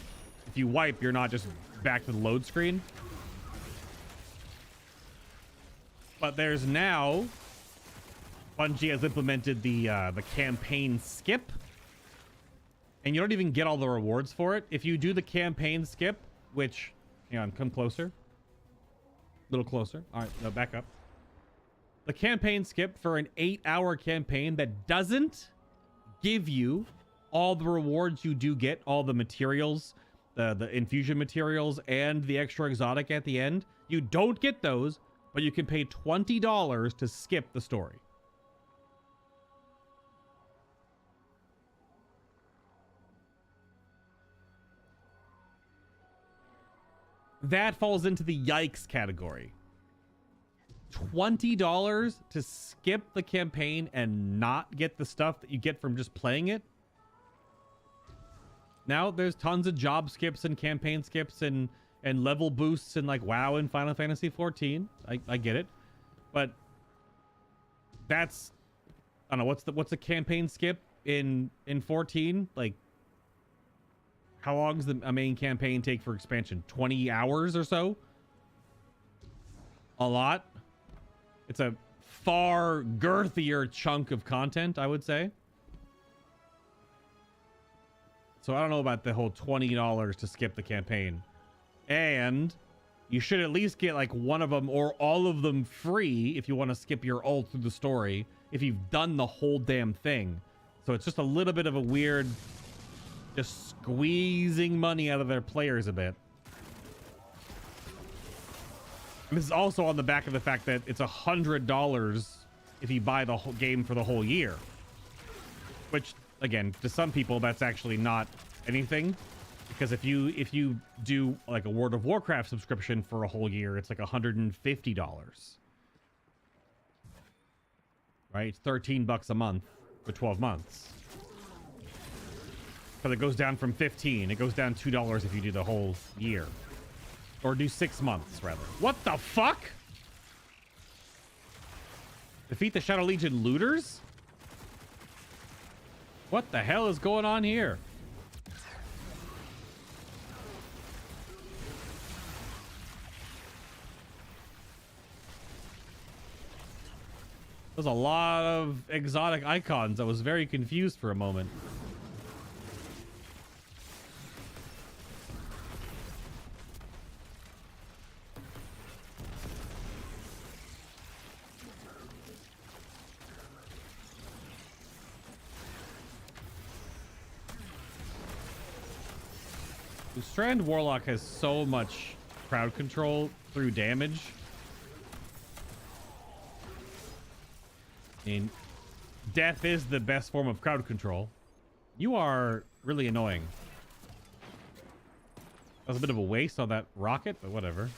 if you wipe, you're not just back to the load screen. But there's now, Bungie has implemented the campaign skip. And you don't even get all the rewards for it. If you do the campaign skip, which, hang on, come closer. A little closer. All right, no, back up. The campaign skip for an 8-hour campaign that doesn't give you all the rewards you do get, all the materials, the infusion materials, and the extra exotic at the end. You don't get those, but you can pay $20 to skip the story. That falls into the yikes category. $20 to skip the campaign and not get the stuff that you get from just playing it. Now there's tons of job skips and campaign skips and level boosts in like WoW and Final Fantasy 14. I get it. But that's, I don't know, what's the campaign skip in 14? Like, how long does a main campaign take for expansion? 20 hours or so? A lot. It's a far girthier chunk of content, I would say. So I don't know about the whole $20 to skip the campaign. And you should at least get like one of them or all of them free if you want to skip your ult through the story, if you've done the whole damn thing. So it's just a little bit of a weird, just squeezing money out of their players a bit. And this is also on the back of the fact that it's $100 if you buy the whole game for the whole year. Which, again, to some people, that's actually not anything. Because if you do like a World of Warcraft subscription for a whole year, it's like $150. Right? It's $13 a month for 12 months. But it goes down from 15. It goes down $2 if you do the whole year. Or do 6 months, rather. What the fuck? Defeat the Shadow Legion looters? What the hell is going on here? There's a lot of exotic icons. I was very confused for a moment. The Strand Warlock has so much crowd control through damage. I mean, death is the best form of crowd control. You are really annoying. That was a bit of a waste on that rocket, but whatever.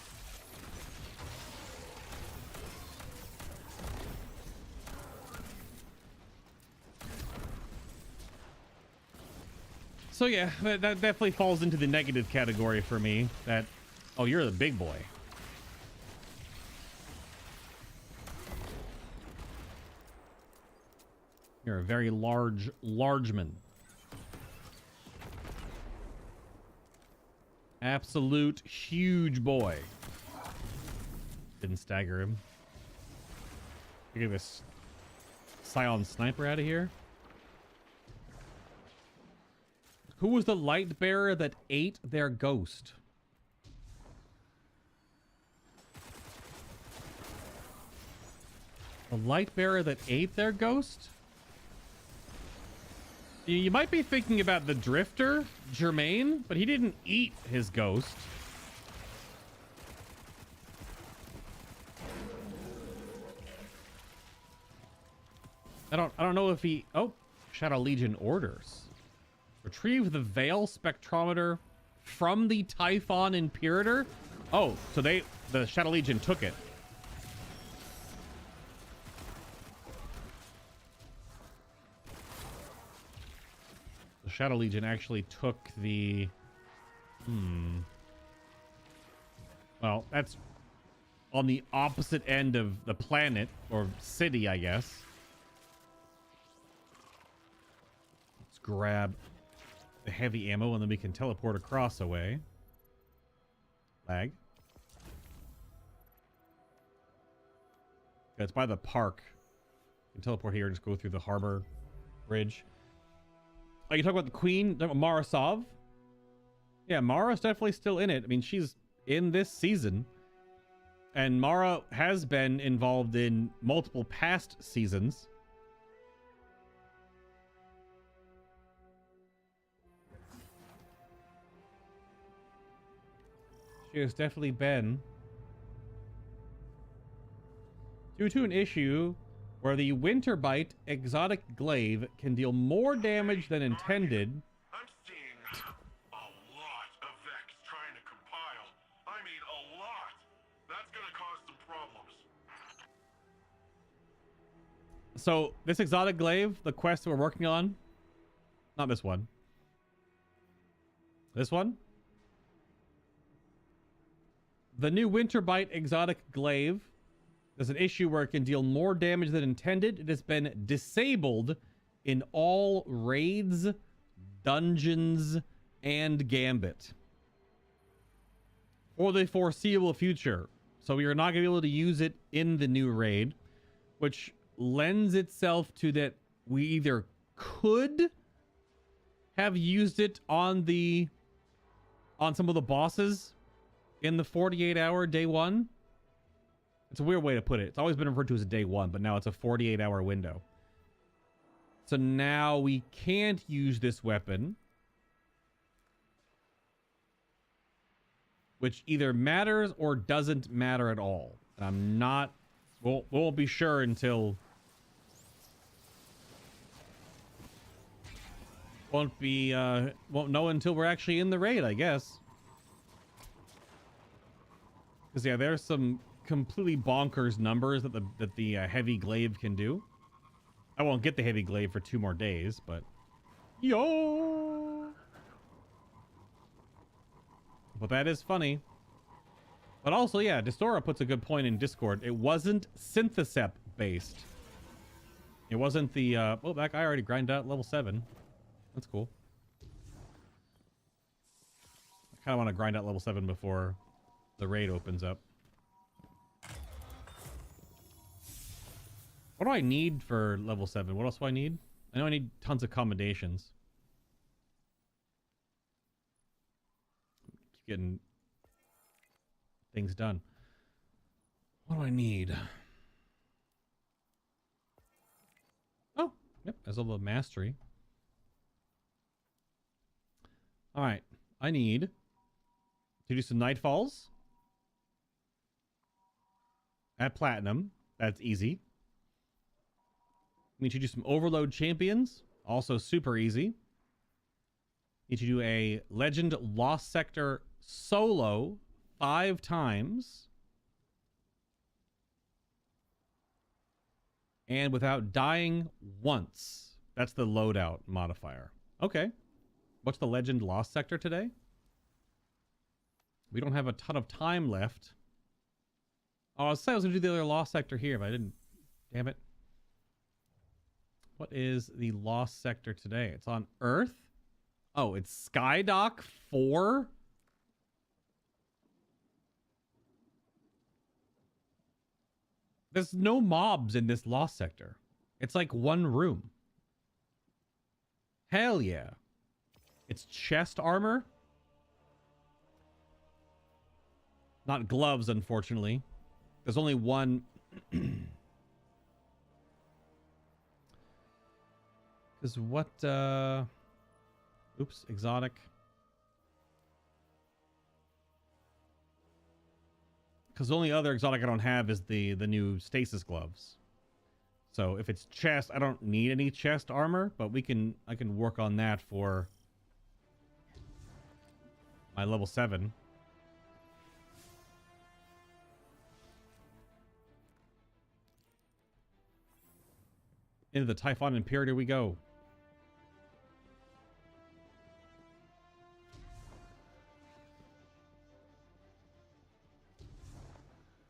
So yeah, that definitely falls into the negative category for me. That, oh, you're the big boy. You're a very large man. Absolute huge boy. Didn't stagger him. Get this Scion sniper out of here. Who was the light bearer that ate their ghost? The light bearer that ate their ghost? You might be thinking about the Drifter, Jermaine, but he didn't eat his ghost. I don't know if he... Oh, Shadow Legion orders. Retrieve the Veil Spectrometer from the Typhon Imperator. Oh, so the Shadow Legion took it. The Shadow Legion actually took the... Well, that's on the opposite end of the planet, or city, I guess. Let's grab the heavy ammo, and then we can teleport across away. Lag. Yeah, it's by the park. You can teleport here and just go through the harbor bridge. Oh, you talk about the Queen, Mara Sov? Yeah, Mara's definitely still in it. I mean, she's in this season. And Mara has been involved in multiple past seasons. She has definitely been. Due to an issue where the Winterbite exotic glaive can deal more damage than intended. I'm seeing a lot of Vex trying to compile. I mean, a lot. That's gonna cause some problems. So this exotic glaive, the quest that we're working on, not this one. This one? The new Winterbite exotic glaive. There's an issue where it can deal more damage than intended. It has been disabled in all raids, dungeons, and Gambit for the foreseeable future. So we are not going to be able to use it in the new raid, which lends itself to that we either could have used it on some of the bosses in the 48-hour day one. It's a weird way to put it. It's always been referred to as a day one, but now it's a 48-hour window. So now we can't use this weapon, which either matters or doesn't matter at all. And I'm not... we won't be sure until... Won't know until we're actually in the raid, I guess. Because, yeah, there's some completely bonkers numbers that the heavy glaive can do. I won't get the heavy glaive for 2 more days, but yo, but that is funny. But also, yeah, Distora puts a good point in Discord. It wasn't Synthesep based. It wasn't the oh, that guy already grinded out level 7. That's cool. I kind of want to grind out level 7 before the raid opens up. What do I need for level 7? What else do I need? I know I need tons of commendations. Keep getting things done. What do I need? Oh, yep, as a little mastery. All right, I need to do some Nightfalls at Platinum. That's easy. Need to do some Overload Champions. Also super easy. Need to do a Legend Lost Sector solo 5 times. And without dying once. That's the loadout modifier. Okay. What's the Legend Lost Sector today? We don't have a ton of time left. Oh, I was going to do the other Lost Sector here, but I didn't. Damn it. What is the Lost Sector today? It's on Earth? Oh, it's Skydock 4? There's no mobs in this Lost Sector. It's like one room. Hell yeah. It's chest armor. Not gloves, unfortunately. There's only one. Because what, oops, exotic. Because the only other exotic I don't have is the new stasis gloves. So if it's chest, I don't need any chest armor, but I can work on that for my level 7. Into the Typhon Imperator we go.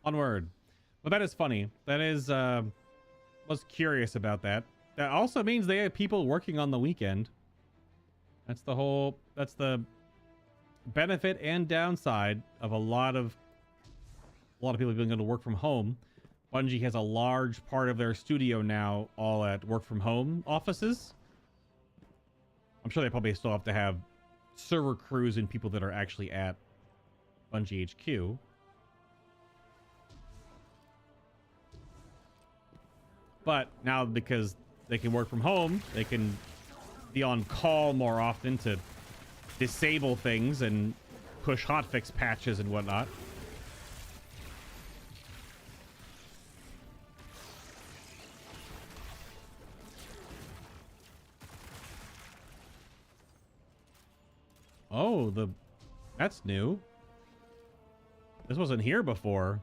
Onward. Well, that is funny. That is, was curious about that. That also means they have people working on the weekend. That's the benefit and downside of a lot of people being able to work from home. Bungie has a large part of their studio now all at work from home offices. I'm sure they probably still have to have server crews and people that are actually at Bungie HQ. But now, because they can work from home, they can be on call more often to disable things and push hotfix patches and whatnot. Oh, that's new. This wasn't here before.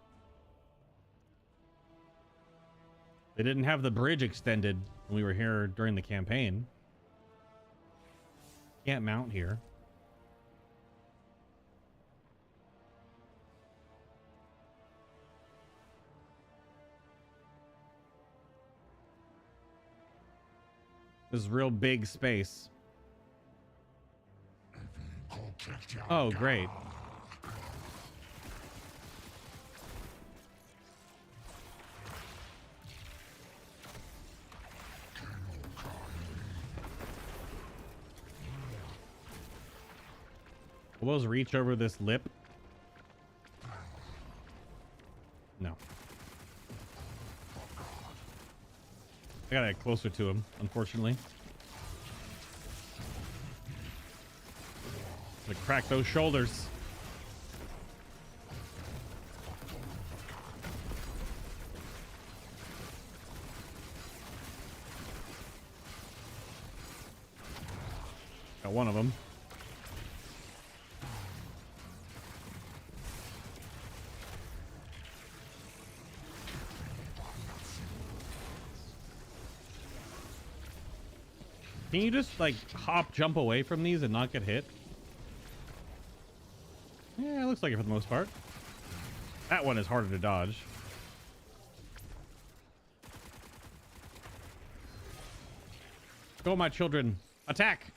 They didn't have the bridge extended when we were here during the campaign. Can't mount here. This is real big space. Oh, great. Will those reach over this lip? No. I gotta get closer to him, unfortunately. To crack those shoulders. Got one of them. Can you just like jump away from these and not get hit? Yeah, it looks like it for the most part. That one is harder to dodge. Go, my children. Attack!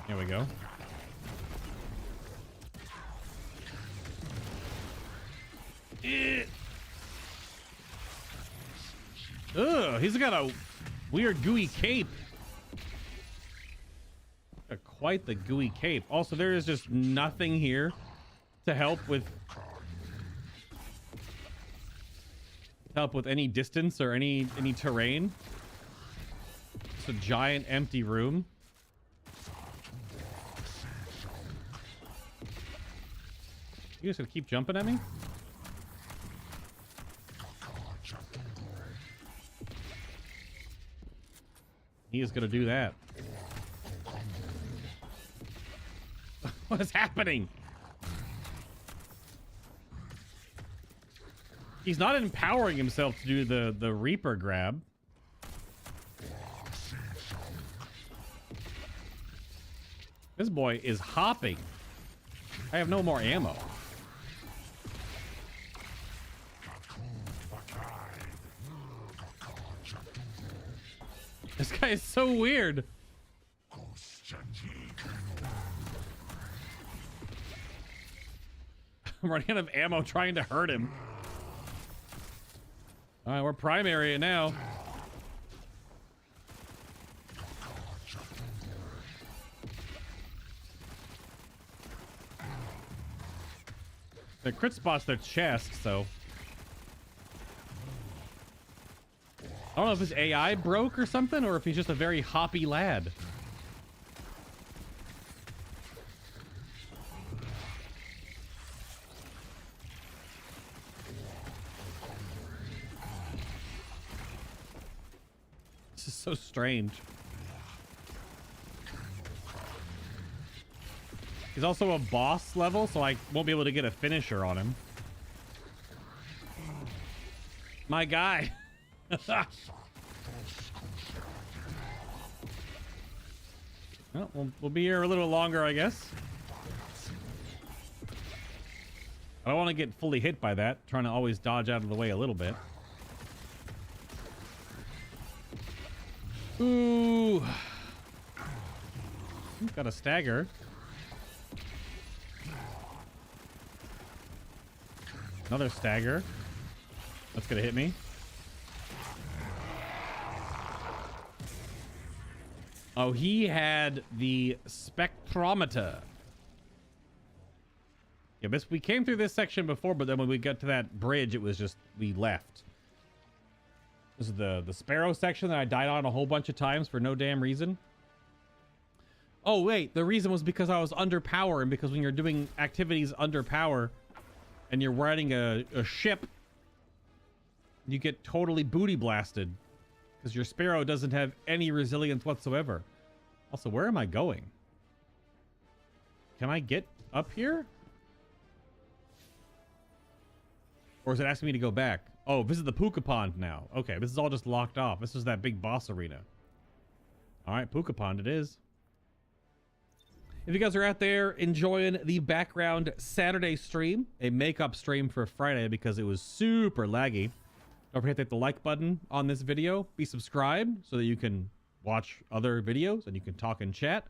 Here we go. Ugh, he's got a weird gooey cape. Quite the gooey cape. Also, there is just nothing here to help with any distance or any terrain. It's a giant empty room. You guys gonna keep jumping at me? He is gonna do that. What is happening? He's not empowering himself to do the Reaper grab. This boy is hopping. I have no more ammo. This guy is so weird. I'm running out of ammo trying to hurt him. All right, we're prime area now. The crit spot's their chest, so I don't know if his AI broke or something, or if he's just a very hoppy lad. This is so strange. He's also a boss level, so I won't be able to get a finisher on him. My guy. Well, we'll be here a little longer, I guess. I don't want to get fully hit by that. Trying to always dodge out of the way a little bit. Ooh. Got a stagger. Another stagger. That's gonna hit me. Oh, he had the spectrometer. Yeah, but we came through this section before, but then when we got to that bridge, it was just, we left. This is the Sparrow section that I died on a whole bunch of times for no damn reason. Oh, wait, the reason was because I was under power, and because when you're doing activities under power and you're riding a ship, you get totally booty blasted because your Sparrow doesn't have any resilience whatsoever. Also, where am I going? Can I get up here? Or is it asking me to go back? Oh, visit the Puka Pond now. Okay, this is all just locked off. This is that big boss arena. All right, Puka Pond it is. If you guys are out there enjoying the background Saturday stream, a makeup stream for Friday because it was super laggy, don't forget to hit the like button on this video. Be subscribed so that you can watch other videos and you can talk and chat.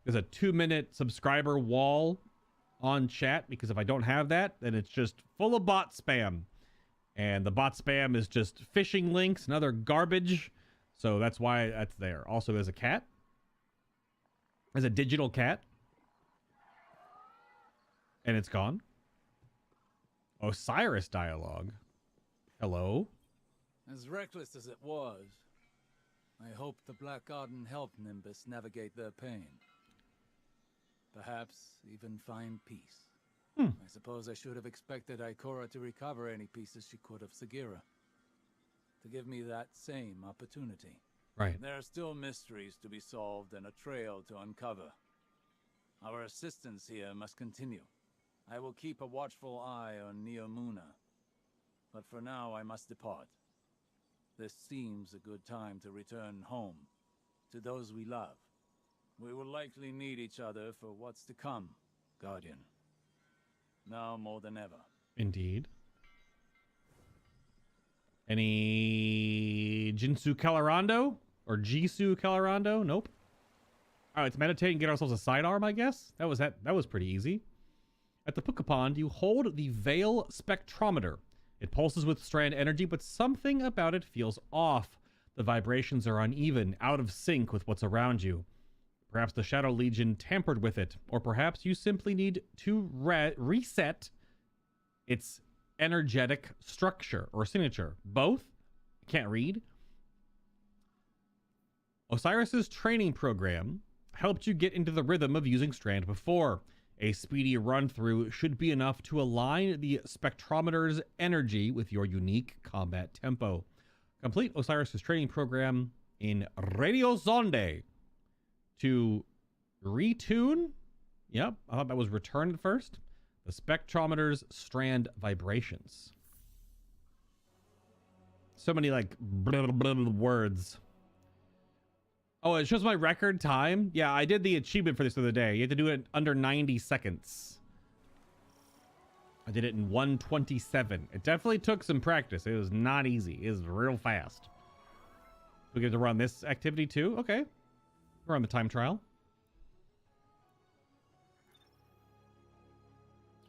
There's a 2-minute subscriber wall on chat because if I don't have that, then it's just full of bot spam. And the bot spam is just phishing links and other garbage. So that's why that's there. Also, there's a cat. There's a digital cat. And it's gone. Osiris dialogue. Hello? As reckless as it was, I hope the Black Garden helped Nimbus navigate their pain. Perhaps even find peace. I suppose I should have expected Ikora to recover any pieces she could of Sagira. To give me that same opportunity. Right. There are still mysteries to be solved and a trail to uncover. Our assistance here must continue. I will keep a watchful eye on Neomuna. But for now, I must depart. This seems a good time to return home, to those we love. We will likely need each other for what's to come, Guardian. Now more than ever. Indeed. Any Jinsu Calorando? Or Jisoo Calorando? Nope. All right, let's meditate and get ourselves a sidearm, I guess. That was pretty easy. At the Puka Pond, you hold the Veil Spectrometer. It pulses with Strand energy, but something about it feels off. The vibrations are uneven, out of sync with what's around you. Perhaps the Shadow Legion tampered with it, or perhaps you simply need to reset its energetic structure or signature. Both? Can't read. Osiris's training program helped you get into the rhythm of using Strand before. A speedy run-through should be enough to align the spectrometer's energy with your unique combat tempo. Complete Osiris's training program in Radio Zonde. To retune, yep, I thought that was return at first, the spectrometer's Strand vibrations. So many, like, blah, blah, blah, words. Oh, it shows my record time? Yeah, I did the achievement for this the other day. You have to do it under 90 seconds. I did it in 1:27. It definitely took some practice. It was not easy. It was real fast. We get to run this activity too? Okay. We're on the time trial.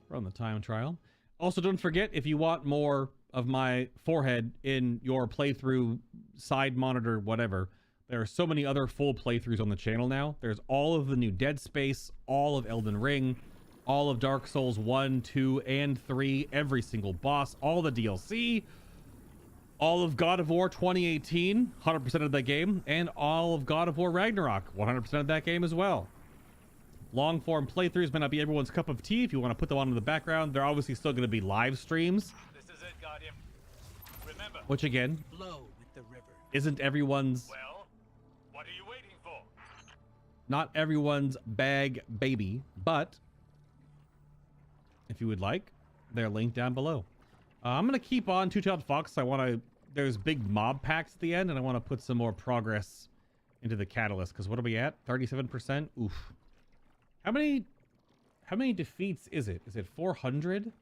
Run the time trial. Also, don't forget, if you want more of my forehead in your playthrough, side monitor, whatever, there are so many other full playthroughs on the channel now. There's all of the new Dead Space, all of Elden Ring, all of Dark Souls 1, 2, and 3, every single boss, all the DLC, all of God of War 2018, 100% of that game, and all of God of War Ragnarok, 100% of that game as well. Long form playthroughs may not be everyone's cup of tea. If you want to put them on in the background, they're obviously still going to be live streams. This is it, Guardian. Remember, which again, flow with the river. Isn't everyone's... Well, what are you waiting for? Not everyone's bag baby, but if you would like, they're linked down below. I'm going to keep on Two-Tailed Fox. There's big mob packs at the end, and I want to put some more progress into the catalyst, because what are we at? 37%? Oof. How many defeats is it? Is it 400? Let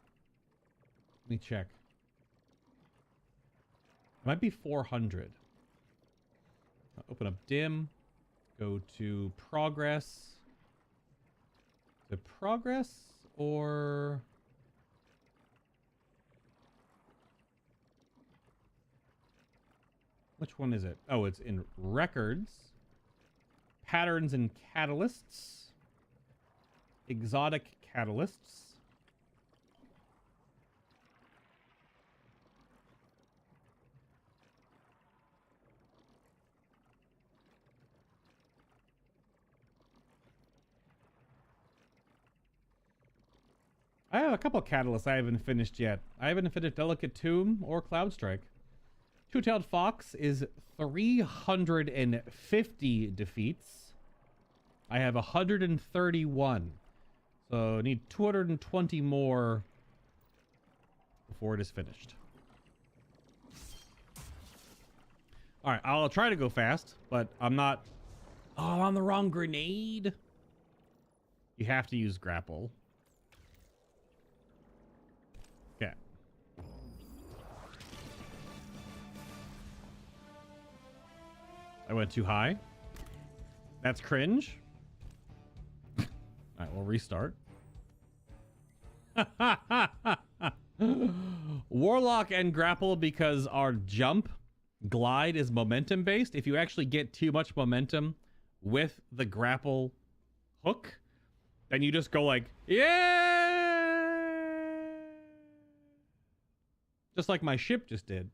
me check. It might be 400. I'll open up dim. Go to progress. The progress or... Which one is it? Oh, it's in records. Patterns and catalysts. Exotic catalysts. I have a couple catalysts I haven't finished yet. I haven't finished Delicate Tomb or Cloud Strike. Two-Tailed Fox is 350 defeats. I have 131. So I need 220 more before it is finished. All right, I'll try to go fast, but I'm not... Oh, I'm on the wrong grenade. You have to use grapple. Okay. I went too high. That's cringe. All right, we'll restart. Warlock and grapple, because our jump glide is momentum based. If you actually get too much momentum with the grapple hook, then you just go like, yeah, just like my ship just did.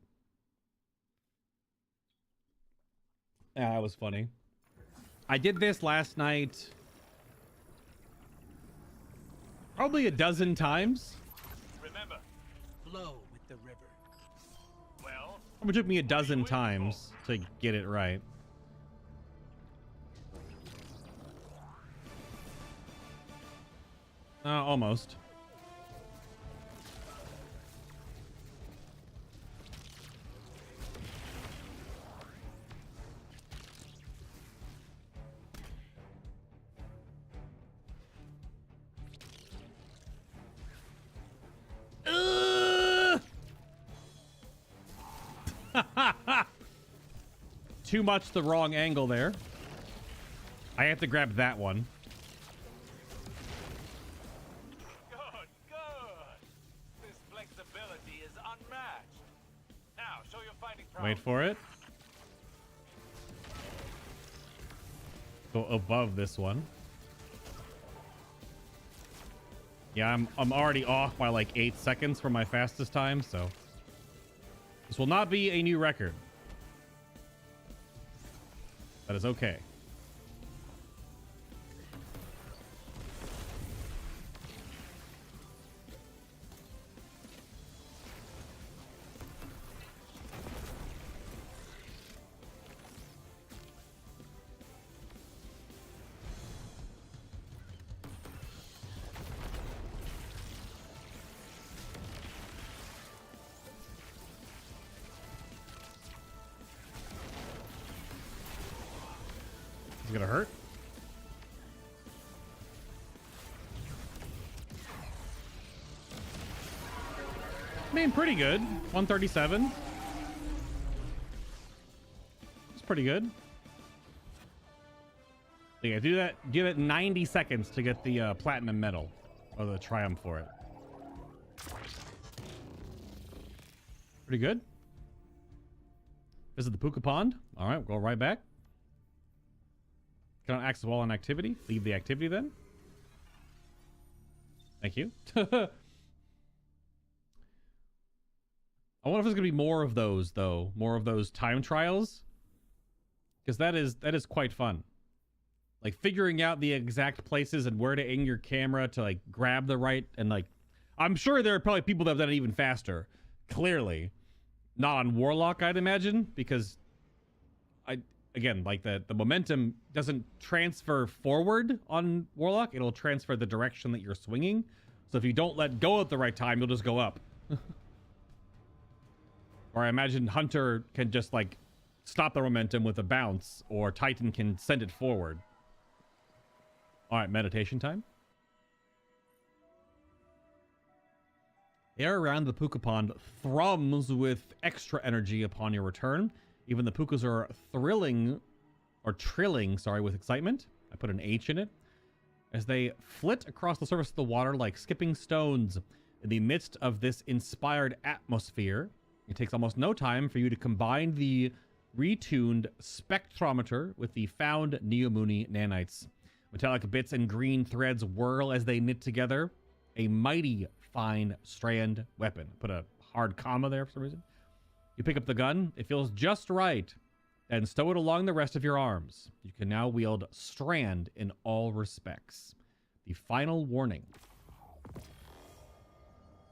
Yeah, that was funny. I did this last night probably a dozen times. Remember, Flow with the river. well, It took me a dozen times to get it right. Almost. Too much the wrong angle there. I have to grab that one. Good, good. This flexibility is unmatched. Now, show your fighting prowess. Wait for it. Go above this one. Yeah, I'm already off by like 8 seconds from my fastest time, so this will not be a new record. That is okay. Gonna hurt. I mean, pretty good. 137. It's pretty good. Yeah, do that. Give it 90 seconds to get the platinum medal or the triumph for it. Pretty good. Visit the Puka Pond. All right, we'll go right back. Cannot access wall on activity. Leave the activity then. Thank you. I wonder if there's gonna be more of those though. More of those time trials. Because that is quite fun. Like figuring out the exact places and where to aim your camera to like grab the right and like I'm sure there are probably people that have done it even faster. Clearly. Not on Warlock, I'd imagine, because again, like the momentum doesn't transfer forward on Warlock. It'll transfer the direction that you're swinging. So if you don't let go at the right time, you'll just go up. Or I imagine Hunter can just like stop the momentum with a bounce, or Titan can send it forward. All right, meditation time. Air around the Puka Pond thrums with extra energy upon your return. Even the pukas are trilling, sorry, with excitement. I put an H in it. As they flit across the surface of the water like skipping stones in the midst of this inspired atmosphere. It takes almost no time for you to combine the retuned spectrometer with the found Neomuni nanites. Metallic bits and green threads whirl as they knit together. A mighty fine strand weapon. Put a hard comma there for some reason. You pick up the gun, it feels just right, and stow it along the rest of your arms. You can now wield Strand in all respects. The final warning.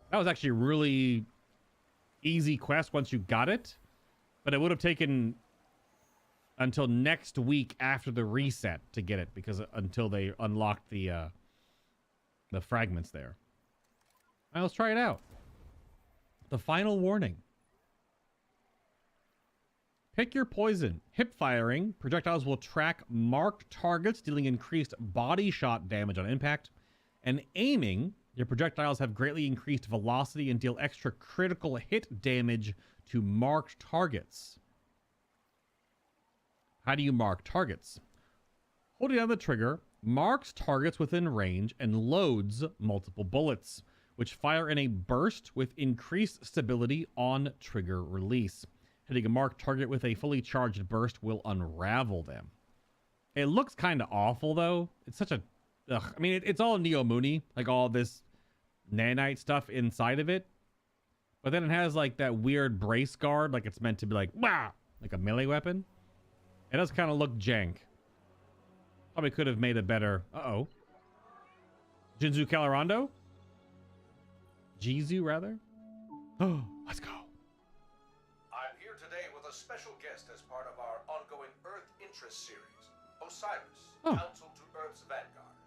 That was actually a really easy quest once you got it, but it would have taken until next week after the reset to get it, because until they unlocked the fragments there. All right, let's try it out. The final warning. Pick your poison. Hip firing. Projectiles will track marked targets, dealing increased body shot damage on impact. And aiming, your projectiles have greatly increased velocity and deal extra critical hit damage to marked targets. How do you mark targets? Holding down the trigger marks targets within range and loads multiple bullets, which fire in a burst with increased stability on trigger release. Hitting a marked target with a fully charged burst will unravel them. It looks kind of awful, though. It's such a... Ugh. I mean, it's all Neomuni, like all this nanite stuff inside of it. But then it has, like, that weird brace guard, like it's meant to be like, wah! Like a melee weapon. It does kind of look jank. Probably could have made it better. Uh-oh. Jinzu Calorando? Jizu, rather? Oh, let's go. I'm here today with a special guest as part of our ongoing Earth Interest series, Osiris, Counsel to Earth's Vanguard.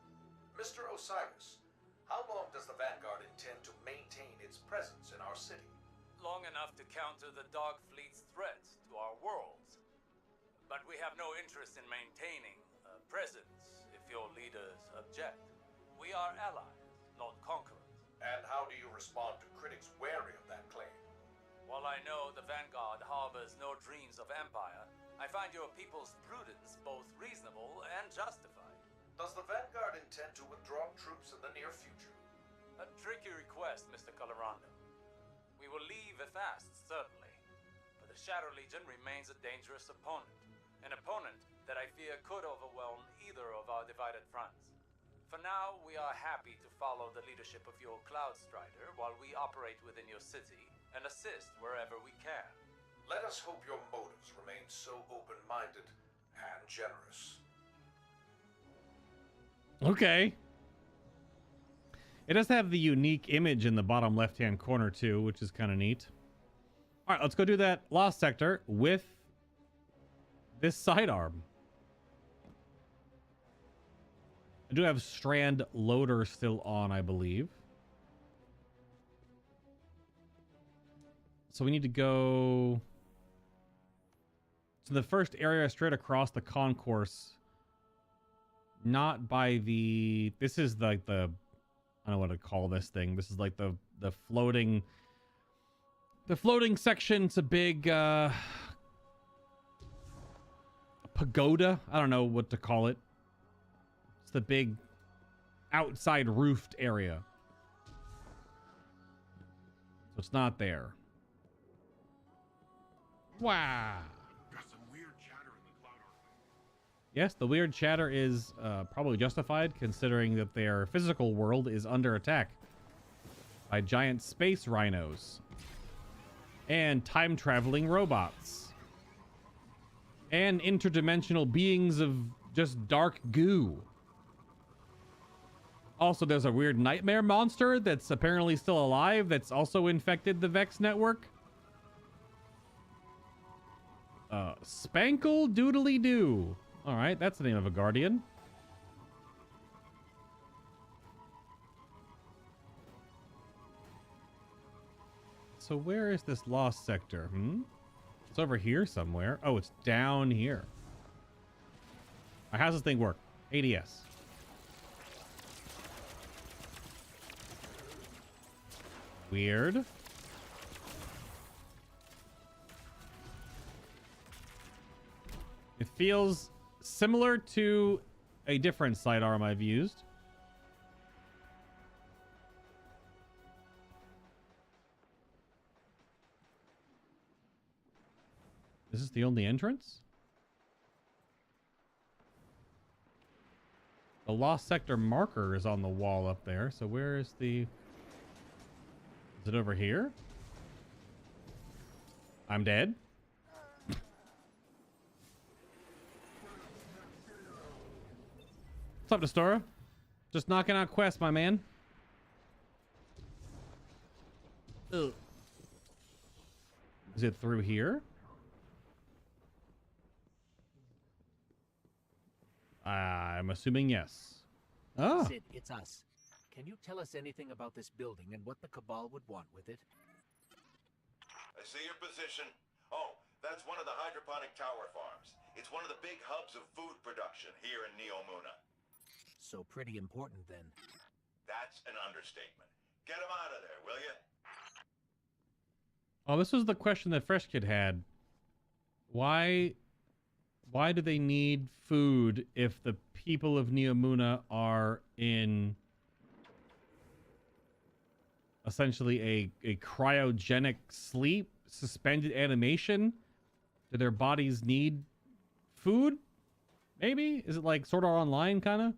Mr. Osiris, how long does the Vanguard intend to maintain its presence in our city? Long enough to counter the Dark Fleet's threats to our worlds. But we have no interest in maintaining a presence if your leaders object. We are allies, not conquerors. And how do you respond to critics wary of that claim? While I know the Vanguard harbors no dreams of empire, I I find your people's prudence both reasonable and justified. Does the Vanguard intend to withdraw troops in the near future? A tricky request, Mr. Colorando. We will leave if asked, certainly. But the Shadow Legion remains a dangerous opponent. An opponent that I fear could overwhelm either of our divided fronts. For now, we are happy to follow the leadership of your Cloud Strider while we operate within your city and assist wherever we can. Let us hope your motives remain so open-minded and generous. Okay. It does have the unique image in the bottom left-hand corner too, which is kind of neat. All right, let's go do that Lost Sector with this sidearm. I do have Strand loader still on, I believe. So we need to go to the first area straight across the concourse. Not by the... This is like the... I don't know what to call this thing. This is like the floating... The floating section. It's a big... pagoda? I don't know what to call it. It's the big outside roofed area. So it's not there. Wow. Got some weird chatter in the cloud arc. Yes, the weird chatter is probably justified, considering that their physical world is under attack by giant space rhinos and time-traveling robots and interdimensional beings of just dark goo. Also, there's a weird nightmare monster that's apparently still alive that's also infected the Vex network. Spankle Doodly Doo. All right, that's the name of a guardian. So where is this lost sector? It's over here somewhere. Oh, it's down here. How's this thing work? ADS. Weird. It feels similar to a different sidearm I've used. Is this the only entrance? The lost sector marker is on the wall up there. So where is the... Is it over here? I'm dead. What's up, Destora? Just knocking out quests, my man. Ugh. Is it through here? I'm assuming yes. Oh. Sid, it's us. Can you tell us anything about this building and what the Cabal would want with it? I see your position. Oh, that's one of the hydroponic tower farms. It's one of the big hubs of food production here in Neomuna. So pretty important then. That's an understatement. Get him out of there, will you? Oh, this was the question that Fresh Kid had. Why do they need food if the people of Neomuna are in essentially a cryogenic sleep, suspended animation? Do their bodies need food? Maybe? Is it like Sword Art Online kind of?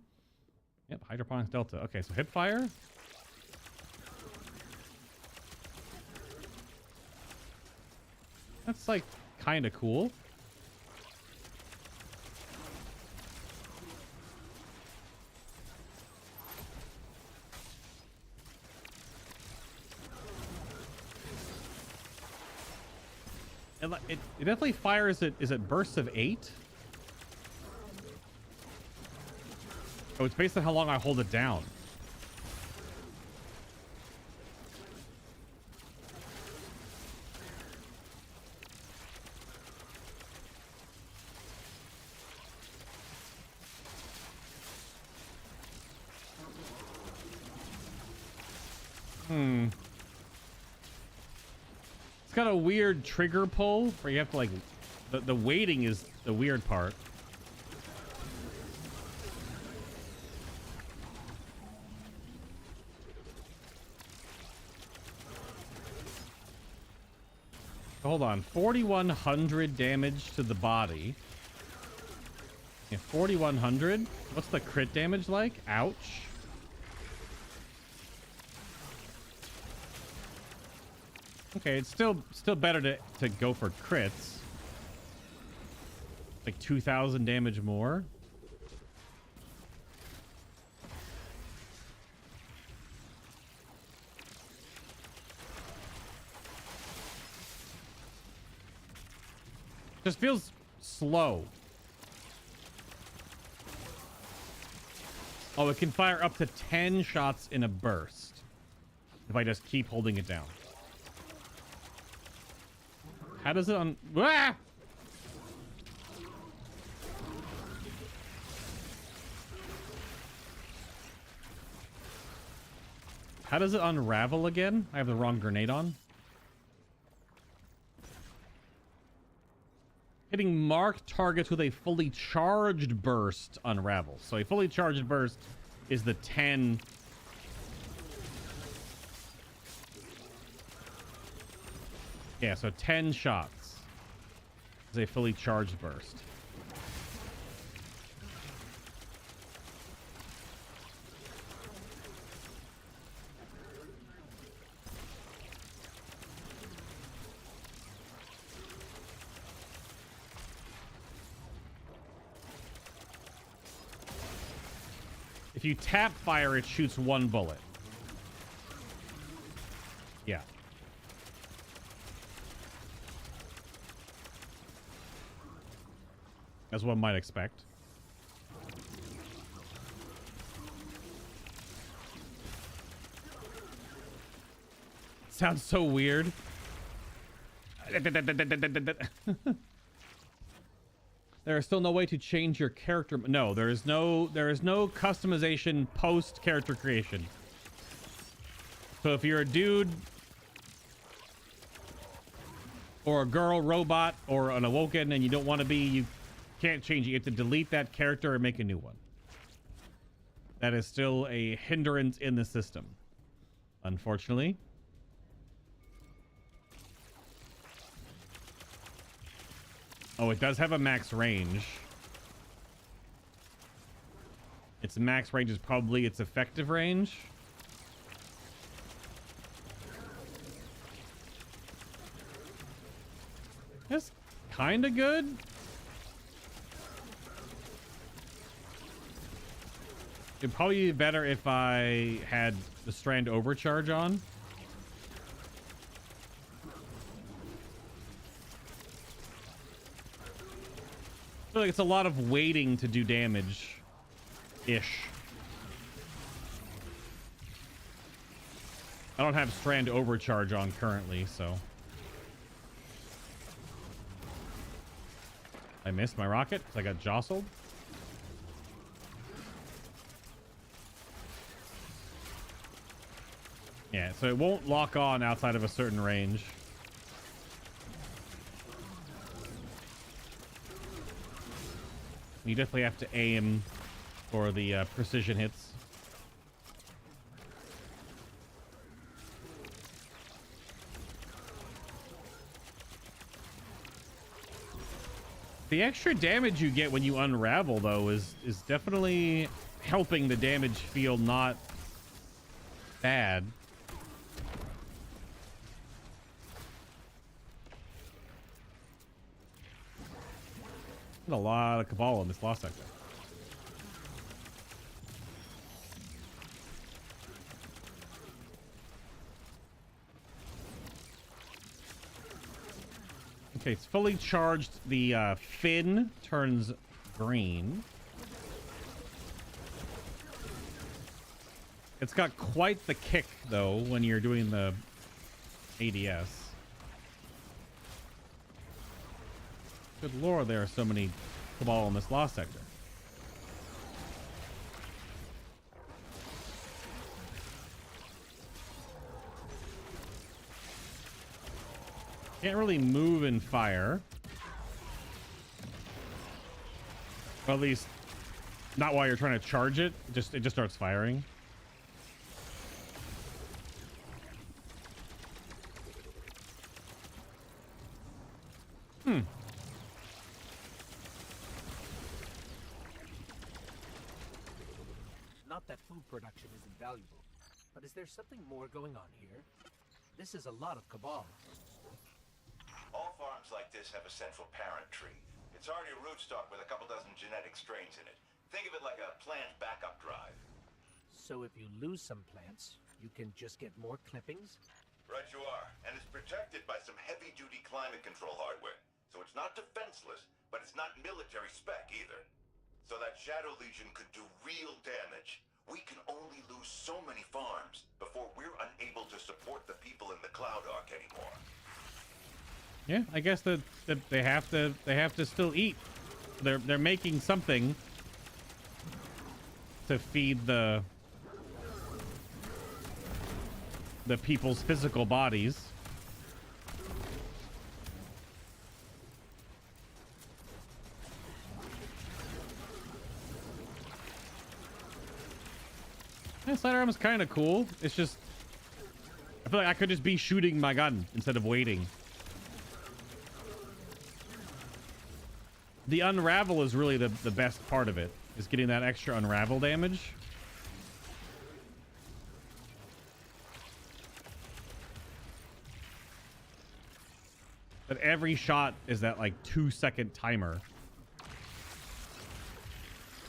Yep, Hydroponics Delta. Okay, so hip fire. That's like kind of cool. It definitely fires it. Is it bursts of 8? Oh, it's based on how long I hold it down. It's got a weird trigger pull where you have to like The waiting is the weird part. Hold on, 4,100 damage to the body. Yeah, 4,100. What's the crit damage like? Ouch. Okay, it's still better to go for crits. Like 2,000 damage more. Just feels slow. Oh, it can fire up to 10 shots in a burst if I just keep holding it down. How does it Ah! How does it unravel again? I have the wrong grenade on. Hitting marked targets with a fully charged burst unravels. So a fully charged burst is the 10. Yeah, so 10 shots is a fully charged burst. If you tap fire, it shoots one bullet. Yeah. As one might expect. Sounds so weird. There is still no way to change your character. No, there is no customization post character creation. So if you're a dude or a girl robot or an awoken and you don't want to be, you can't change it. You have to delete that character and make a new one. That is still a hindrance in the system, unfortunately. Oh, it does have a max range. Its max range is probably its effective range. That's kind of good. It'd probably be better if I had the Strand overcharge on. I feel like it's a lot of waiting to do damage-ish. I don't have Strand overcharge on currently, so... I missed my rocket because I got jostled. Yeah, so it won't lock on outside of a certain range. You definitely have to aim for the precision hits. The extra damage you get when you unravel, though, is definitely helping the damage feel not bad. There's a lot of Cabal in this lost sector. Okay, it's fully charged. The fin turns green. It's got quite the kick, though, when you're doing the ADS. Good lord, there are so many Cabal in this lost sector. Can't really move and fire. Or at least not while you're trying to charge it. It just starts firing. Not that food production isn't valuable, but is there something more going on here? This is a lot of cabal. All farms like this have a central parent tree. It's already a rootstock with a couple dozen genetic strains in it. Think of it like a plant backup drive. So if you lose some plants, you can just get more clippings? Right you are. And it's protected by some heavy-duty climate control hardware. So it's not defenseless, but it's not military spec either. So that Shadow Legion could do real damage. We can only lose so many farms before we're unable to support the people in the Cloud Ark anymore. Yeah, I guess that they have to still eat. They're making something to feed the people's physical bodies. Yeah, sidearm's kind of cool. It's just I feel like I could just be shooting my gun instead of waiting. The unravel is really the best part of it, is getting that extra unravel damage. But every shot is that like 2-second timer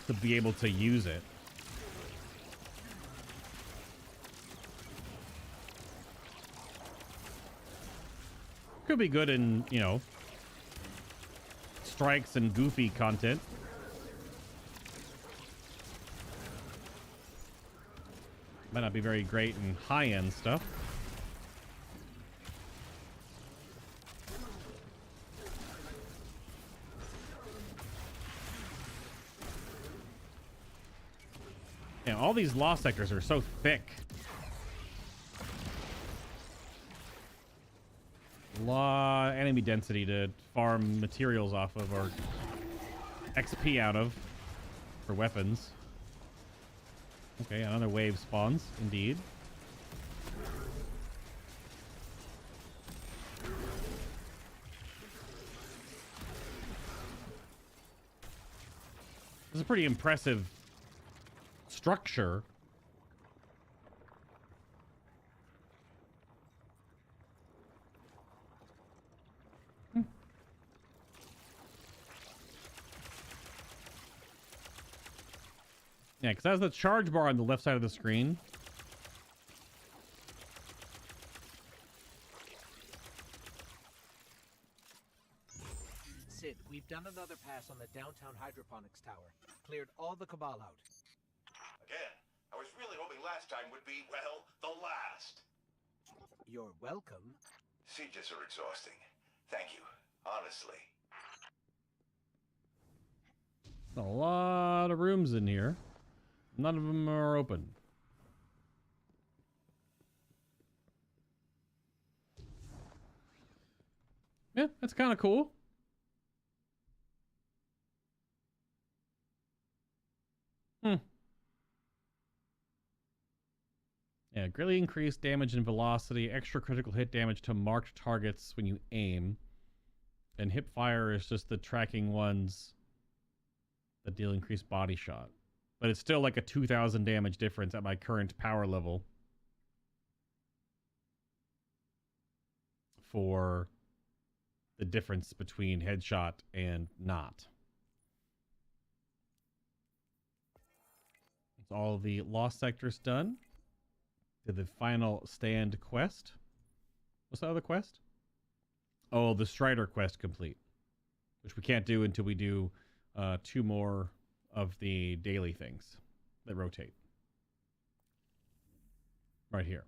to be able to use it. Could be good in, you know, strikes and goofy content. Might not be very great in high-end stuff. Yeah, all these lost sectors are so thick. A lot of enemy density to farm materials off of, or XP out of, for weapons. Okay, another wave spawns, indeed. This is a pretty impressive structure. Yeah, because that has the charge bar on the left side of the screen. Sid, we've done another pass on the downtown hydroponics tower. Cleared all the cabal out. Again, I was really hoping last time would be, well, the last. You're welcome. Sieges are exhausting. Thank you, honestly. A lot of rooms in here. None of them are open. Yeah, that's kind of cool. Yeah, greatly increased damage and velocity, extra critical hit damage to marked targets when you aim. And hip fire is just the tracking ones that deal increased body shot. But it's still like a 2,000 damage difference at my current power level for the difference between headshot and not. It's all the lost sectors done. To the final stand quest. What's the other quest? Oh, the Strider quest complete, which we can't do until we do 2 more of the daily things that rotate. Right here.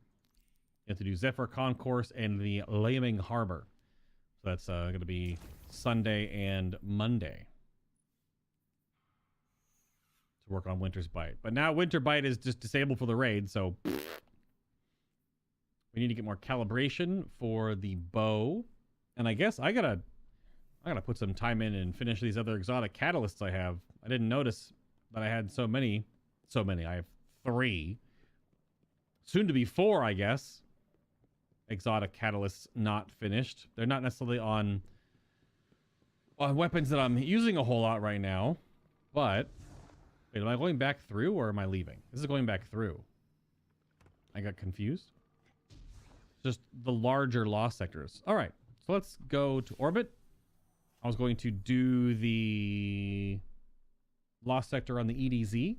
You have to do Zephyr Concourse and the Laming Harbor. So that's going to be Sunday and Monday to work on Winter's Bite. But now Winterbite is just disabled for the raid, so we need to get more calibration for the bow. And I guess I gotta I gotta put some time in and finish these other exotic catalysts I have. I didn't notice that I had so many. So many. I have 3. Soon to be 4, I guess. Exotic catalysts not finished. They're not necessarily on weapons that I'm using a whole lot right now. But, wait, am I going back through or am I leaving? This is going back through. I got confused. Just the larger lost sectors. All right, so let's go to orbit. I was going to do the lost sector on the EDZ.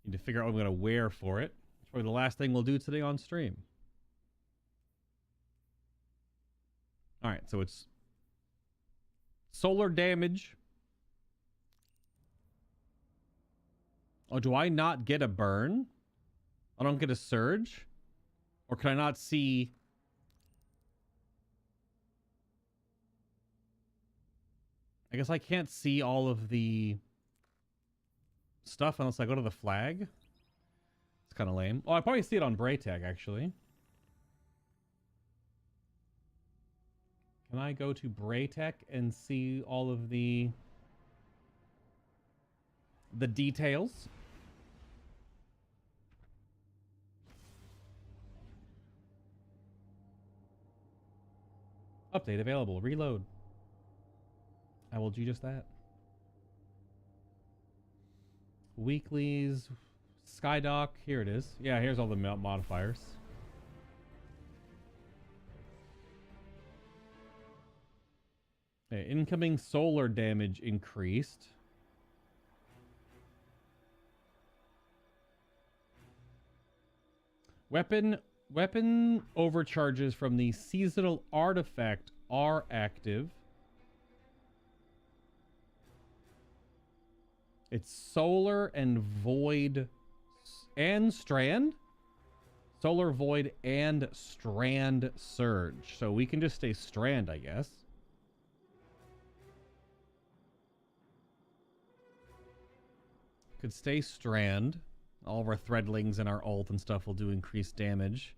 Need to figure out what I'm going to wear for it. It's probably the last thing we'll do today on stream. All right, so it's solar damage. Oh, do I not get a burn? I don't get a surge? Or can I not see? I guess I can't see all of the stuff unless I go to the flag. It's kind of lame. Oh, I probably see it on Braytag, actually. Can I go to Braytech and see all of the details? Update available. Reload. I will do just that. Weeklies. Skydock. Here it is. Yeah, here's all the modifiers. Okay, incoming solar damage increased. Weapon overcharges from the seasonal artifact are active. It's solar and void and strand. Solar void and strand surge. So we can just stay strand, I guess. Could stay strand. All of our threadlings and our ult and stuff will do increased damage.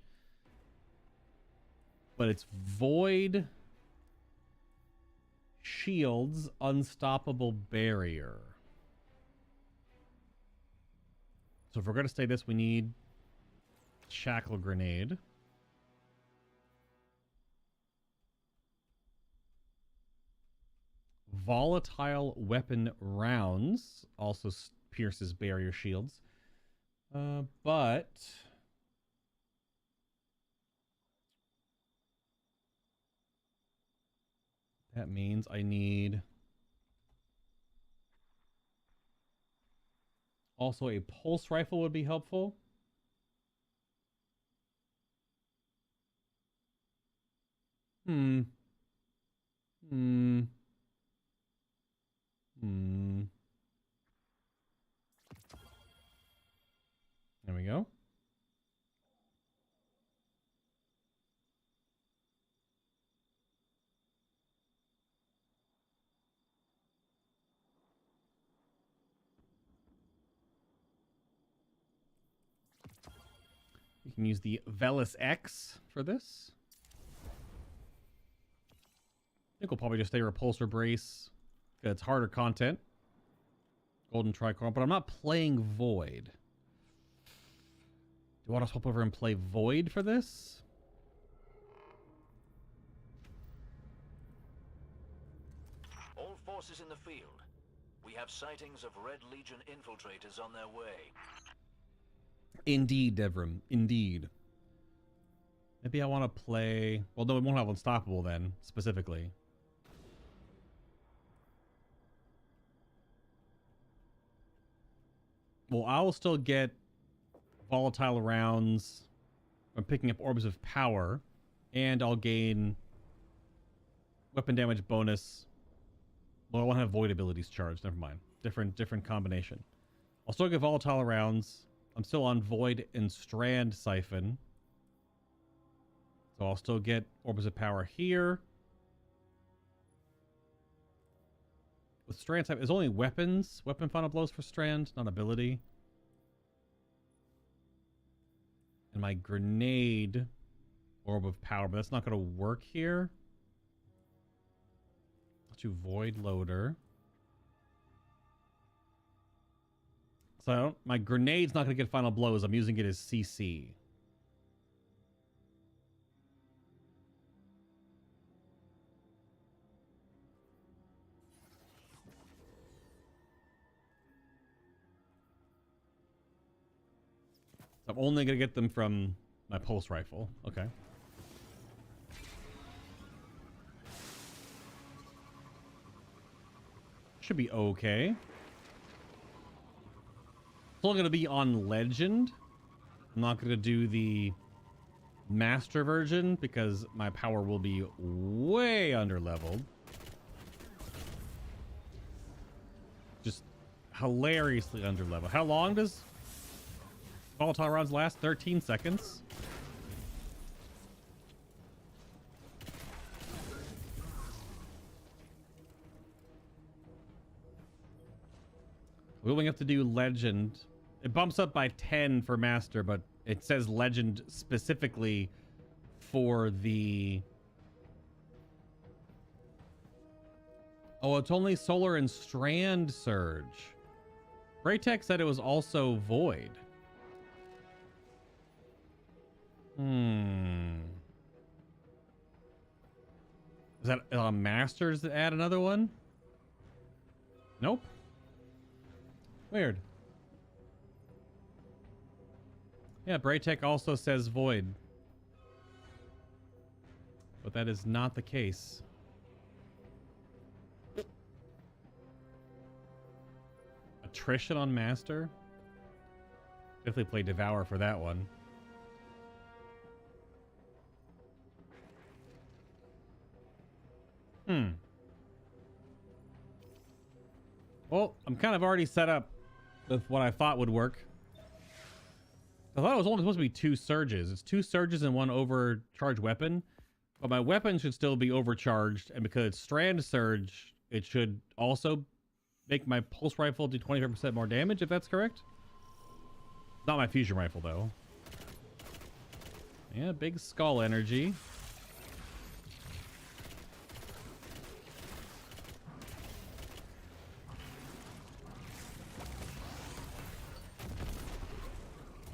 But it's void, shields, unstoppable barrier. So if we're going to stay this, we need shackle grenade. Volatile weapon rounds also pierces barrier shields. But that means I need also a pulse rifle would be helpful. There we go. You can use the Velis X for this. I think we'll probably just stay Repulsor Brace. It's harder content. Golden Tricorn, but I'm not playing Void. Do you want to swap over and play Void for this? All forces in the field. We have sightings of Red Legion infiltrators on their way. Indeed, Devrim. Indeed. Maybe I want to play... Well, no, we won't have Unstoppable then, specifically. Well, I will still get volatile rounds from picking up Orbs of Power, and I'll gain weapon damage bonus. Well, I won't have Void abilities charged. Never mind. Different combination. I'll still get volatile rounds. I'm still on Void and Strand Siphon. So I'll still get Orbs of Power here. With Strand Siphon, it's only weapons. Weapon Final Blows for Strand, not ability. And my Grenade Orb of Power, but that's not going to work here. to void loader. So my grenade's not going to get final blows. I'm using it as CC. So I'm only going to get them from my pulse rifle. Okay. Should be okay. Still going to be on legend. I'm not going to do the master version because my power will be way under leveled. Just hilariously under leveled. How long does volatile rounds last? 13 seconds. We only have to do legend. It bumps up by 10 for master, but it says legend specifically for the... Oh, it's only solar and strand surge. Braytech said it was also void. Is that masters that add another one? Nope. Weird. Yeah, Braytech also says void. But that is not the case. Attrition on master? Definitely play Devour for that one. Well, I'm kind of already set up with what I thought would work. I thought it was only supposed to be 2 surges. It's 2 surges and 1 overcharged weapon. But my weapon should still be overcharged. And because it's strand surge, it should also make my pulse rifle do 25% more damage, if that's correct. Not my fusion rifle, though. Yeah, big skull energy.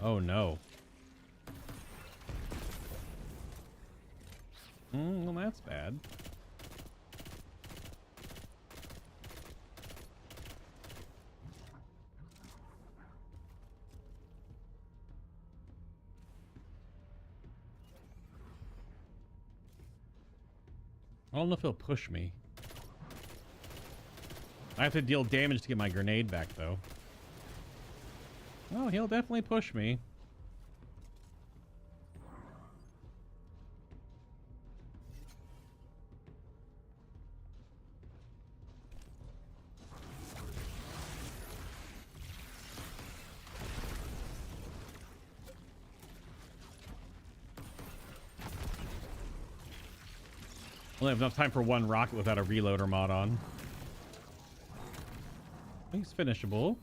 Oh no. Well, that's bad. I don't know if he'll push me. I have to deal damage to get my grenade back, though. Oh, he'll definitely push me. Only have enough time for 1 rocket without a reloader mod on. He's finishable.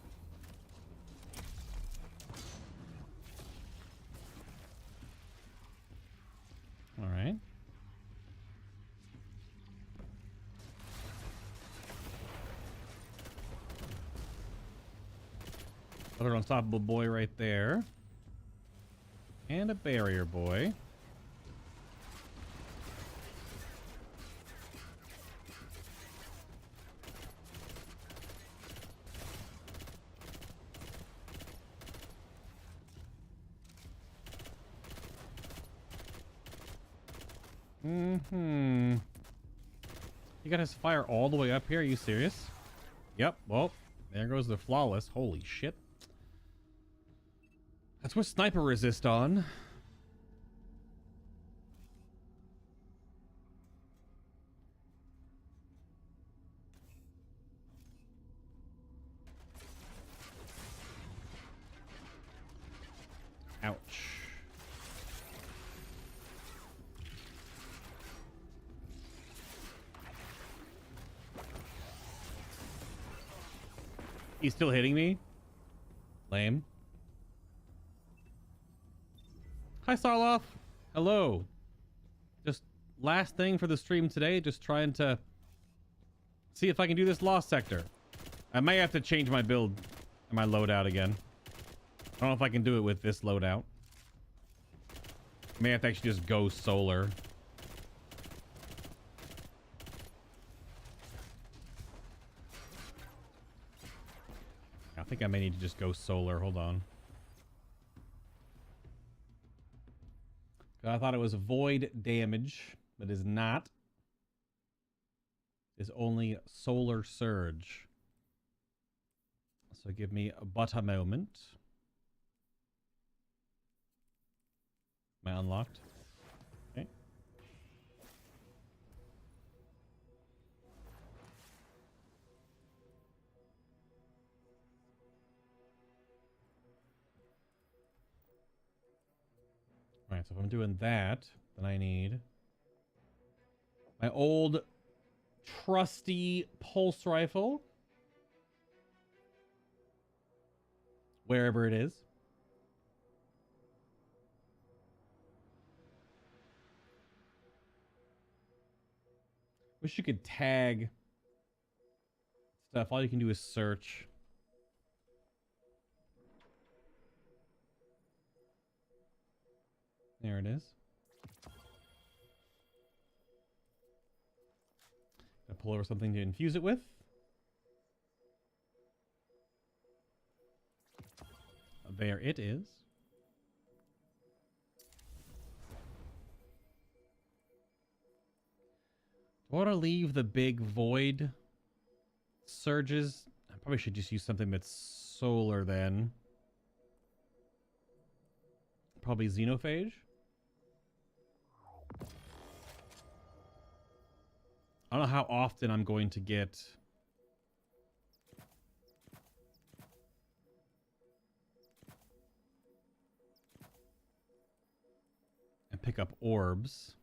All right. Another unstoppable boy right there. And a barrier boy. You got his fire all the way up here? Are you serious? Yep. Well, there goes the flawless. Holy shit. That's what sniper resist on. Ouch. He's still hitting me? Lame. Hi, Sarloff. Hello. Just last thing for the stream today. Just trying to See if I can do this lost sector. I may have to change my build, my loadout again. I don't know if I can do it with this loadout. I may have to actually just go solar. I think I may need to just go solar. Hold on. I thought it was void damage, but it is not. It's only solar surge. So give me but a moment. Am I unlocked? Okay. Alright, so if I'm doing that, then I need my old trusty pulse rifle. Wherever it is. Wish you could tag stuff. All you can do is search. There it is. Gonna pull over something to infuse it with. There it is. Do I want to leave the big void surges? I probably should just use something that's solar then. Probably xenophage. I don't know how often I'm going to get and pick up orbs.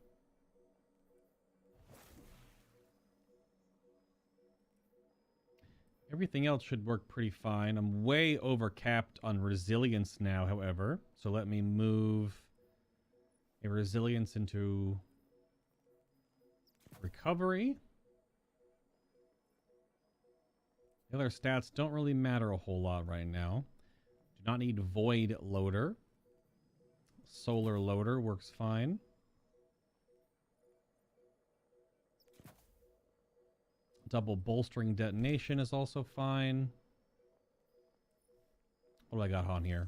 Everything else should work pretty fine. I'm way over capped on resilience now, however. So let me move a resilience into recovery. The other stats don't really matter a whole lot right now. Do not need void loader. Solar loader works fine. Double bolstering detonation is also fine. What do I got on here?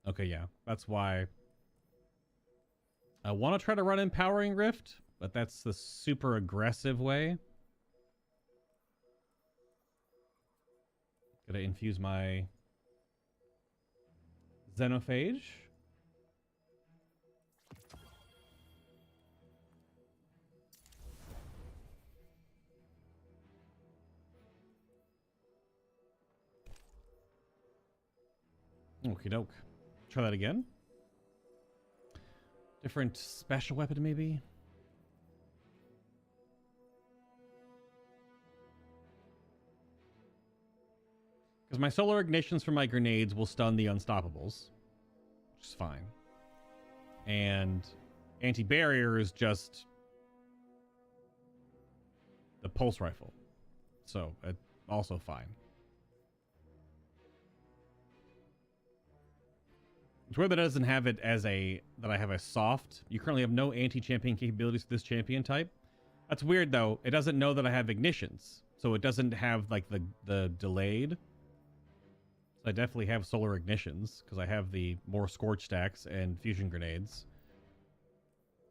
Okay, yeah. That's why I want to try to run Empowering Rift, but that's the super aggressive way. Gotta infuse my Xenophage. Okie doke. Try that again. Different special weapon, maybe? Because my solar ignitions for my grenades will stun the unstoppables. Which is fine. And anti-barrier is just the pulse rifle. So, also fine. It's weird that it doesn't have it as that I have a soft. You currently have no anti-champion capabilities for this champion type. That's weird though. It doesn't know that I have ignitions. So it doesn't have like the delayed. So I definitely have solar ignitions because I have the more scorch stacks and fusion grenades.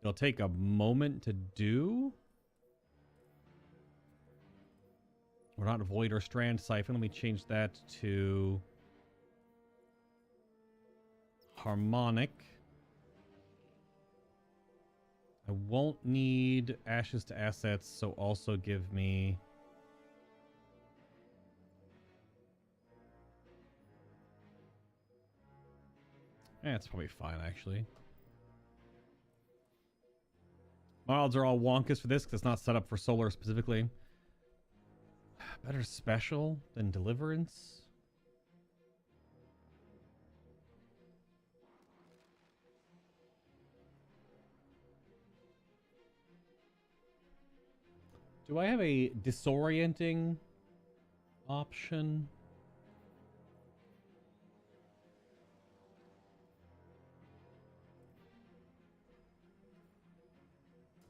It'll take a moment to do. We're not void or strand siphon. Let me change that to harmonic. I won't need ashes to assets, so also give me it's probably fine actually. My odds are all wonkus for this because it's not set up for solar specifically. Better special than deliverance. Do I have a disorienting option?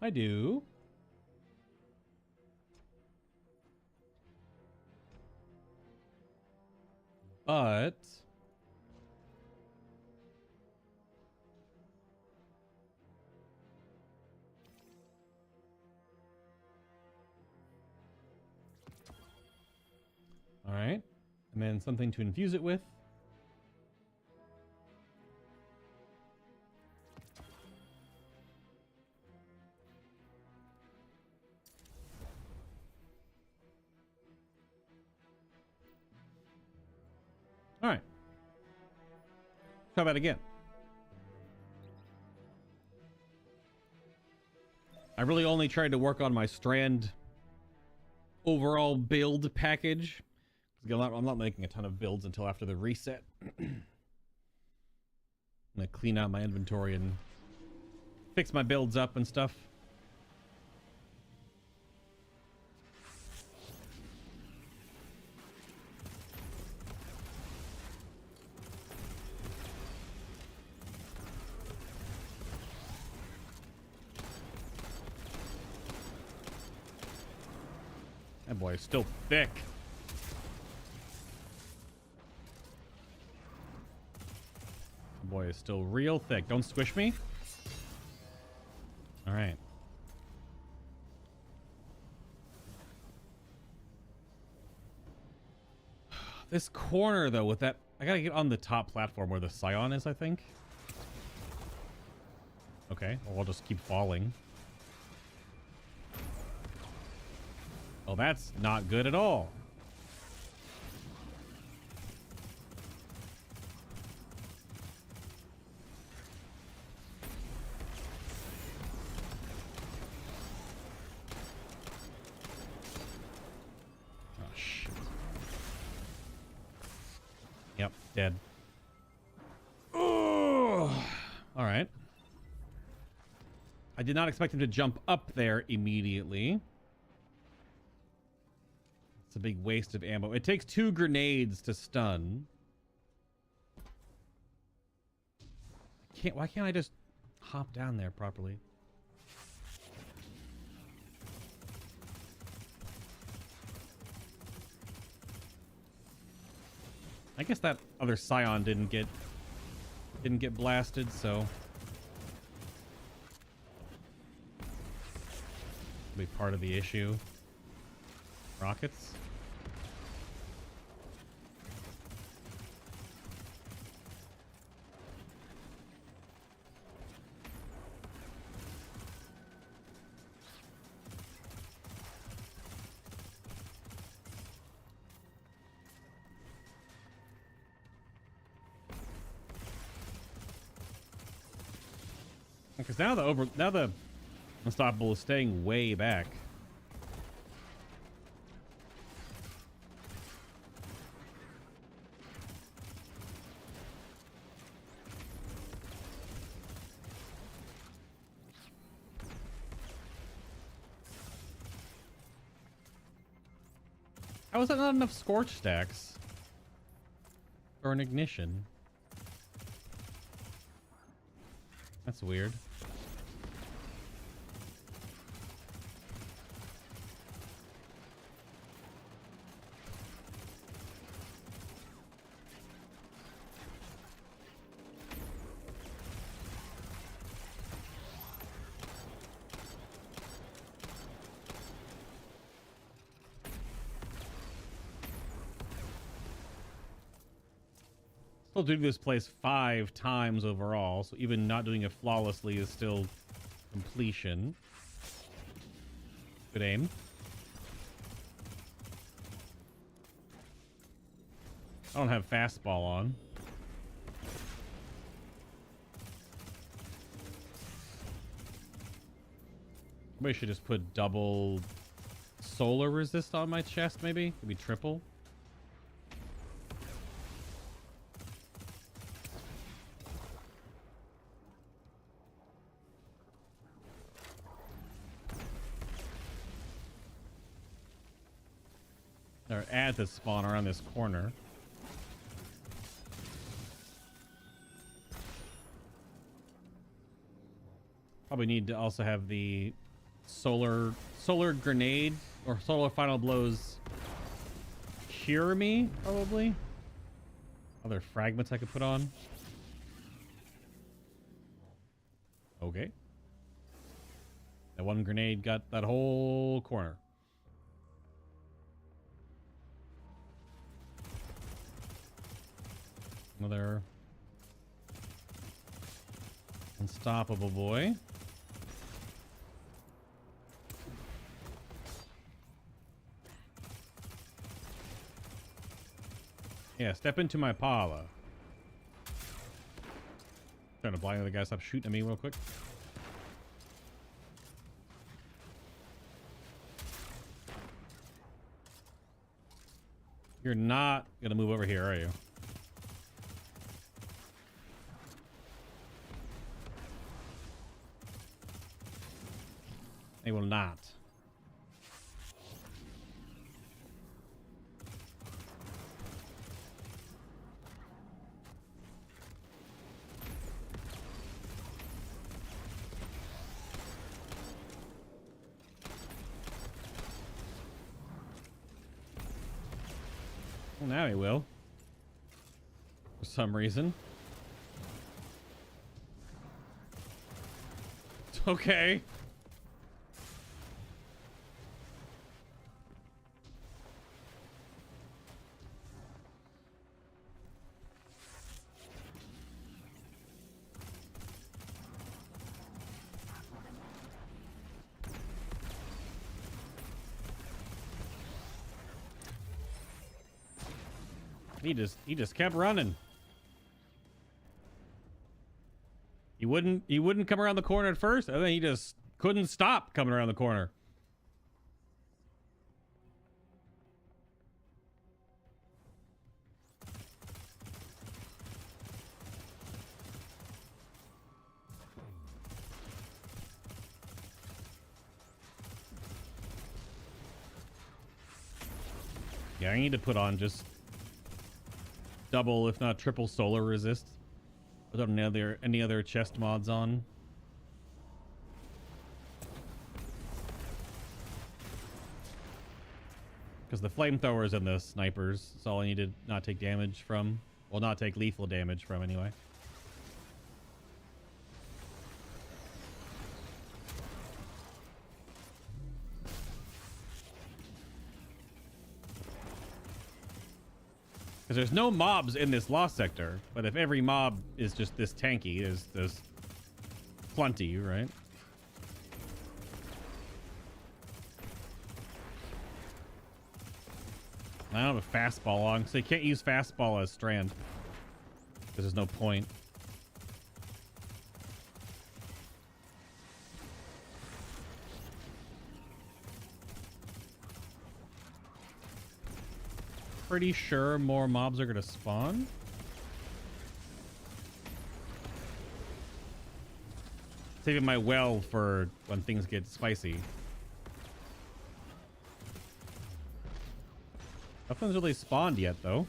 I do. But all right. And then something to infuse it with. All right. Try that again. I really only tried to work on my Strand overall build package. I'm not making a ton of builds until after the reset. I'm gonna clean out my inventory and fix my builds up and stuff. That boy is still thick. That boy is still real thick. Don't squish me. All right. This corner, though, with that... I gotta get on the top platform where the Scion is, I think. Okay, well, I'll just keep falling. Oh, that's not good at all. Oh, shit. Yep, dead. Oh, all right. I did not expect him to jump up there immediately. It's a big waste of ammo. It takes 2 grenades to stun. Why can't I just hop down there properly? I guess that other Scion didn't get blasted, so be part of the issue. Rockets. Because now the Unstoppable is staying way back. How is that not enough scorch stacks for an ignition? That's weird. Still doing this place 5 times overall, so even not doing it flawlessly is still completion. Good aim. I don't have fastball on. Maybe I should just put double solar resist on my chest, maybe? Maybe triple. Or at the spawn around this corner. Probably need to also have the solar grenade or solar final blows cure me, probably. Other fragments I could put on. Okay. That one grenade got that whole corner. Another unstoppable boy. Yeah, step into my parlor. Trying to blind the guy, stop shooting at me real quick. You're not gonna move over here, are you? They will not. Well, now he will. For some reason. Okay. He just kept running. He wouldn't come around the corner at first, and then he just couldn't stop coming around the corner. Yeah, I need to put on just double, if not triple, solar resist. Without any other chest mods on. Because the flamethrowers and the snipers is all I need to not take damage from. Well, not take lethal damage from anyway. Because there's no mobs in this lost sector, but if every mob is just this tanky, there's plenty, right? I don't have a fastball on, so you can't use fastball as Strand. Because there's no point. Pretty sure more mobs are gonna spawn. Saving my well for when things get spicy. Nothing's really spawned yet, though.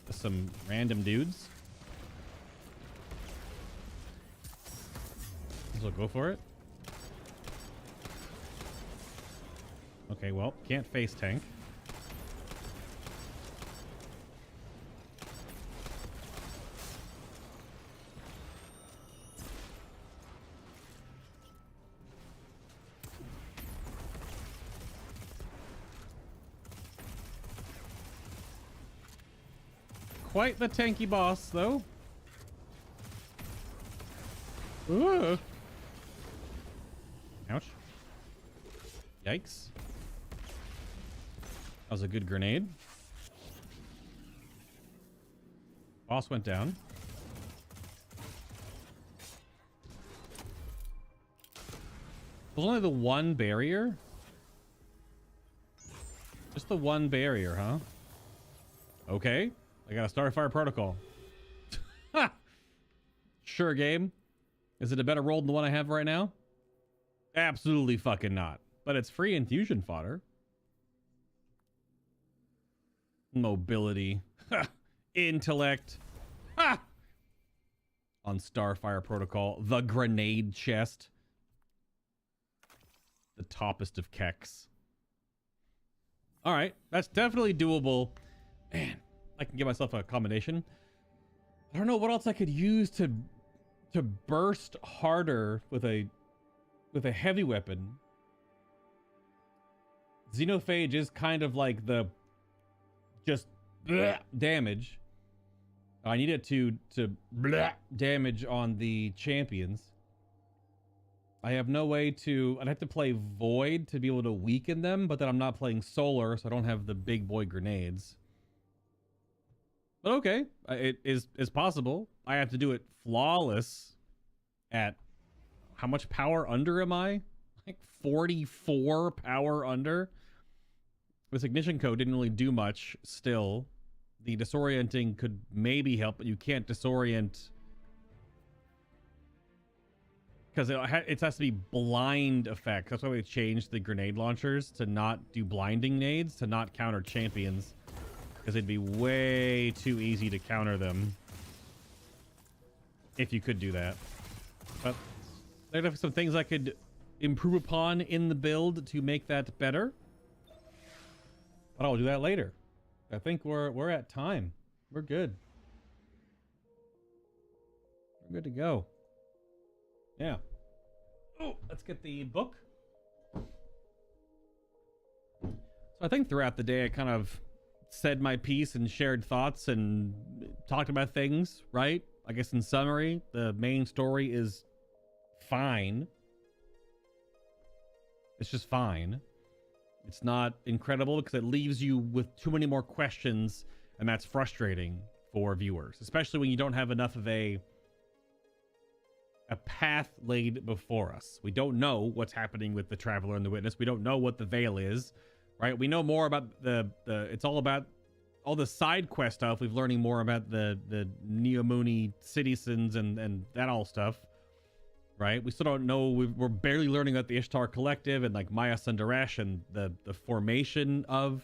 Just some random dudes. So go for it. Okay, well, can't face tank. Quite the tanky boss, though. Ooh. Ouch. Yikes. That was a good grenade. Boss went down. Was only the one barrier? Just the one barrier, huh? Okay. I got a Starfire protocol. Sure, game. Is it a better roll than the one I have right now? Absolutely fucking not. But it's free infusion fodder. Mobility. Ha! Intellect. Ha! On Starfire Protocol. The grenade chest. The toppest of keks. Alright, that's definitely doable. Man, I can give myself a combination. I don't know what else I could use to burst harder with a heavy weapon. Xenophage is kind of like the just damage. I need it to damage on the champions. I have no way to... I'd have to play Void to be able to weaken them, but then I'm not playing Solar, so I don't have the big boy grenades. But okay, it is possible. I have to do it flawless at... How much power under am I? Like 44 power under? This ignition code didn't really do much still. The disorienting could maybe help, but you can't disorient... Because it has to be blind effect. That's why we changed the grenade launchers to not do blinding nades, to not counter champions. Because it'd be way too easy to counter them. If you could do that. But there'd have some things I could improve upon in the build to make that better. But I'll do that later. I think we're at time. We're good. We're good to go. Yeah. Oh, let's get the book. So I think throughout the day I kind of said my piece and shared thoughts and talked about things, right? I guess in summary, the main story is fine. It's just fine. It's not incredible because it leaves you with too many more questions, and that's frustrating for viewers, especially when you don't have enough of a path laid before us. We don't know what's happening with the Traveler and the Witness. We don't know what the Veil is, right? We know more about the it's all about all the side quest stuff. We've learning more about the Neomuni citizens and that all stuff, right? We still don't know. We're barely learning about the Ishtar Collective and like Maya Sundaresh and the formation of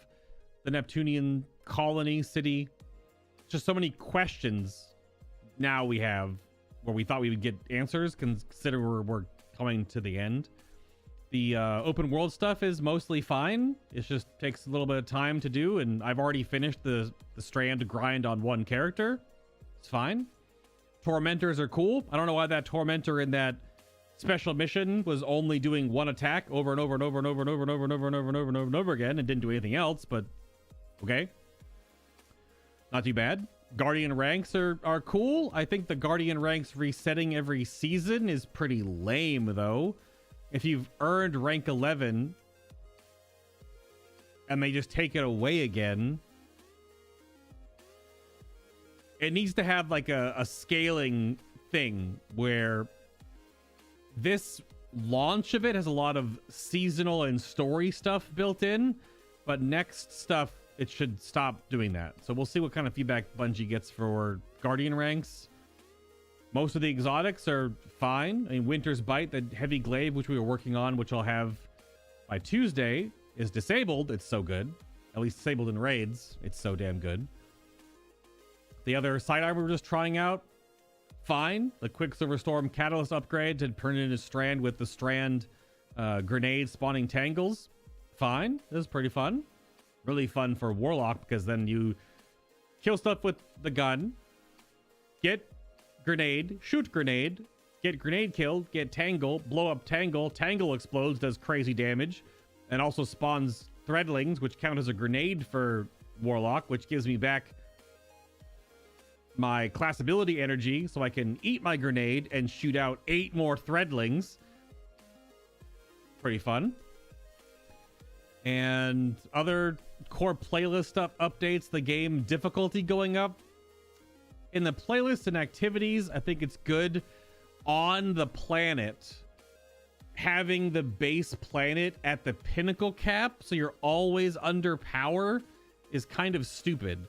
the Neptunian colony city. Just so many questions now we have where we thought we would get answers, consider we're coming to the end. The open world stuff is mostly fine. It just takes a little bit of time to do, and I've already finished the Strand grind on one character. It's fine. Tormentors are cool. I don't know why that Tormentor in that special mission was only doing one attack over and over and over and over and over and over and over and over and over and over and over again and didn't do anything else, but okay. Not too bad. Guardian ranks are cool. I think the Guardian ranks resetting every season is pretty lame, though. If you've earned rank 11 and they just take it away again, it needs to have like a scaling thing where this launch of it has a lot of seasonal and story stuff built in, but next stuff, it should stop doing that. So we'll see what kind of feedback Bungie gets for Guardian ranks. Most of the exotics are fine. I mean, Winter's Bite, the heavy glaive, which we were working on, which I'll have by Tuesday, is disabled. It's so good. At least disabled in raids. It's so damn good. The other side armor we're just trying out, fine. The Quicksilver Storm Catalyst upgrade to turn it into Strand with the Strand grenade spawning tangles, fine. This is pretty fun. Really fun for Warlock because then you kill stuff with the gun, get grenade, shoot grenade, get grenade killed, get tangle, blow up tangle, tangle explodes, does crazy damage, and also spawns threadlings, which count as a grenade for Warlock, which gives me back my class ability energy so I can eat my grenade and shoot out 8 more threadlings. Pretty fun. And other core playlist stuff updates, the game difficulty going up. In the playlist and activities, I think it's good on the planet. Having the base planet at the pinnacle cap, so you're always under power, is kind of stupid.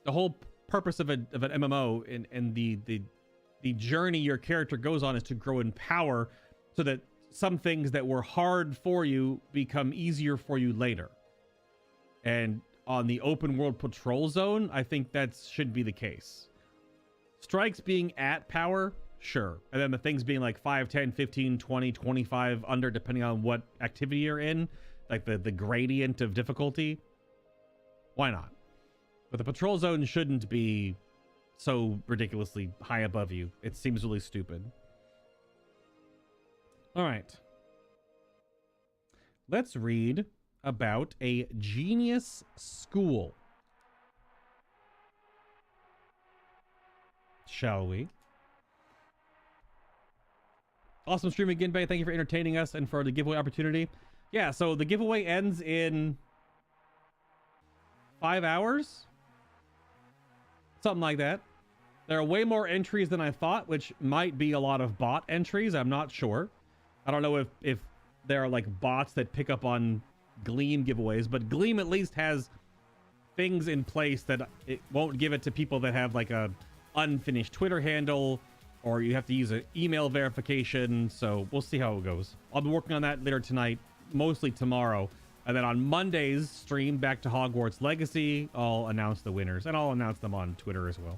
The whole purpose of an MMO and the journey your character goes on is to grow in power so that some things that were hard for you become easier for you later. And on the open world patrol zone, I think that should be the case. Strikes being at power, sure. And then the things being like 5, 10, 15, 20, 25 under, depending on what activity you're in, like the gradient of difficulty. Why not? But the patrol zone shouldn't be so ridiculously high above you. It seems really stupid. All right. Let's read about a genius school. Shall we? Awesome stream again, Bay. Thank you for entertaining us and for the giveaway opportunity. Yeah, so the giveaway ends in 5 hours? Something like that. There are way more entries than I thought, which might be a lot of bot entries. I'm not sure. I don't know if there are like bots that pick up on Gleam giveaways, but Gleam at least has things in place that it won't give it to people that have like a unfinished Twitter handle, or you have to use an email verification. So we'll see how it goes. I'll be working on that later tonight, mostly tomorrow. And then on Monday's stream, back to Hogwarts Legacy, I'll announce the winners, and I'll announce them on Twitter as well.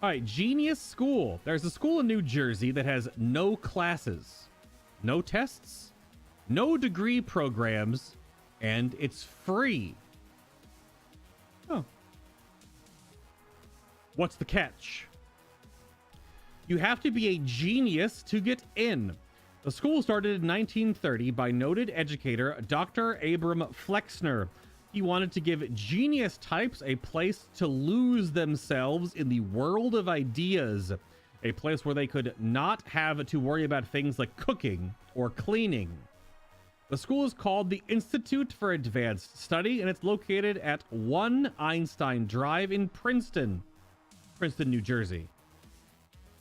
All right, Genius School. There's a school in New Jersey that has no classes, no tests, no degree programs, and it's free. Oh. What's the catch? You have to be a genius to get in. The school started in 1930 by noted educator Dr. Abram Flexner. He wanted to give genius types a place to lose themselves in the world of ideas, a place where they could not have to worry about things like cooking or cleaning. The school is called the Institute for Advanced Study, and it's located at 1 Einstein Drive in Princeton, New Jersey.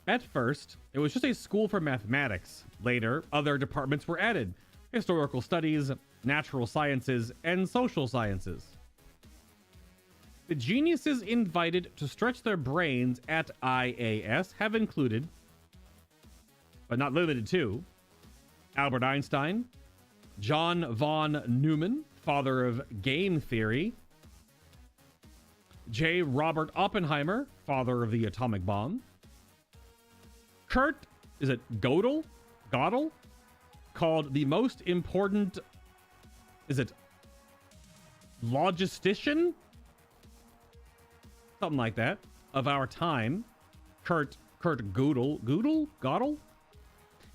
At first, it was just a school for mathematics. Later, other departments were added: historical studies, natural sciences, and social sciences. The geniuses invited to stretch their brains at IAS have included, but not limited to, Albert Einstein, John von Neumann, father of game theory, J. Robert Oppenheimer, father of the atomic bomb, Kurt, is it Gödel, called the most important, is it logistician? Something like that, of our time. Kurt Gödel?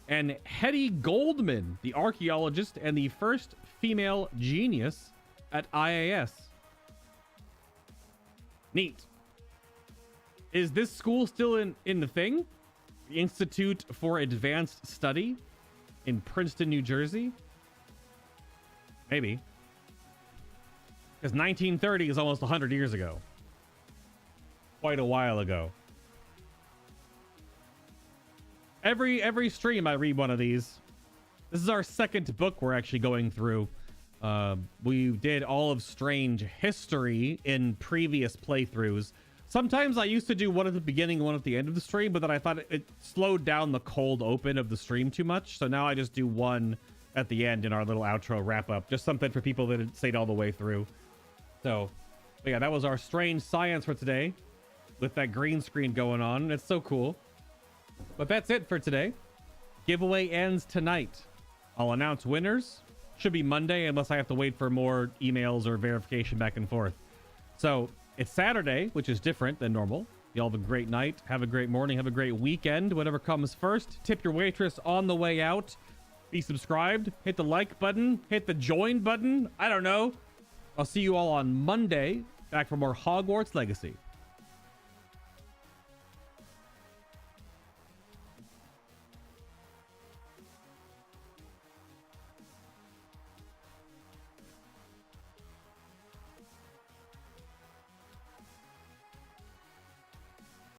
And Hetty Goldman, the archaeologist and the first female genius at IAS. Neat. Is this school still in the thing? The Institute for Advanced Study in Princeton, New Jersey? Maybe. Because 1930 is almost 100 years ago. Quite a while ago. Every stream I read one of these. This is our second book we're actually going through. We did all of Strange history in previous playthroughs. Sometimes I used to do one at the beginning, one at the end of the stream, but then I thought it slowed down the cold open of the stream too much. So now I just do one at the end in our little outro wrap up. Just something for people that had stayed all the way through. So, but yeah, that was our Strange Science for today with that green screen going on. It's so cool. But that's it for today. Giveaway ends tonight. I'll announce winners. Should be Monday unless I have to wait for more emails or verification back and forth. So it's Saturday, which is different than normal. Y'all have a great night. Have a great morning. Have a great weekend. Whatever comes first. Tip your waitress on the way out. Be subscribed. Hit the like button. Hit the join button. I don't know. I'll see you all on Monday. Back for more Hogwarts Legacy.